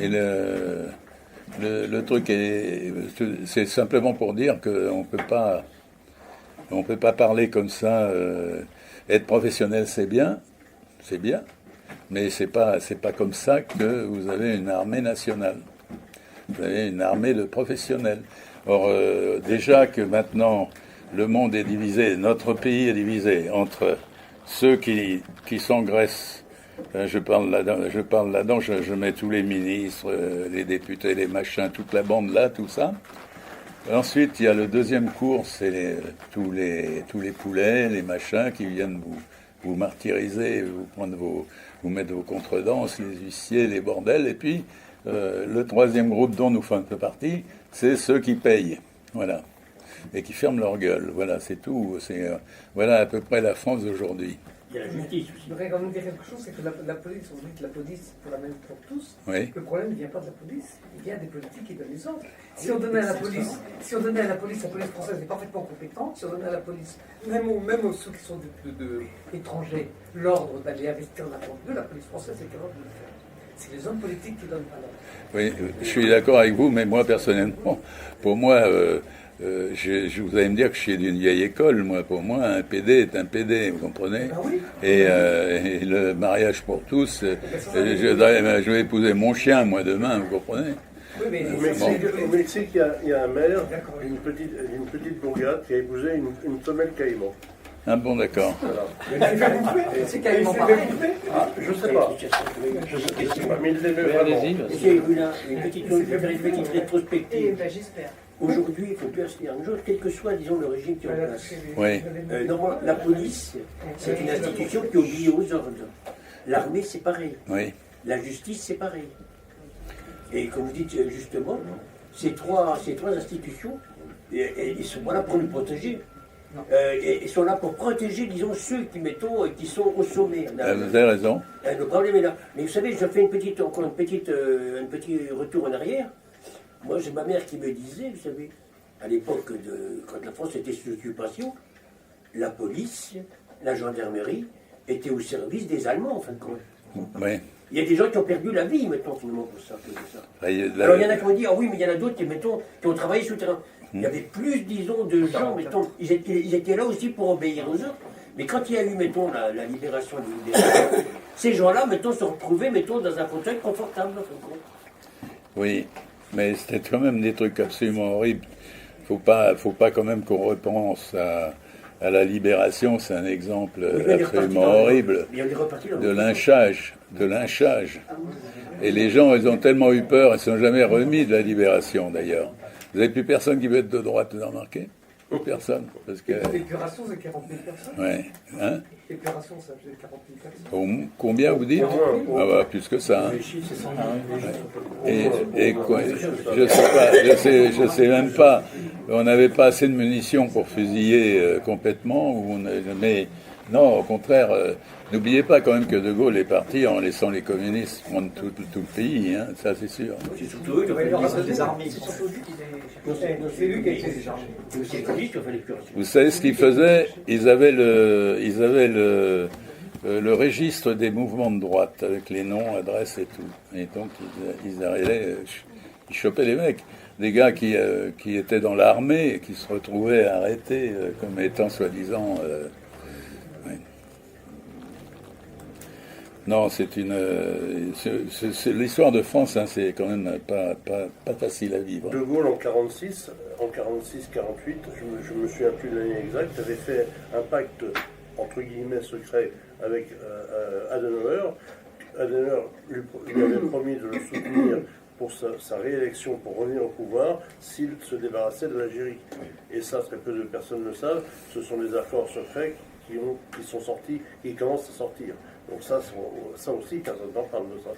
Et le truc c'est simplement pour dire qu'on peut pas parler comme ça. Être professionnel, c'est bien, mais c'est pas comme ça que vous avez une armée nationale. Vous avez une armée de professionnels. Or, déjà que maintenant le monde est divisé, notre pays est divisé entre ceux qui s'engraissent. Je parle là-dedans, je mets tous les ministres, les députés, les machins, toute la bande là, tout ça. Ensuite, il y a le deuxième cours, c'est tous les poulets, les machins qui viennent vous martyriser, vous mettre vos contredanses, les huissiers, les bordels. Et puis, le troisième groupe dont nous faisons partie, c'est ceux qui payent. Voilà. Et qui ferment leur gueule. Voilà, c'est tout. Voilà à peu près la France d'aujourd'hui. Il y a la justice aussi. Je voudrais quand même dire quelque chose, c'est que la police, on dit que la police pour la même pour tous. Oui. Le problème ne vient pas de la police, il vient des politiques qui donnent les ordres. Si on donnait à la police, la police française est parfaitement compétente. Si on donnait à la police, même aux ceux qui sont étrangers, l'ordre d'aller investir dans la France 2, la police française est capable de le faire. C'est les hommes politiques qui donnent pas l'ordre. Oui, je suis d'accord avec vous, mais moi personnellement, pour moi. Vous allez me dire que je suis d'une vieille école, moi. Pour moi, un PD est un PD, vous comprenez? Ah oui. Et le mariage pour tous, je vais épouser mon chien, moi, demain, vous comprenez? Oui, mais au Mexique, il y a un maire, une petite bourgade qui a épousé une femelle caïman. Ah bon, d'accord. Voilà. C'est carrément pareil. Je sais pas. Mais il l'aimait vraiment. J'ai eu là une petite rétrospective. J'espère. Aujourd'hui, il ne faut plus acheter une chose, quel que soit, disons, le régime qui est en place. Oui. Donc, la police, c'est une institution qui obéit aux ordres. L'armée, c'est pareil. Oui. La justice, c'est pareil. Et comme vous dites justement, ces trois institutions, ils sont là pour nous protéger. Ils sont là pour protéger, disons, ceux qui sont au sommet. Vous avez raison. Le problème est là. Mais vous savez, je fais un petit retour en arrière. Moi, j'ai ma mère qui me disait, vous savez, à l'époque, quand la France était sous occupation, la police, la gendarmerie étaient au service des Allemands, en fin de compte. Oui. Il y a des gens qui ont perdu la vie, mettons, finalement, pour ça. Alors, il y en a qui ont dit, ah oui, mais il y en a d'autres, mettons, qui ont travaillé souterrain. Il y avait plus, disons, de gens, mettons, ils étaient là aussi pour obéir aux autres. Mais quand il y a eu, mettons, la libération des libéraux, ces gens-là, mettons, se retrouvaient, mettons, dans un fauteuil confortable, en fin de compte. Oui. Mais c'était quand même des trucs absolument horribles. Faut pas quand même qu'on repense à la libération. C'est un exemple absolument horrible de lynchage. Et les gens, ils ont tellement eu peur, ils ne sont jamais remis de la libération d'ailleurs. Vous n'avez plus personne qui veut être de droite, vous avez remarqué? Personne. Parce que... L'épuration, c'est 40 000 personnes. Oui. Hein? L'épuration, ça faisait 40 000 personnes. Combien vous dites? Ah bah, plus que ça. Hein. Et quoi, je sais même pas. On n'avait pas assez de munitions pour fusiller complètement. Mais non, au contraire, n'oubliez pas quand même que De Gaulle est parti en laissant les communistes prendre tout le pays. Hein, ça, c'est sûr. C'est surtout eux qui ont fait des armées. C'est lui qui a été désarmé. Vous savez ce qu'ils faisaient? Ils avaient le registre des mouvements de droite avec les noms, adresses et tout. Et donc ils arrivaient, ils chopaient les mecs, des gars qui étaient dans l'armée et qui se retrouvaient arrêtés comme étant soi-disant. Ouais. Non, c'est l'histoire de France, hein, c'est quand même pas facile à vivre. De Gaulle en 46, 48, je me souviens plus de l'année exacte, avait fait un pacte entre guillemets secret avec Adenauer. Adenauer lui avait promis de le soutenir pour sa réélection, pour revenir au pouvoir, s'il se débarrassait de l'Algérie. Et ça, très peu de personnes le savent, ce sont des accords secrets qui sont sortis, qui commencent à sortir. Donc ça aussi, personne n'en parle de ça.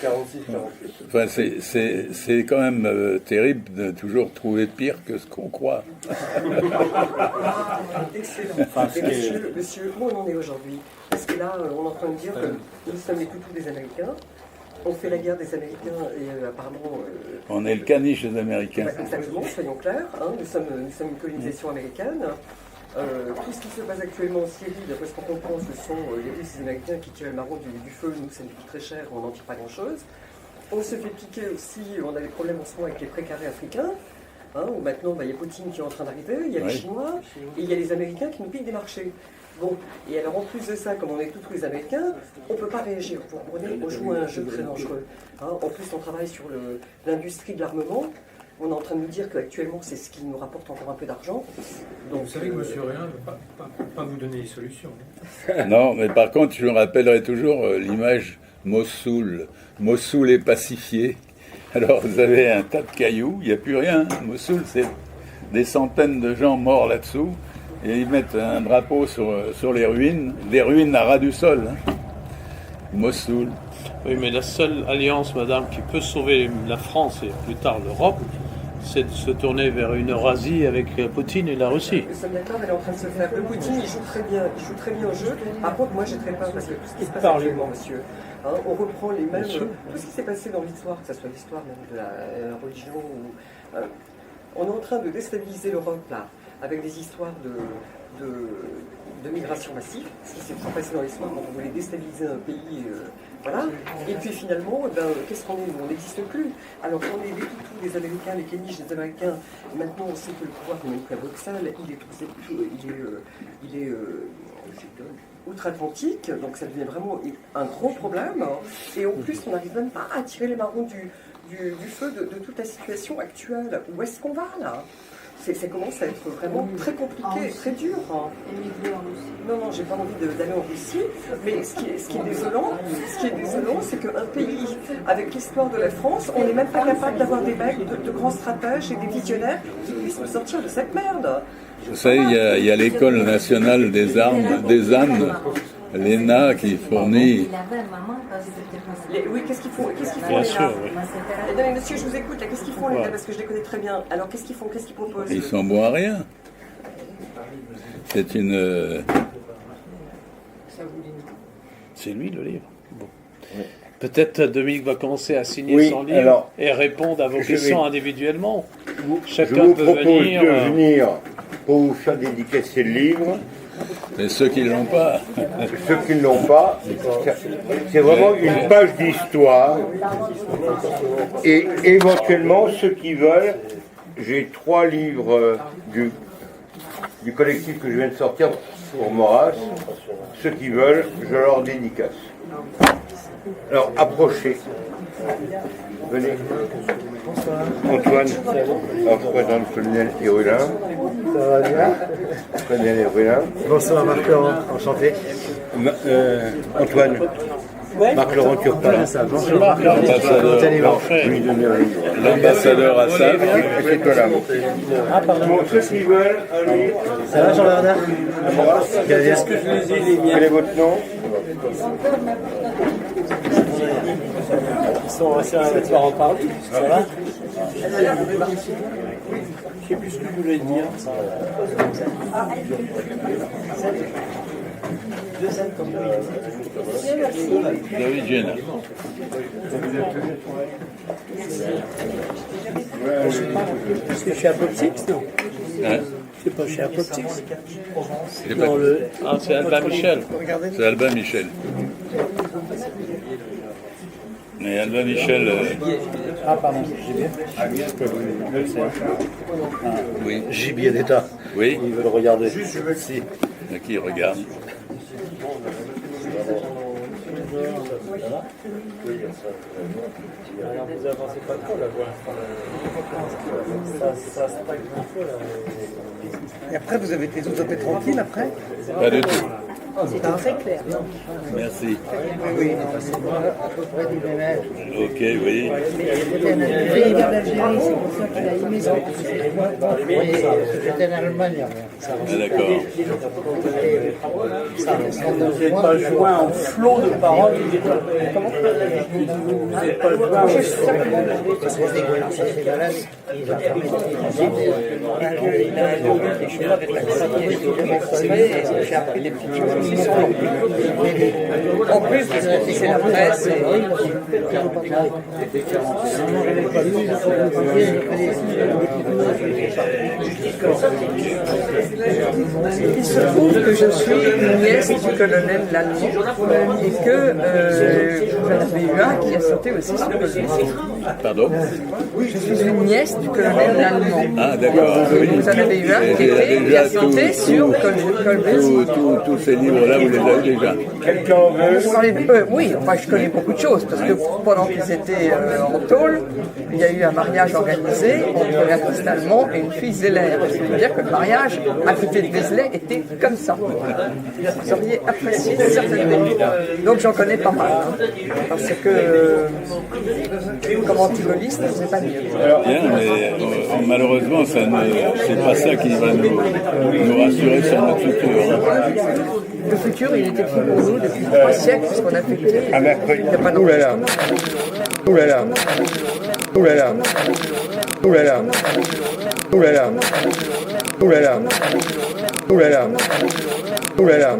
46, 48. Enfin, c'est quand même terrible de toujours trouver pire que ce qu'on croit. Excellent. Monsieur, où on en est aujourd'hui? Parce que là, on est en train de dire que nous sommes les toutous des Américains. on fait la guerre des Américains et apparemment... On est le caniche des Américains. Exactement, soyons clairs. Nous sommes une colonisation américaine. Tout ce qui se passe actuellement en Syrie, d'après ce qu'on comprend, ce sont les Russes et les Américains qui tirent le marron du feu. Nous, ça nous coûte très cher, on n'en tire pas grand-chose. On se fait piquer aussi, on a des problèmes en ce moment avec les précarés africains. Où maintenant, il y a Poutine qui est en train d'arriver, il y a les Chinois, et il y a les Américains qui nous piquent des marchés. Bon, et alors en plus de ça, comme on est tous les Américains, on ne peut pas réagir. Vous comprenez, on joue à un jeu très dangereux. En plus, on travaille sur l'industrie de l'armement. On est en train de nous dire qu'actuellement, c'est ce qui nous rapporte encore un peu d'argent. Donc, vous savez que M. Rien ne va pas vous donner les solutions. Non, mais par contre, je me rappellerai toujours l'image Mossoul. Mossoul est pacifié. Alors, vous avez un tas de cailloux, il n'y a plus rien. Mossoul, c'est des centaines de gens morts là-dessous. Et ils mettent un drapeau sur les ruines, des ruines à ras du sol. Mossoul. Oui, mais la seule alliance, madame, qui peut sauver la France et plus tard l'Europe, c'est de se tourner vers une Eurasie avec Poutine et la Russie. Nous sommes d'accord, elle est en train de se faire. Le Poutine, il joue très bien au jeu. Par contre, moi, j'ai très peur parce que tout ce qui se passe actuellement, monsieur, on reprend les mêmes... Tout ce qui s'est passé dans l'histoire, que ce soit l'histoire même de la religion, on est en train de déstabiliser l'Europe, là, avec des histoires de migration massive, ce qui s'est toujours passé dans l'histoire quand on voulait déstabiliser un pays, voilà. Et puis finalement, qu'est-ce qu'on est? On n'existe plus. Alors on est des toutous des Américains, les kéniches des Américains. Maintenant, on sait que le pouvoir n'est même pas boxal, il est outre-Atlantique, donc ça devient vraiment un gros problème. Et en plus, on n'arrive même pas à tirer les marrons du feu de toute la situation actuelle. Où est-ce qu'on va là? Ça commence à être vraiment très compliqué et très dur. Non, j'ai pas envie d'aller en Russie, mais ce qui est désolant, c'est qu'un pays avec l'histoire de la France, on n'est même pas capable d'avoir des mecs de grands stratèges et des visionnaires qui puissent nous sortir de cette merde. Vous savez, il y a l'école nationale des armes, des ânes, l'ENA, qui fournit... Oui, qu'est-ce qu'ils font Bien les sûr, là oui. Non, mais monsieur, je vous écoute, là, qu'est-ce qu'ils font les là? Parce que je les connais très bien. Alors, qu'est-ce qu'ils font? Qu'est-ce qu'ils proposent? Ils sont bons à rien. C'est une... C'est lui le livre. Bon. Oui. Peut-être Dominique va commencer à signer son livre et répondre à vos questions individuellement. Chacun peut venir. Je vous propose de venir pour vous faire dédicacer le livre. Mais ceux qui ne l'ont pas. Ceux qui ne l'ont pas, c'est vraiment une page d'histoire. Et éventuellement, ceux qui veulent, j'ai 3 livres du collectif que je viens de sortir pour Maurras. Ceux qui veulent, je leur dédicace. Alors, approchez. Venez. Antoine, alors je présente le colonel Hérulin. Ça va bien? Colonel Hérulin. Bonsoir Marc-Laurent, enchanté. Antoine, Marc-Laurent Turpin. Bonjour Marc-Laurent. L'ambassadeur Assad. C'est toi là. Ah, pardon. Bon, ceux qui veulent, allez. Ça va Jean-Bernard? Qu'est-ce que je les ai, les miens? Quel est votre nom? Ils sont assez à en parler. Ça va? Je sais plus ce que je voulais dire. David Jenner. Est-ce que je suis apoptix, non? Hein? Je sais pas, je suis apoptix. Ah, c'est Albin Michel. C'est Albin Michel. Mais Albin Michel... Ah, pardon, gibier. Oui. Gibier d'État. Oui. Ils veulent regarder. Si. Qui regarde. Alors vous avancez pas trop là pour l'instant. Ça stagne un peu là. Et après vous avez été tout à fait tranquille après? Pas du tout. C'était très clair. Merci. Oui, à peu près du même âge. Ok, oui. J'étais vers l'Algérie, c'est pour ça qu'il a aimé ça. J'étais en Allemagne. Ah, d'accord. Vous n'êtes pas joint en flot de paroles. En plus, parce que c'est la presse. Il se trouve que je suis une nièce du colonel Lallemand et que vous en avez eu un qui a sauté aussi sur Colbès. Pardon? Je suis une nièce du colonel Lallemand. Ah, d'accord. Oui. Vous en avez eu un qui a sauté sur Colbès. Tous ces livres-là, vous les avez déjà. Oui, enfin je connais beaucoup de choses parce que pendant qu'ils étaient en tôle, il y a eu un mariage organisé entre l'artiste allemand et une fille Zeller. Je veux dire que le mariage à côté de Vézelay était comme ça. Vous auriez apprécié certainement. Donc j'en connais pas mal. Hein, parce que comme antiboliste, c'est pas mieux. Bien, mais malheureusement, c'est pas ça qui va nous rassurer sur notre futur. Le futur, il était pris pour nous depuis 3 siècles, puisqu'on a fêté. Il n'y a pas Ouh là là. Ouh là là. Ouh là là. Ouh là là. Ouh là là. Ouh là là. Ouh là là. Ouh là là.